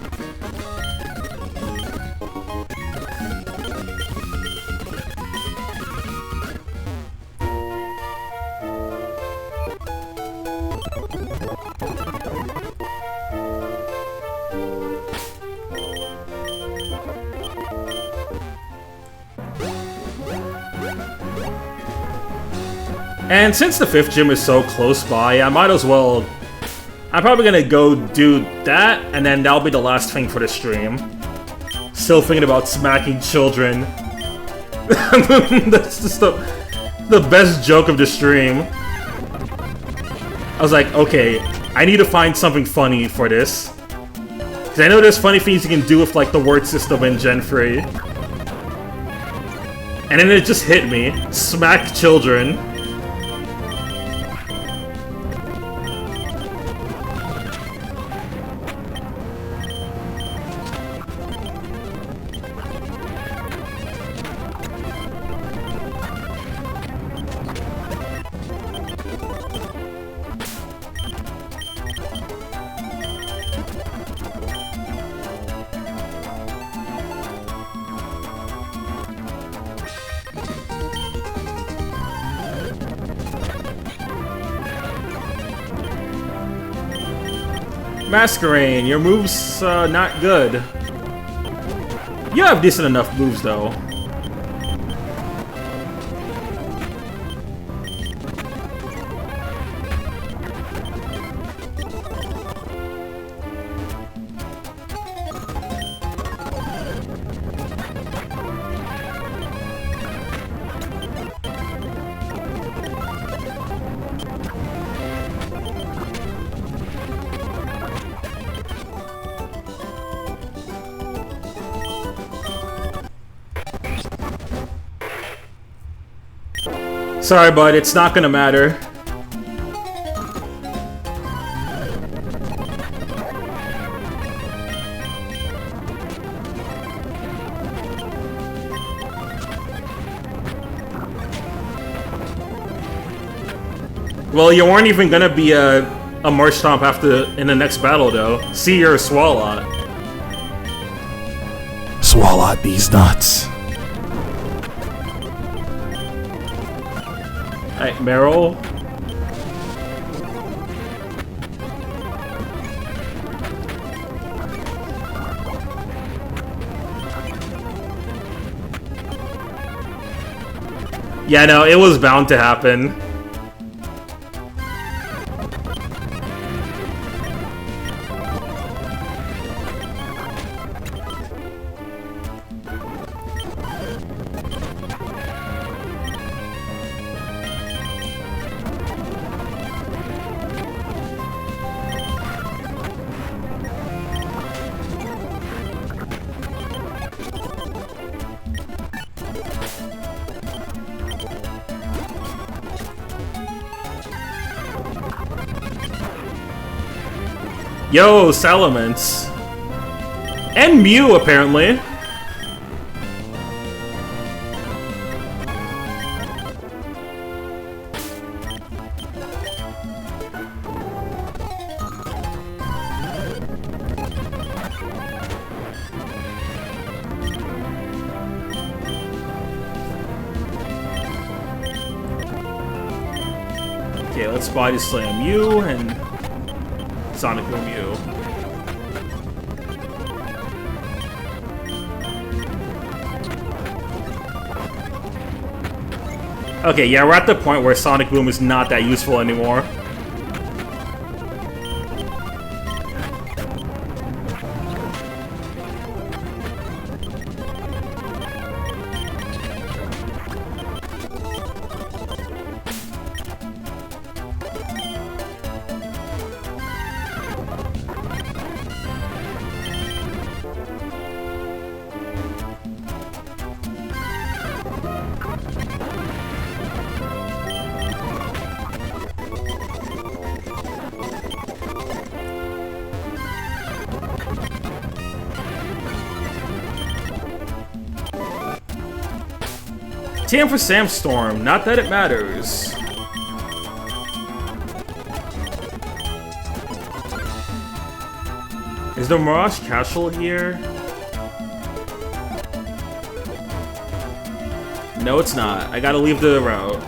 And since the 5th gym is so close by, I might as well... I'm probably gonna go do that, and then that'll be the last thing for the stream. Still thinking about smacking children. That's just the best joke of the stream. I was like, okay, I need to find something funny for this. Because I know there's funny things you can do with like the word system in Gen 3. And then it just hit me. Smack children. Masquerade, your moves not good. You have decent enough moves though. Sorry, bud, it's not gonna matter. Well, you weren't even gonna be a March Stomp after in the next battle, though. See your Swalot. Swallow these nuts. Alright, Meryl. Yeah, no, it was bound to happen. Yo, Salamence. And Mew, apparently. Okay, let's body slam you and Sonic Boom you. Okay, yeah, we're at the point where Sonic Boom is not that useful anymore. TM for Samstorm, not that it matters. Is the Mirage Castle here? No, it's not. I gotta leave the route.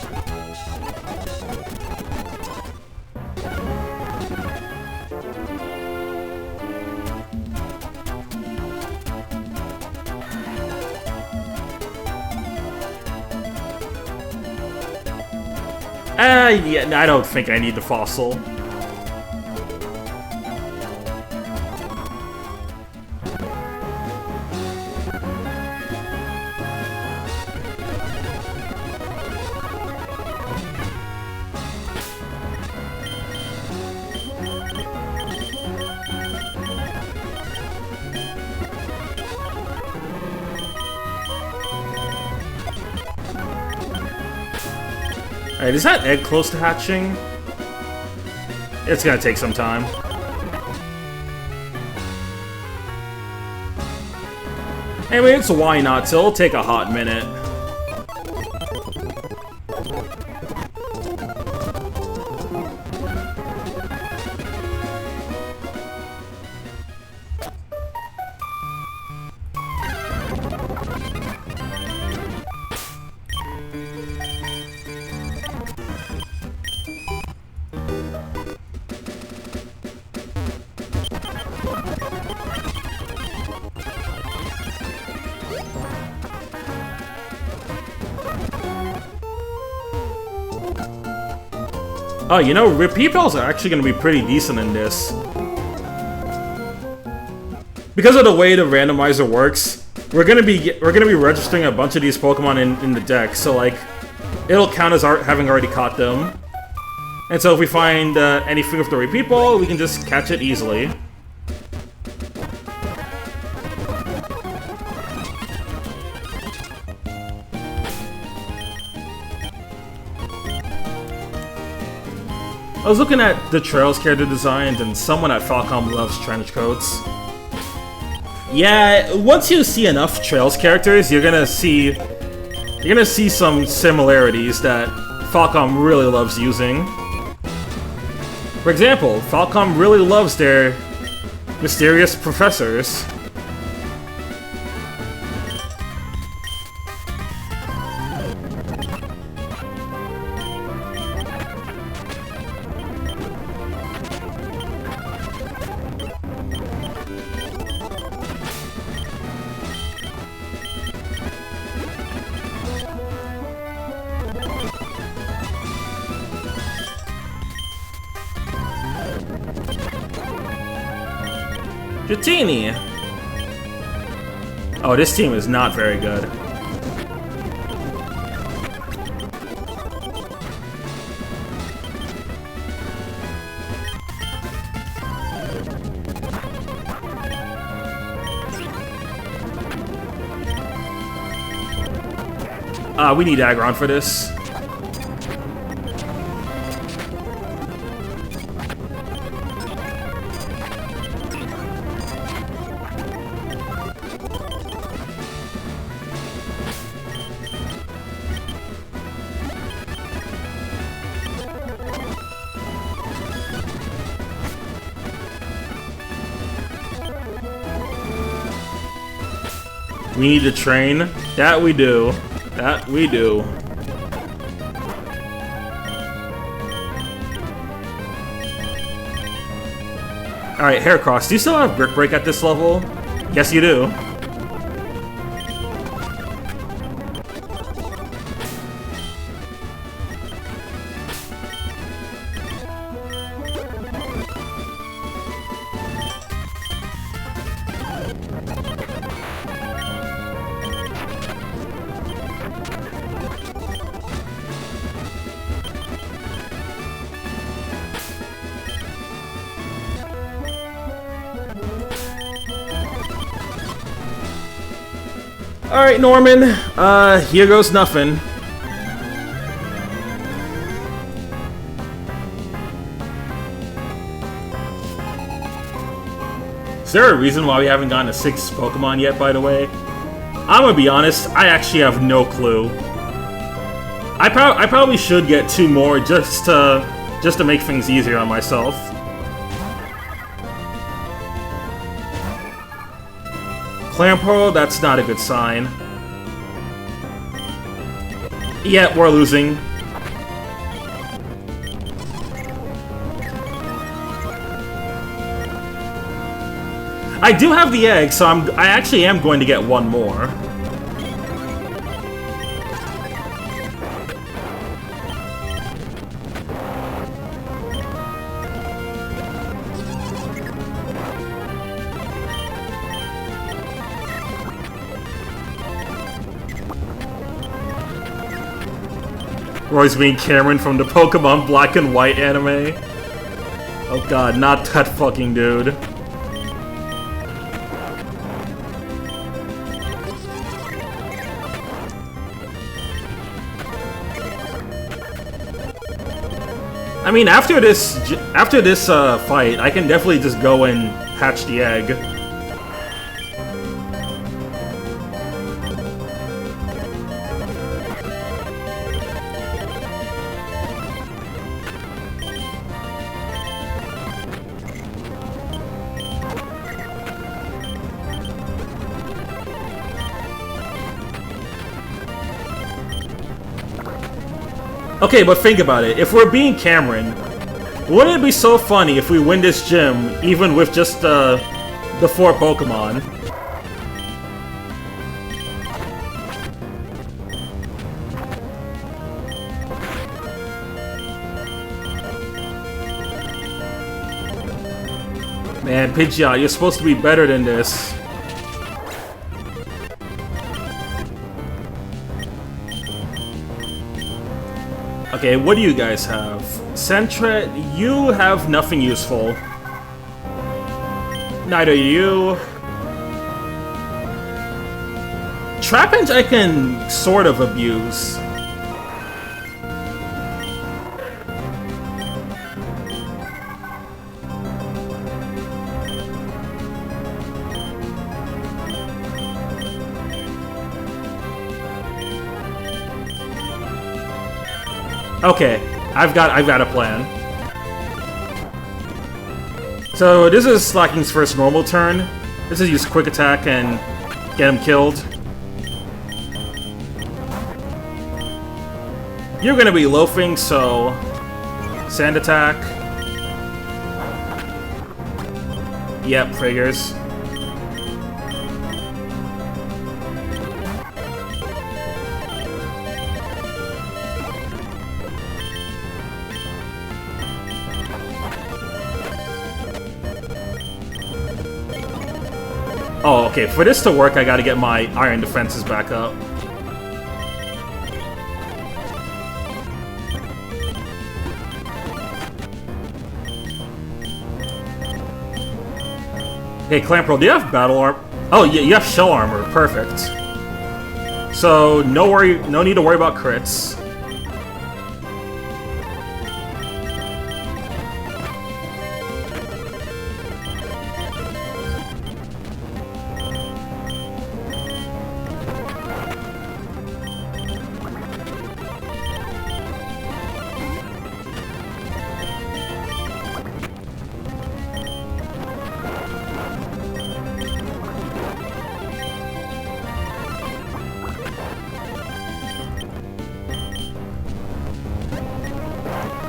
Yeah, I don't think I need the fossil. Alright, is that egg close to hatching? It's gonna take some time. Anyway, it's why not, so it'll take a hot minute. Oh, you know, repeat bells are actually going to be pretty decent in this. Because of the way the randomizer works, we're gonna be registering a bunch of these Pokemon in the deck, so like it'll count as having already caught them. And so if we find anything with the repeat ball, we can just catch it easily. I was looking at the Trails character designs, and someone at Falcom loves trench coats. Yeah, once you see enough Trails characters, you're gonna see some similarities that Falcom really loves using. For example, Falcom really loves their mysterious professors. Dratini! Oh, this team is not very good. We need Aggron for this. We need to train. That we do. That we do. Alright, Heracross, do you still have Brick Break at this level? Yes, you do. Alright, Norman, here goes nothing. Is there a reason why we haven't gotten to 6 Pokemon yet, by the way? I'm gonna be honest, I actually have no clue. I probably should get 2 more just to make things easier on myself. Clamperl, that's not a good sign. Yeah, we're losing. I do have the egg, so I actually am going to get 1 more. Roy's being Cameron from the Pokemon Black and White anime. Oh god, not that fucking dude. I mean, after this fight, I can definitely just go and hatch the egg. Okay, but think about it. If we're being Cameron, wouldn't it be so funny if we win this gym even with just the 4 Pokemon? Man, Pidgeot, you're supposed to be better than this. Okay, what do you guys have? Sentret, you have nothing useful. Neither you. Trapinch I can sort of abuse. Okay, I've got a plan. So this is Slacking's first normal turn. This is use quick attack and get him killed. You're gonna be loafing, so sand attack. Yep, figures. Oh, okay, for this to work, I gotta get my iron defenses back up. Hey, Clamperl, do you have battle armor? Oh, yeah, you have shell armor. Perfect. So, no need to worry about crits.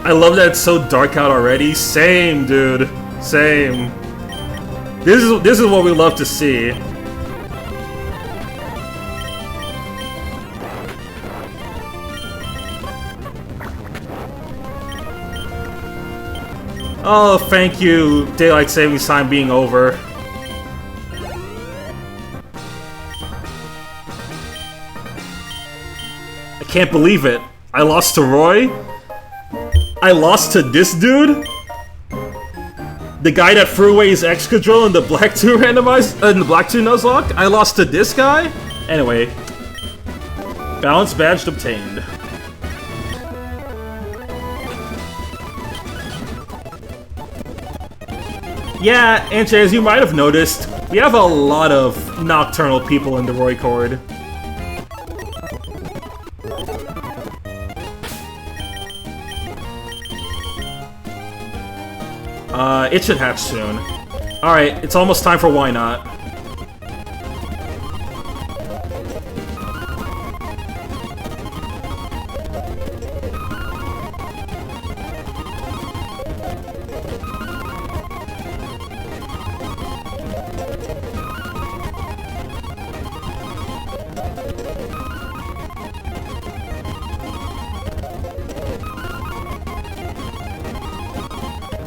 I love that it's so dark out already. Same, dude. Same. This is what we love to see. Oh, thank you, Daylight Savings Time being over. I can't believe it. I lost to Roy? I lost to this dude? The guy that threw away his Excadrill in the Black 2 randomized in the Black 2 Nuzlocke? I lost to this guy? Anyway. Balance badge obtained. Yeah, and as you might have noticed, we have a lot of nocturnal people in the Roy Chord. It should hatch soon. Alright, it's almost time for Why Not.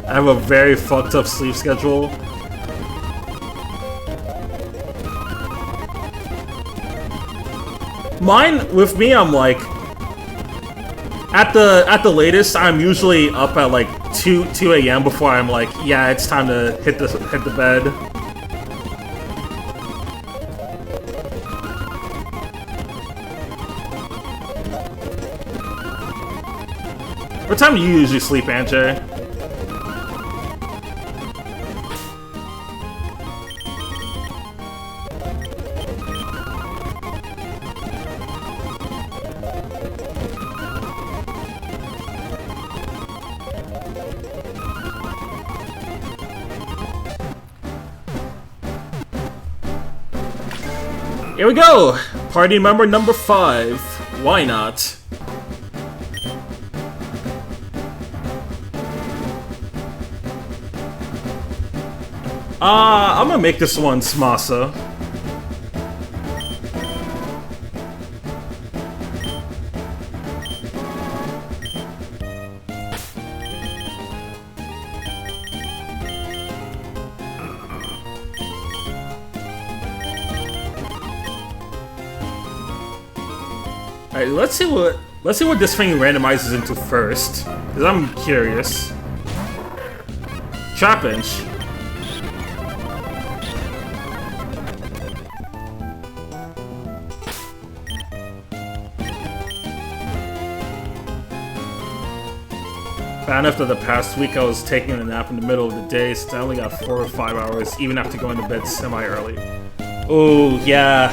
I have a very fucked up sleep schedule. With me, I'm like, at the latest, I'm usually up at like 2 a.m. before I'm like, yeah, it's time to hit the bed. What time do you usually sleep, Anjay? Here we go! Party member number 5. Why not? I'm gonna make this one Smasa. Alright, let's see what this thing randomizes into first. Cause I'm curious. Trapinch. Found after the past week I was taking a nap in the middle of the day, so I only got 4 or 5 hours, even after going to bed semi-early. Oh yeah,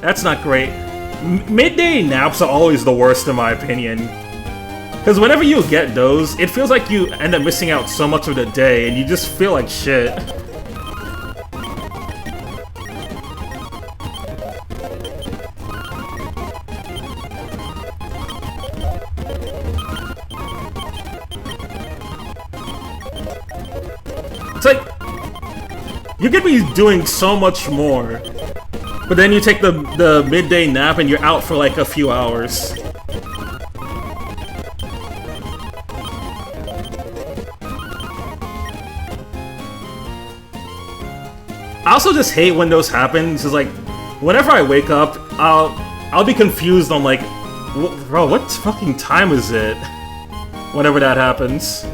that's not great. Midday naps are always the worst in my opinion. Because whenever you get those, it feels like you end up missing out so much of the day and you just feel like shit. It's like, you could be doing so much more. But then you take the midday nap and you're out for like a few hours. I also just hate when those happen. It's like, whenever I wake up, I'll be confused on like, bro, what fucking time is it? Whenever that happens.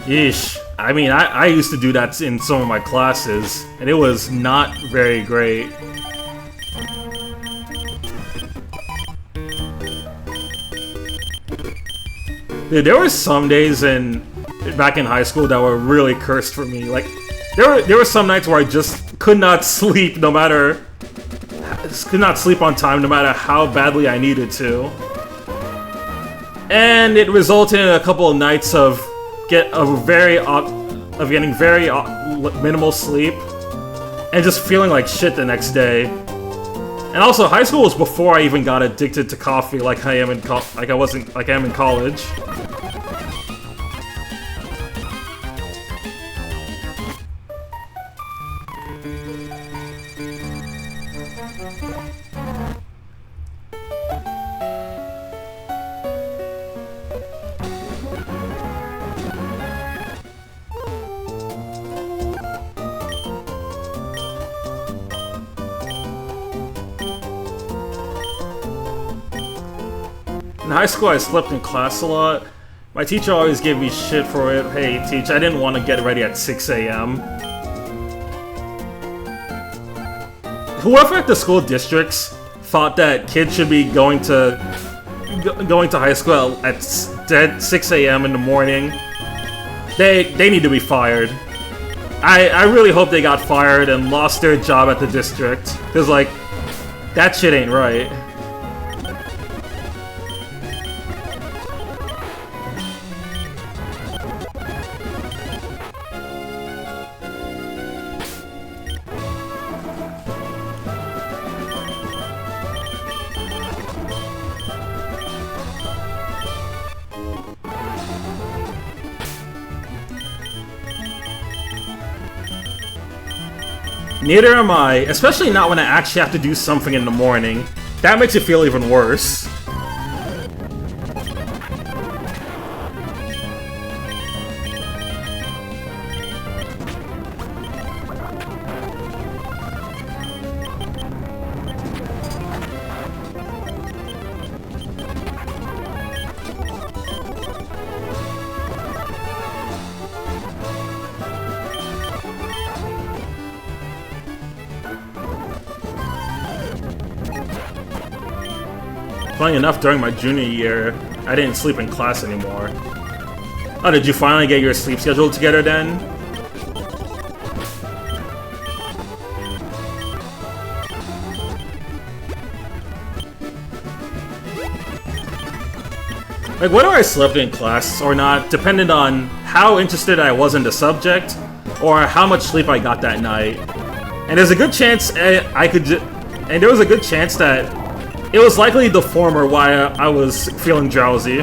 Yeesh. I mean, I used to do that in some of my classes, and it was not very great. Dude, there were some days back in high school that were really cursed for me. Like, there were some nights where I just could not sleep could not sleep on time no matter how badly I needed to. And it resulted in a couple of nights of getting very minimal sleep and just feeling like shit the next day. And also, high school was before I even got addicted to coffee like I am in college. In high school, I slept in class a lot. My teacher always gave me shit for it. Hey, teach, I didn't want to get ready at 6 a.m. Whoever at the school districts thought that kids should be going to high school at 6 a.m. in the morning, they need to be fired. I really hope they got fired and lost their job at the district. Because, like, that shit ain't right. Neither am I, especially not when I actually have to do something in the morning. That makes it feel even worse. Funny enough, during my junior year, I didn't sleep in class anymore. Oh, did you finally get your sleep schedule together then? Like, whether I slept in class or not depended on how interested I was in the subject or how much sleep I got that night. And there's a good chance there was a good chance that it was likely the former why I was feeling drowsy.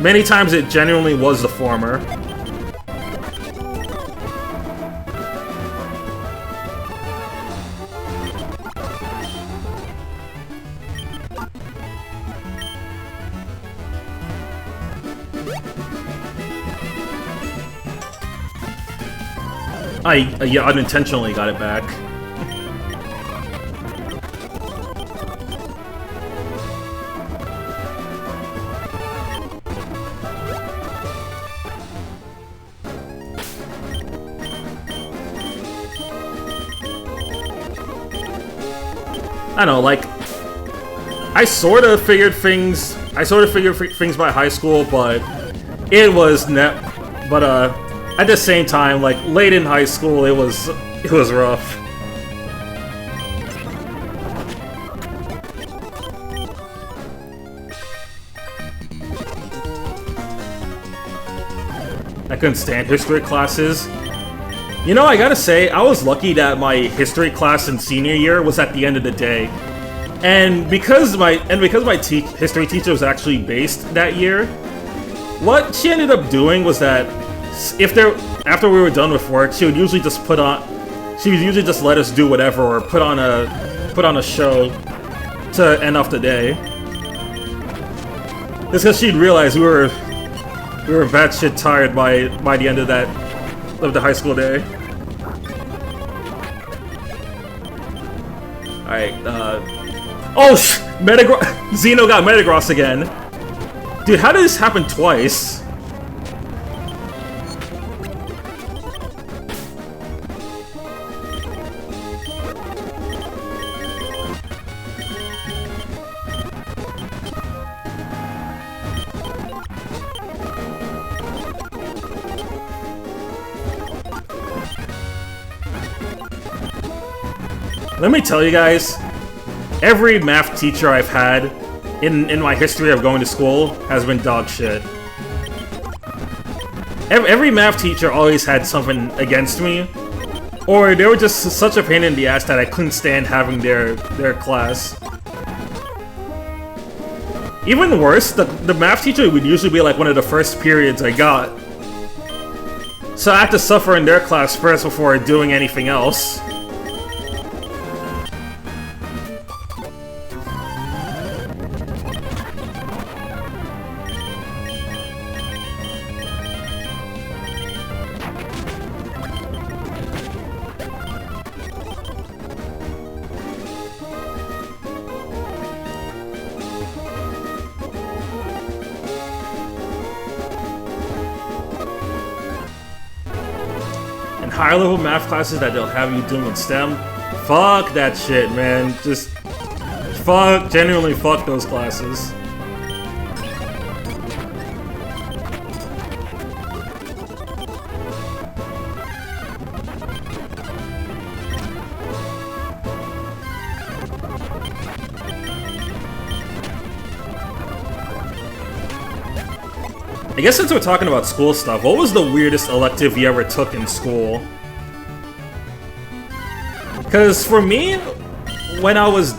Many times it genuinely was the former. I unintentionally got it back. I don't know, like, I sort of figured things by high school, but it was at the same time, like, late in high school, it was rough. I couldn't stand history classes. You know, I gotta say, I was lucky that my history class in senior year was at the end of the day. And because my history teacher was actually based that year, what she ended up doing was that after we were done with work, she would usually just let us do whatever or put on a show to end off the day. Just because she'd realized we were batshit tired by the end of the high school day. Alright, Xeno got Metagross again. Dude, how did this happen twice? Let me tell you guys, every math teacher I've had in my history of going to school has been dog shit. Every math teacher always had something against me, or they were just such a pain in the ass that I couldn't stand having their class. Even worse, the math teacher would usually be like one of the first periods I got. So I had to suffer in their class first before doing anything else. Higher level math classes that they'll have you doing in STEM, fuck that shit, man. Just genuinely fuck those classes. I guess since we're talking about school stuff, what was the weirdest elective you ever took in school? Because for me, when I was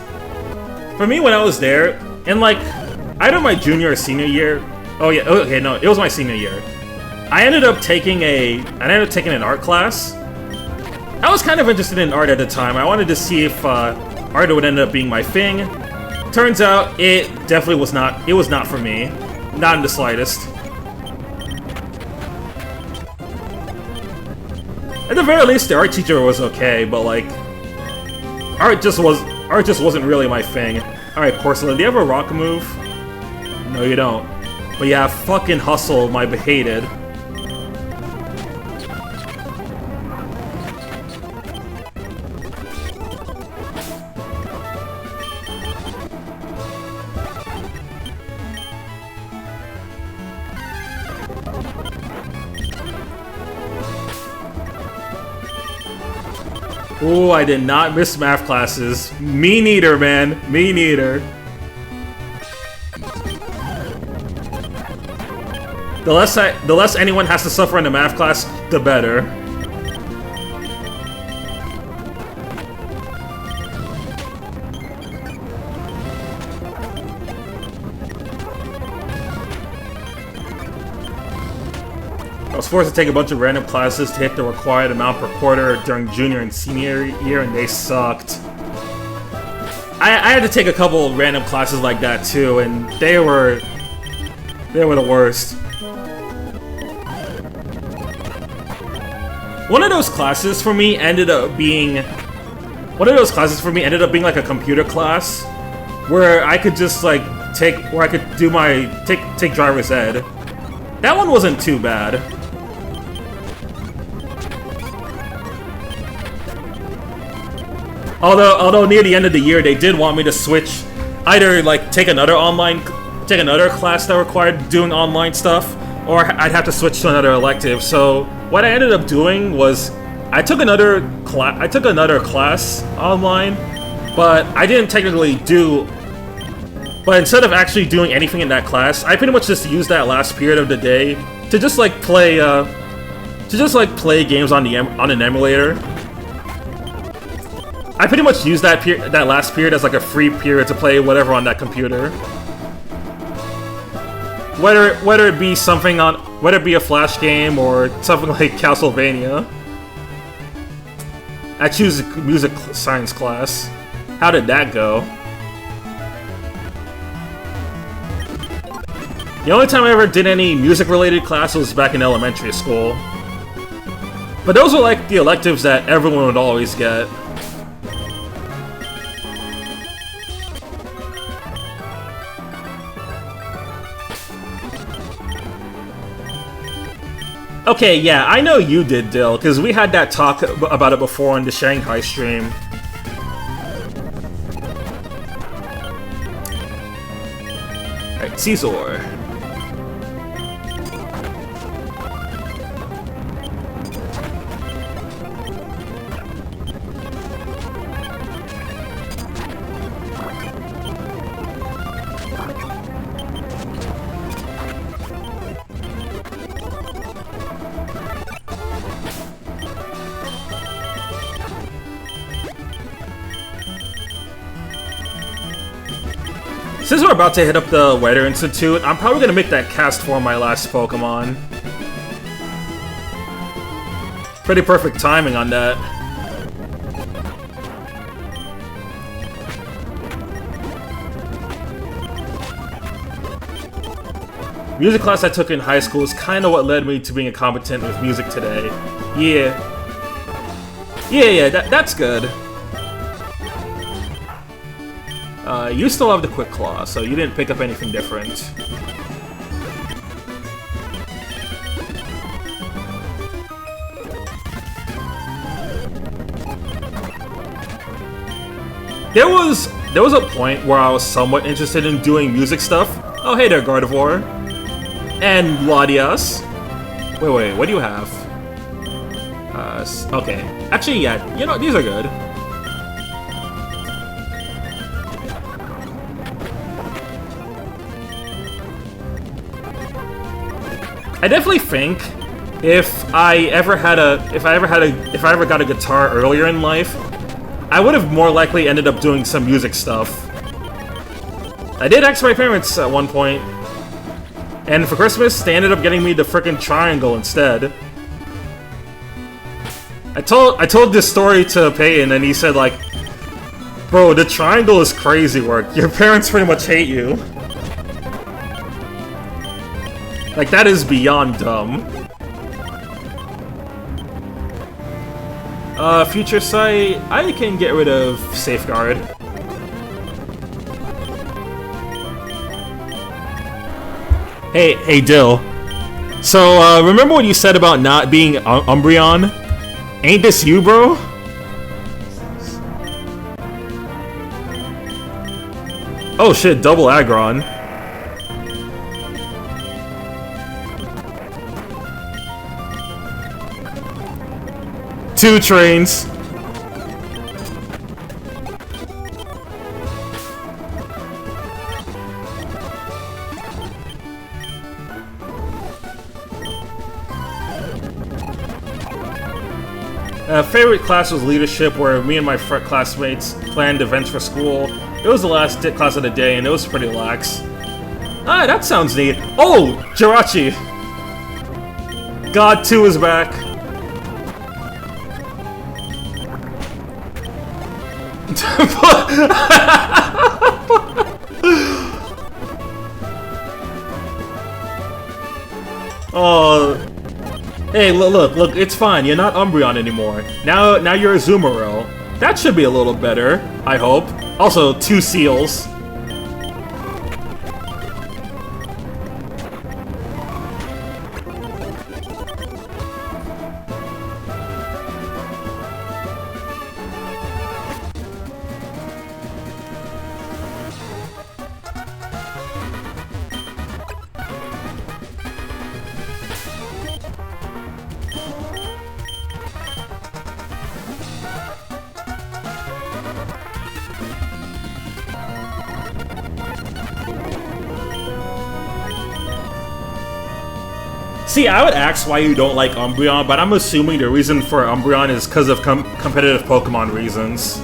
there, in like either my junior or senior year. Oh yeah, okay, no, it was my senior year. I ended up taking an art class. I was kind of interested in art at the time. I wanted to see if art would end up being my thing. Turns out it definitely was not. It was not for me. Not in the slightest. At the very least, the art teacher was okay, but like, art just wasn't really my thing. All right, Corsola, do you have a rock move? No, you don't. But yeah, fucking Hustle, my hated. Ooh, I did not miss math classes. Me neither, man. Me neither. The less anyone has to suffer in a math class, the better. I was forced to take a bunch of random classes to hit the required amount per quarter during junior and senior year, and they sucked. I had to take a couple random classes like that too, and they were the worst. One of those classes for me ended up being like a computer class where I could just like take driver's ed. That one wasn't too bad. Although near the end of the year they did want me to switch, either like take another class that required doing online stuff, or I'd have to switch to another elective. So what I ended up doing was I took another class online, but I didn't technically do. But instead of actually doing anything in that class, I pretty much just used that last period of the day to just like play games on an emulator. I pretty much used that last period as like a free period to play whatever on that computer. Whether it be a Flash game or something like Castlevania. I choose a music science class. How did that go? The only time I ever did any music-related class was back in elementary school. But those were like the electives that everyone would always get. Okay, yeah, I know you did, Dill, because we had that talk about it before on the Shanghai stream. Alright, Caesar. Since we're about to hit up the Weather Institute, I'm probably gonna make that cast for my last Pokemon. Pretty perfect timing on that. Music class I took in high school is kinda what led me to being competent with music today. Yeah, that's good. You still have the Quick Claw, so you didn't pick up anything different. There was a point where I was somewhat interested in doing music stuff. Oh, hey there, Gardevoir. And Latias. Wait, what do you have? Okay. Actually, yeah, you know, these are good. I definitely think if I ever got a guitar earlier in life, I would have more likely ended up doing some music stuff. I did ask my parents at one point. And for Christmas, they ended up getting me the frickin' triangle instead. I told this story to Peyton, and he said like, "Bro, the triangle is crazy work. Your parents pretty much hate you." Like, that is beyond dumb. Future Sight, I can get rid of Safeguard. Hey, Dill. So, remember what you said about not being Umbreon? Ain't this you, bro? Oh shit, double Aggron. Two trains. Favorite class was leadership, where me and my classmates planned events for school. It was the last class of the day, and it was pretty lax. Ah, that sounds neat. Oh, Jirachi! God 2 is back. Oh, hey, look, it's fine. You're not Umbreon anymore. Now you're a Azumarill. That should be a little better, I hope. Also, 2 seals. See, I would ask why you don't like Umbreon, but I'm assuming the reason for Umbreon is because of competitive Pokemon reasons.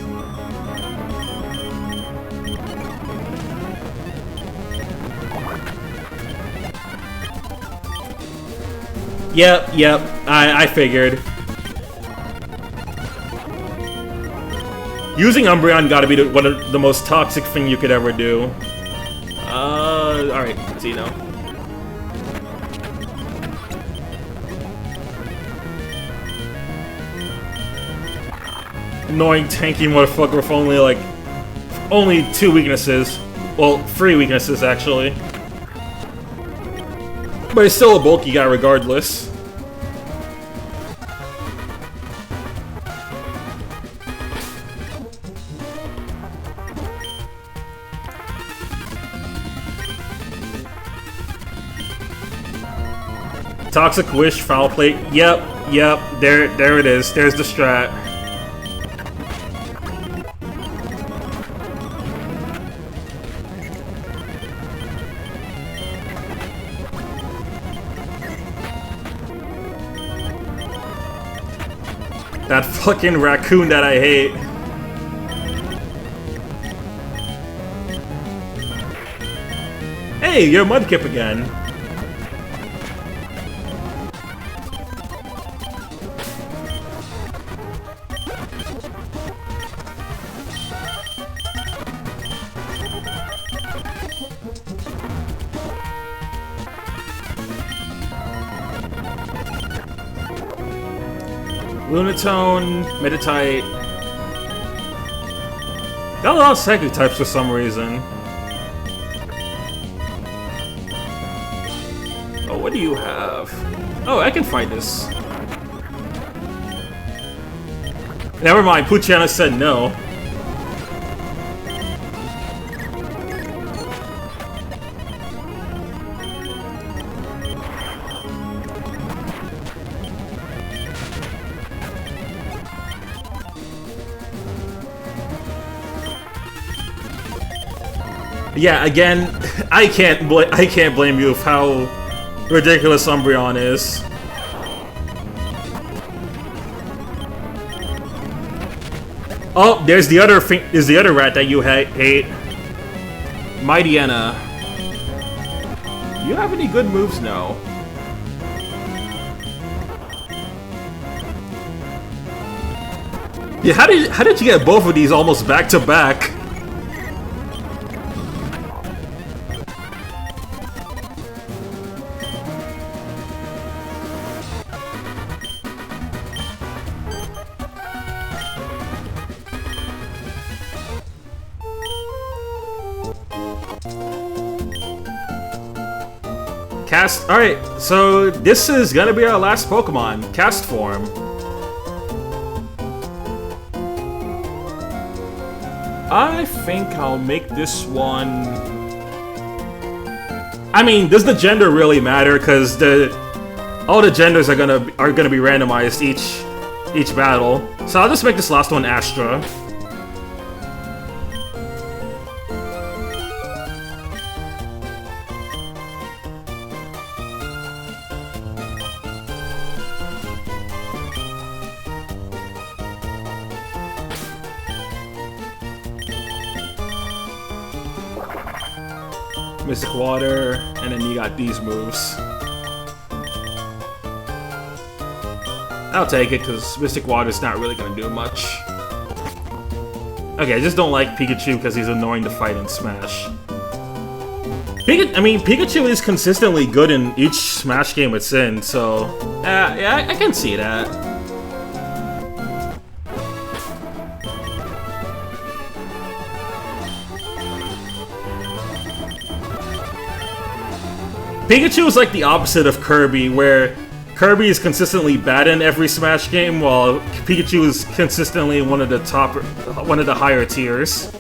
Yep, I figured. Using Umbreon gotta be one of the most toxic thing you could ever do. Alright, Zeno. Annoying tanky motherfucker with only 2 weaknesses. Well, 3 weaknesses actually. But it's still a bulky guy regardless. Toxic Wish, Foul Plate. Yep, there it is. There's the strat. That fucking raccoon that I hate. Hey, you're Mudkip again. Lunatone, Meditite. Got a lot of psychic types for some reason. Oh, what do you have? Oh, I can fight this. Never mind, Puchiana said no. Yeah, again, I can't blame you for how ridiculous Umbreon is. Oh, there's the other rat that you hate, Mightyena. You have any good moves? No. Yeah, how did you get both of these almost back to back? Cast. Alright, so this is gonna be our last Pokemon, Cast Form. I think I'll make this one. I mean, does the gender really matter? Because all the genders are gonna be randomized each battle. So I'll just make this last one Astra. Mystic Water, and then you got these moves. I'll take it, because Mystic Water's not really going to do much. Okay, I just don't like Pikachu because he's annoying to fight in Smash. Pikachu is consistently good in each Smash game it's in, so... yeah, I can see that. Pikachu is like the opposite of Kirby, where Kirby is consistently bad in every Smash game, while Pikachu is consistently one of the higher tiers.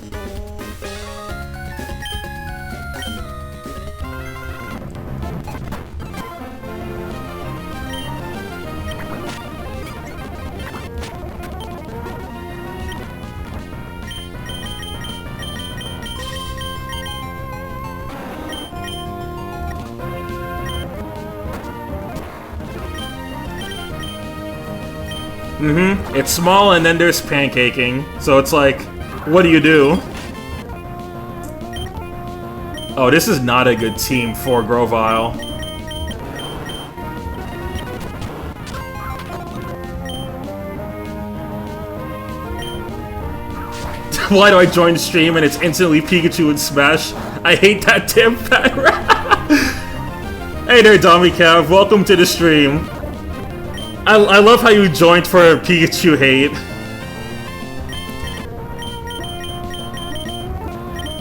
It's small and then there's pancaking, so it's like, what do you do? Oh, this is not a good team for Grovyle. Why do I join the stream and it's instantly Pikachu and Smash? I hate that damn fat rat. Hey there, Dommy Cav, welcome to the stream. I love how you joined for Pikachu hate.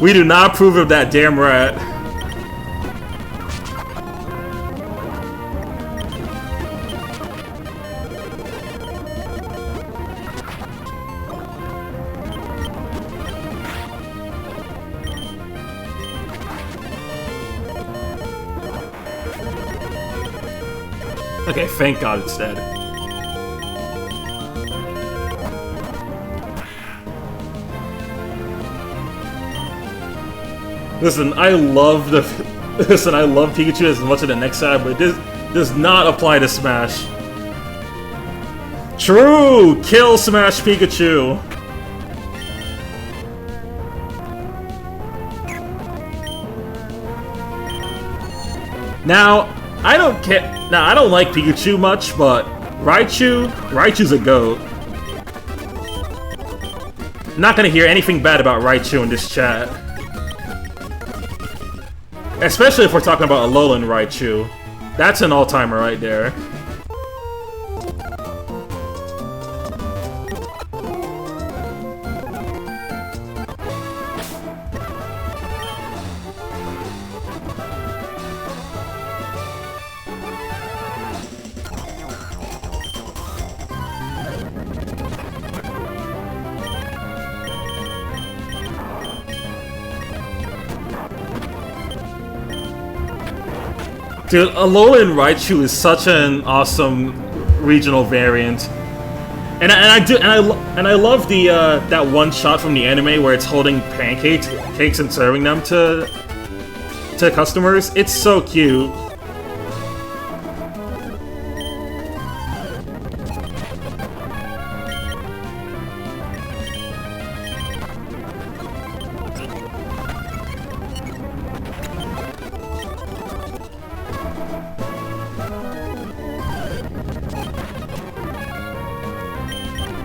We do not approve of that damn rat. Okay, thank God it's dead. Listen, I love Pikachu as much as the next side, but this does not apply to Smash. True! Kill Smash Pikachu! Now, I don't care. Now, I don't like Pikachu much, but Raichu's a goat. Not gonna hear anything bad about Raichu in this chat. Especially if we're talking about Alolan Raichu. That's an all-timer right there. Dude, Alolan Raichu is such an awesome regional variant, and I love the that one shot from the anime where it's holding pancakes and serving them to customers. It's so cute.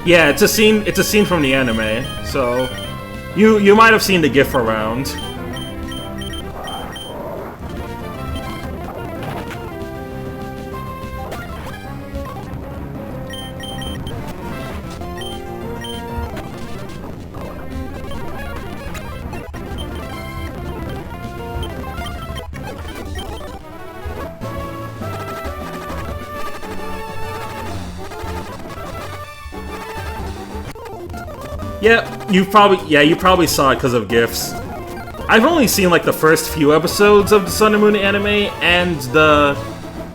Yeah, it's a scene. It's a scene from the anime. So you might have seen the GIF around. Yeah, you probably saw it because of GIFs. I've only seen like the first few episodes of the Sun and Moon anime and the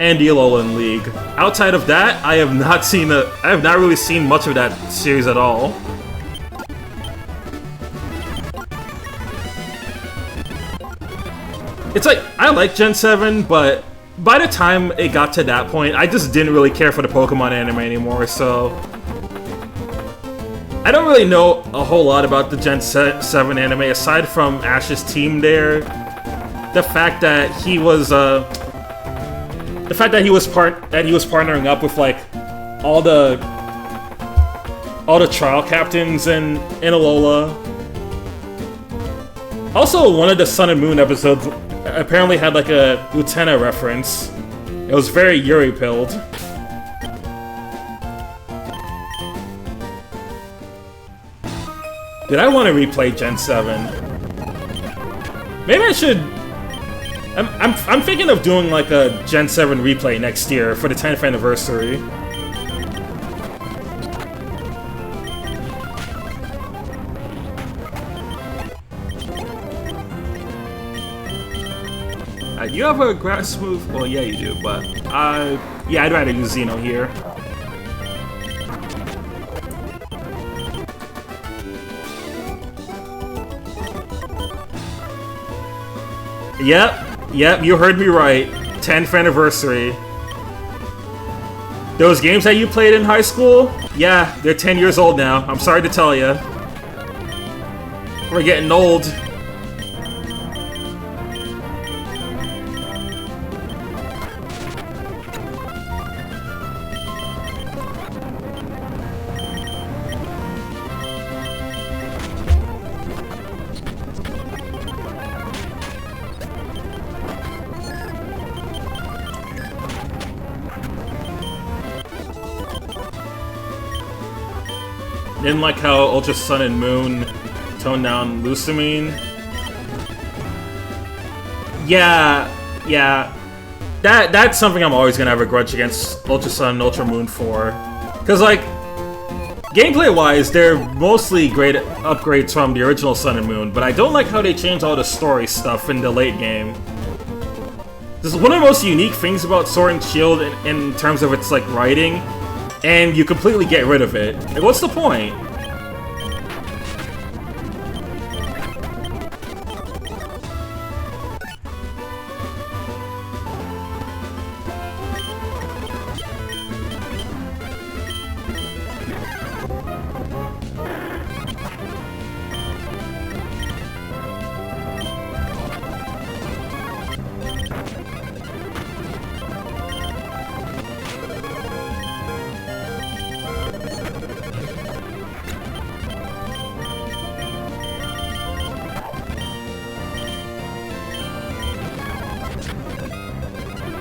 Alolan League. Outside of that, I have not really seen much of that series at all. It's like, I like Gen 7, but by the time it got to that point, I just didn't really care for the Pokemon anime anymore, I don't really know a whole lot about the Gen 7 anime aside from Ash's team there. The fact that he was partnering up with like all the trial captains in Alola. Also, one of the Sun and Moon episodes apparently had like a Utena reference. It was very Yuri-pilled. Did I want to replay Gen 7? Maybe I should... I'm thinking of doing like a Gen 7 replay next year for the 10th anniversary. You have a grass move? Well, yeah, you do, but... yeah, I'd rather use Xeno here. Yep, you heard me right. 10th anniversary. Those games that you played in high school? Yeah, they're 10 years old now. I'm sorry to tell you. We're getting old. Didn't like how Ultra Sun and Moon toned down Lusamine. Yeah. That's something I'm always gonna have a grudge against Ultra Sun and Ultra Moon for. Cause like, gameplay-wise, they're mostly great upgrades from the original Sun and Moon, but I don't like how they change all the story stuff in the late game. This is one of the most unique things about Sword and Shield in terms of its like writing. And you completely get rid of it. Like, what's the point?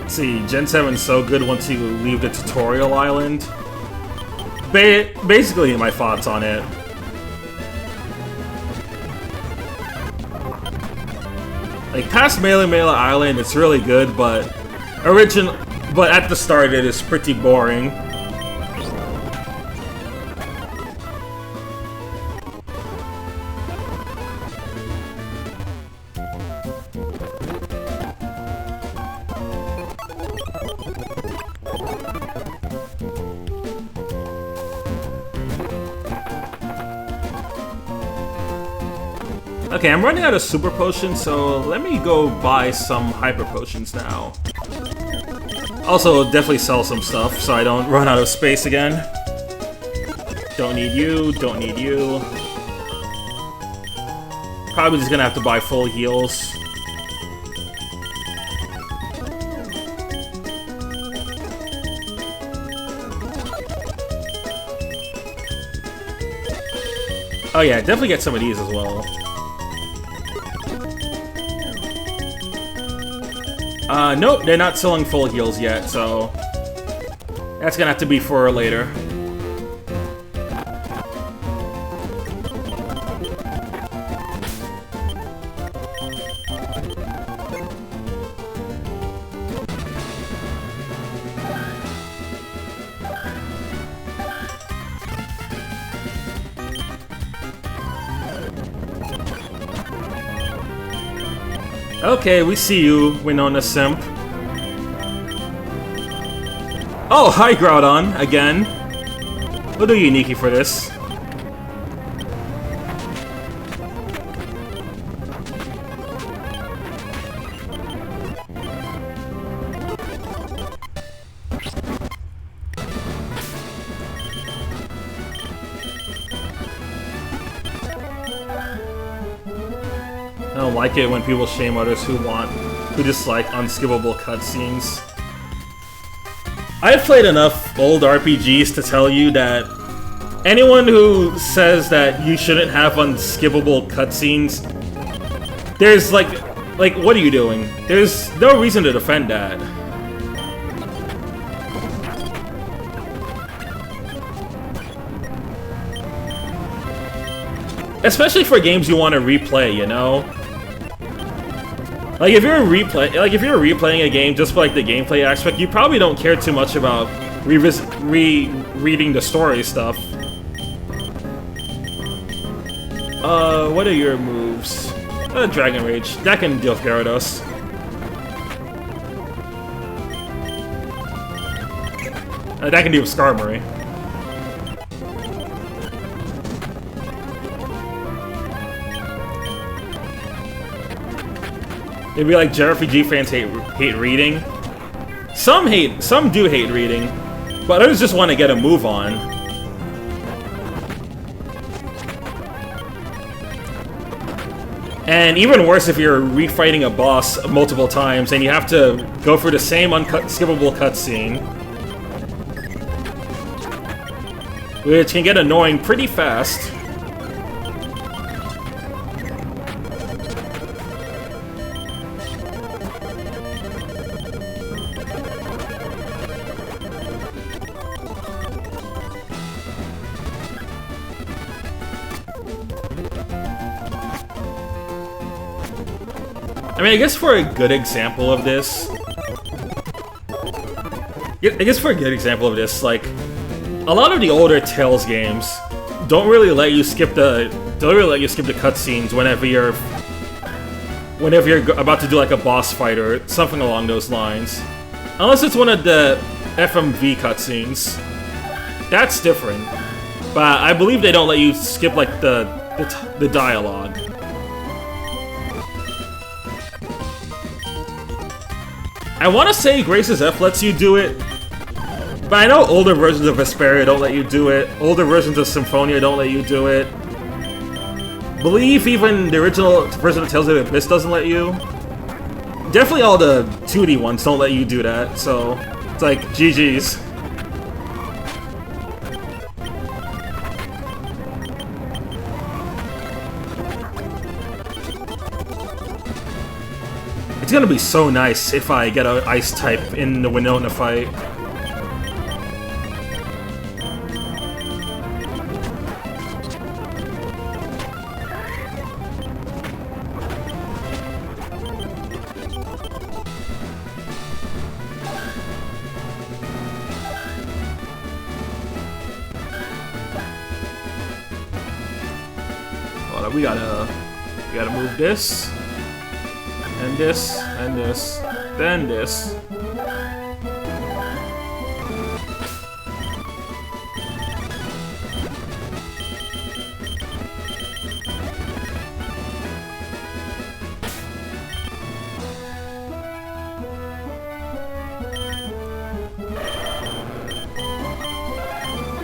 See, Gen 7's so good once you leave the tutorial island. Basically, my thoughts on it. Like, past Mela Mela Island, it's really good, but at the start it is pretty boring. Okay, I'm running out of super potions, so let me go buy some hyper potions now. Also, definitely sell some stuff so I don't run out of space again. Don't need you, don't need you. Probably just gonna have to buy full heals. Oh yeah, definitely get some of these as well. Nope, they're not selling full heals yet, so that's gonna have to be for later. Okay, we see you, Winona Simp. Oh, hi Groudon, again. We'll do Uniki for this. I don't like it when people shame others who just like unskippable cutscenes. I've played enough old RPGs to tell you that anyone who says that you shouldn't have unskippable cutscenes, there's like, what are you doing? There's no reason to defend that. Especially for games you want to replay, you know? Like if you're replaying a game just for like the gameplay aspect, you probably don't care too much about reading the story stuff. What are your moves? Dragon Rage. That can deal with Gyarados. That can deal with Skarmory. It'd be like JRPG fans hate reading. Some do hate reading, but others just want to get a move on. And even worse if you're refighting a boss multiple times and you have to go through the same unskippable cutscene, which can get annoying pretty fast. I mean, I guess for a good example of this, like, a lot of the older Tales games don't really let you skip the cutscenes whenever you're about to do like a boss fight or something along those lines, unless it's one of the FMV cutscenes. That's different, but I believe they don't let you skip like the dialogue. I want to say Grace's F lets you do it, but I know older versions of Vesperia don't let you do it. Older versions of Symphonia don't let you do it. Believe even the original version of Tales of the Abyss doesn't let you. Definitely all the 2D ones don't let you do that, so it's like, GG's. It's gonna be so nice if I get an Ice type in the Winona fight. Hold on, we gotta move this. And this, and this, then this.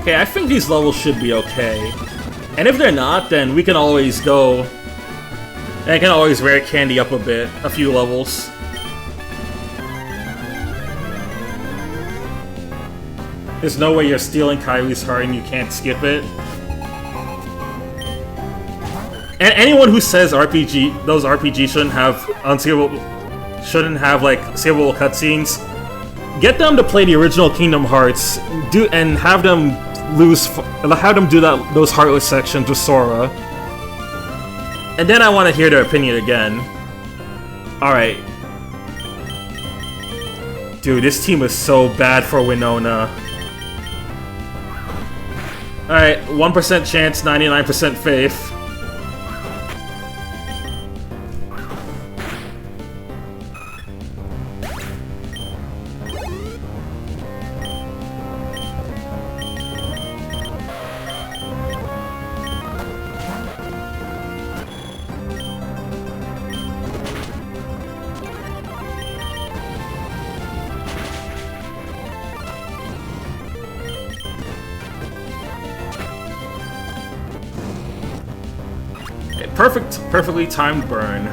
Okay, I think these levels should be okay. And if they're not, then we can always go... And I can always rare candy up a few levels. There's no way you're stealing Kylie's heart and you can't skip it. And anyone who says those RPGs shouldn't have like savable cutscenes, get them to play the original Kingdom Hearts, and have them do those Heartless sections with Sora. And then I want to hear their opinion again. Alright. Dude, this team is so bad for Winona. Alright, 1% chance, 99% faith. Perfectly timed burn.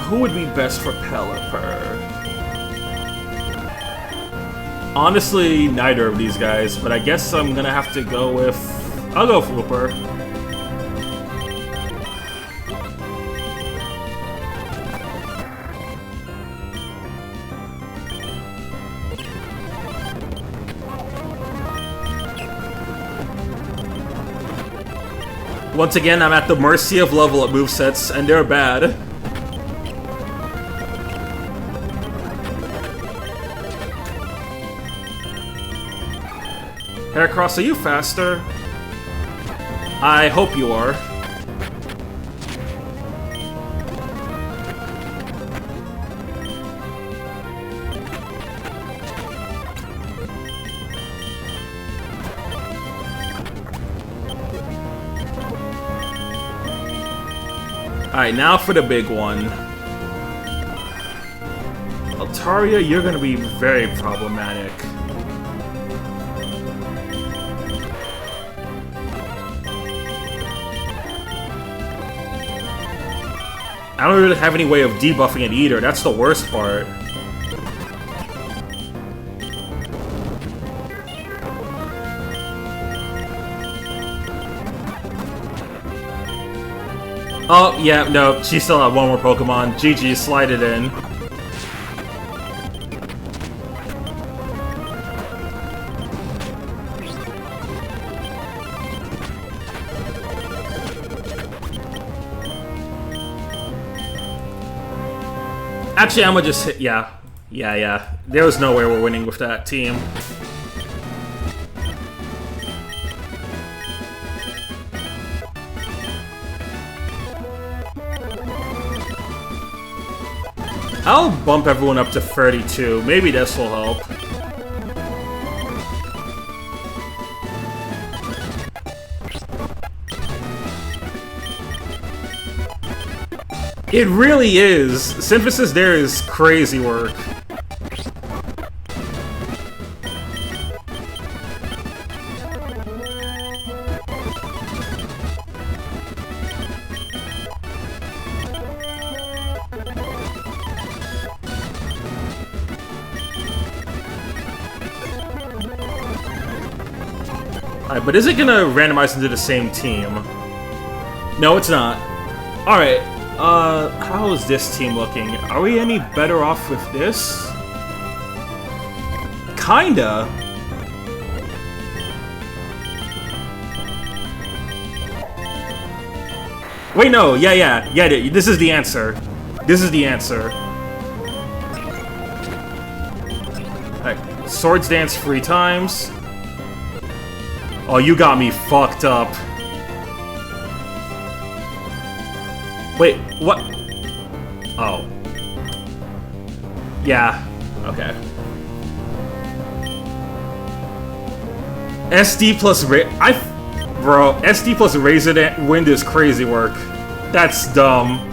Who would be best for Pelipper? Honestly, neither of these guys, but I guess I'm gonna have to go with... I'll go with Looper. Once again, I'm at the mercy of level-up movesets, and they're bad. Heracross, are you faster? I hope you are. Alright, now for the big one. Altaria, you're gonna be very problematic. I don't really have any way of debuffing it either, that's the worst part. Oh, yeah, no, she still had one more Pokemon. GG, slide it in. Actually, I'm gonna just hit... Yeah. There was no way we're winning with that team. I'll bump everyone up to 32. Maybe this will help. It really is. Synthesis there is crazy work. Alright, but is it gonna randomize into the same team? No, it's not. Alright, how is this team looking? Are we any better off with this? Kinda. Wait, no, yeah, this is the answer. This is the answer. Alright, Swords Dance 3 times. Oh, you got me fucked up. Wait, what? Oh. Yeah, okay. SD plus Bro, SD plus Razor Wind is crazy work. That's dumb.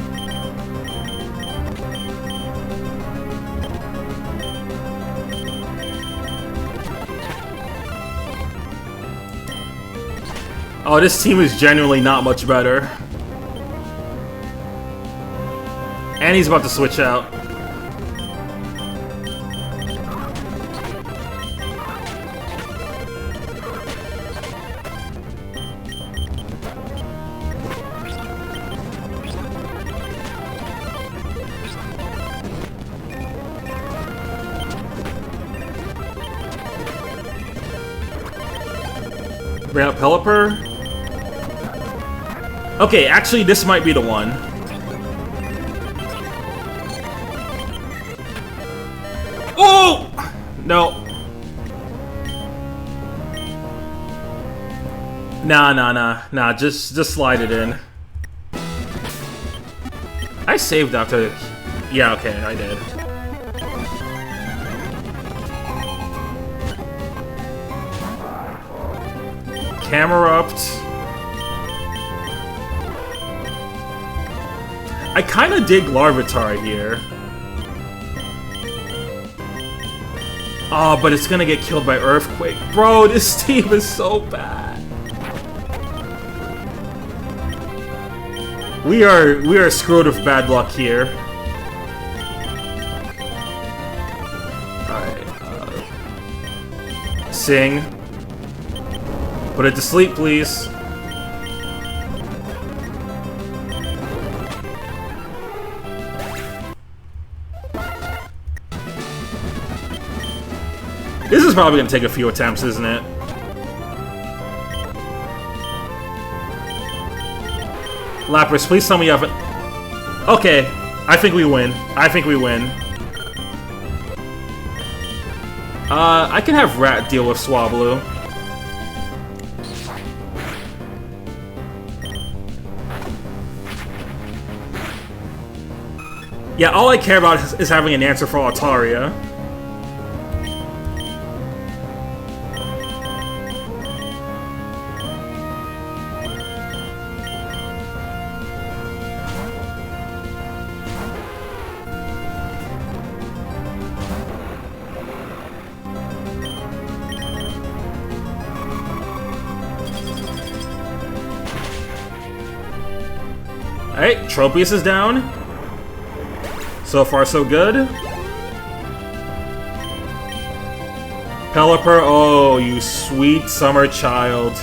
Oh, this team is genuinely not much better. And he's about to switch out. Pelipper? Okay, actually, this might be the one. Oh! No. Nah, just slide it in. I saved after... Yeah, okay, I did. Camerupt. I kinda dig Larvitar here. Oh, but it's gonna get killed by Earthquake. Bro, this team is so bad. We are screwed with bad luck here. Alright, Sing. Put it to sleep, please. This is probably gonna take a few attempts, isn't it? Lapras, please tell me you haven't... Okay, I think we win. I think we win. I can have Rat deal with Swablu. Yeah, all I care about is having an answer for Altaria. Alright, Tropius is down. So far, so good. Pelipper, oh, you sweet summer child.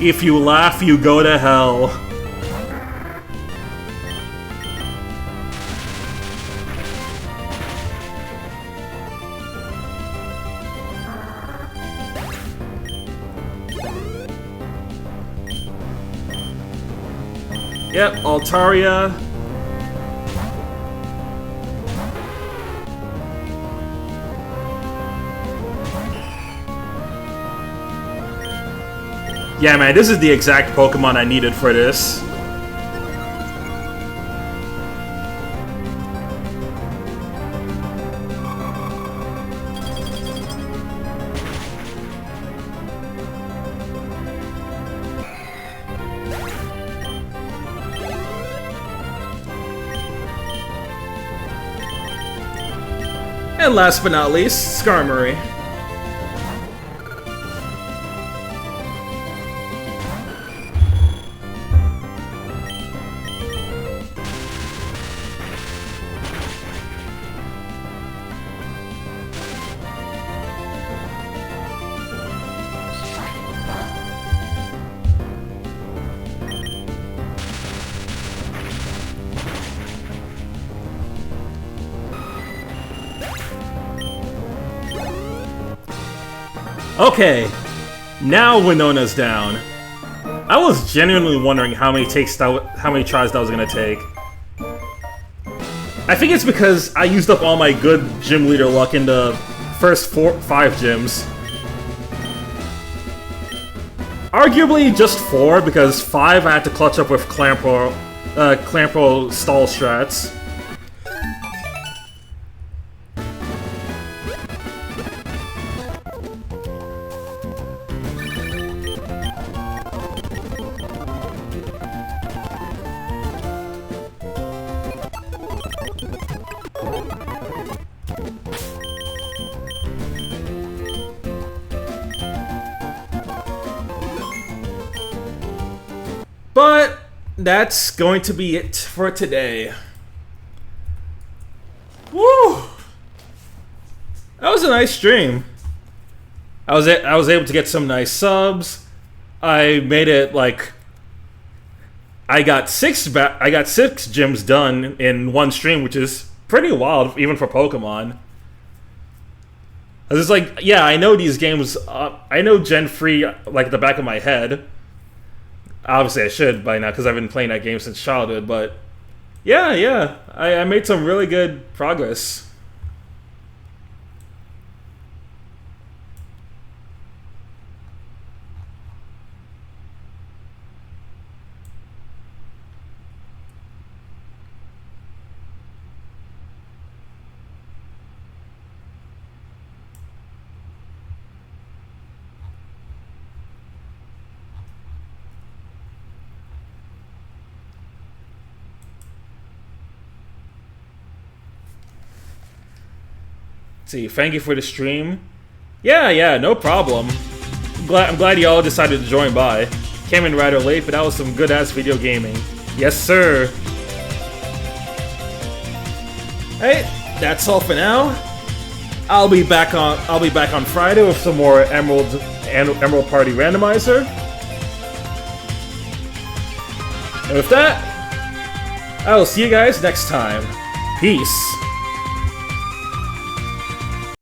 If you laugh, you go to hell. Yep, Altaria. Yeah, man, this is the exact Pokemon I needed for this. And last but not least, Skarmory. Okay, now Winona's down. I was genuinely wondering how many tries that was gonna take. I think it's because I used up all my good gym leader luck in the first 5 gyms. Arguably just 4, because 5 I had to clutch up with Clampo stall strats. But that's going to be it for today. Woo! That was a nice stream. I was able to get some nice subs. I made it like I got 6 gyms done in one stream, which is pretty wild even for Pokemon. I was just like, yeah, I know these games. I know Gen 3 like the back of my head. Obviously, I should by now because I've been playing that game since childhood. But yeah, I made some really good progress. See, thank you for the stream. Yeah, no problem. I'm glad y'all decided to join by. Came in rather late, but that was some good ass video gaming. Yes, sir. Hey, that's all for now. I'll be back on Friday with some more Emerald Party Randomizer. And with that, I will see you guys next time. Peace.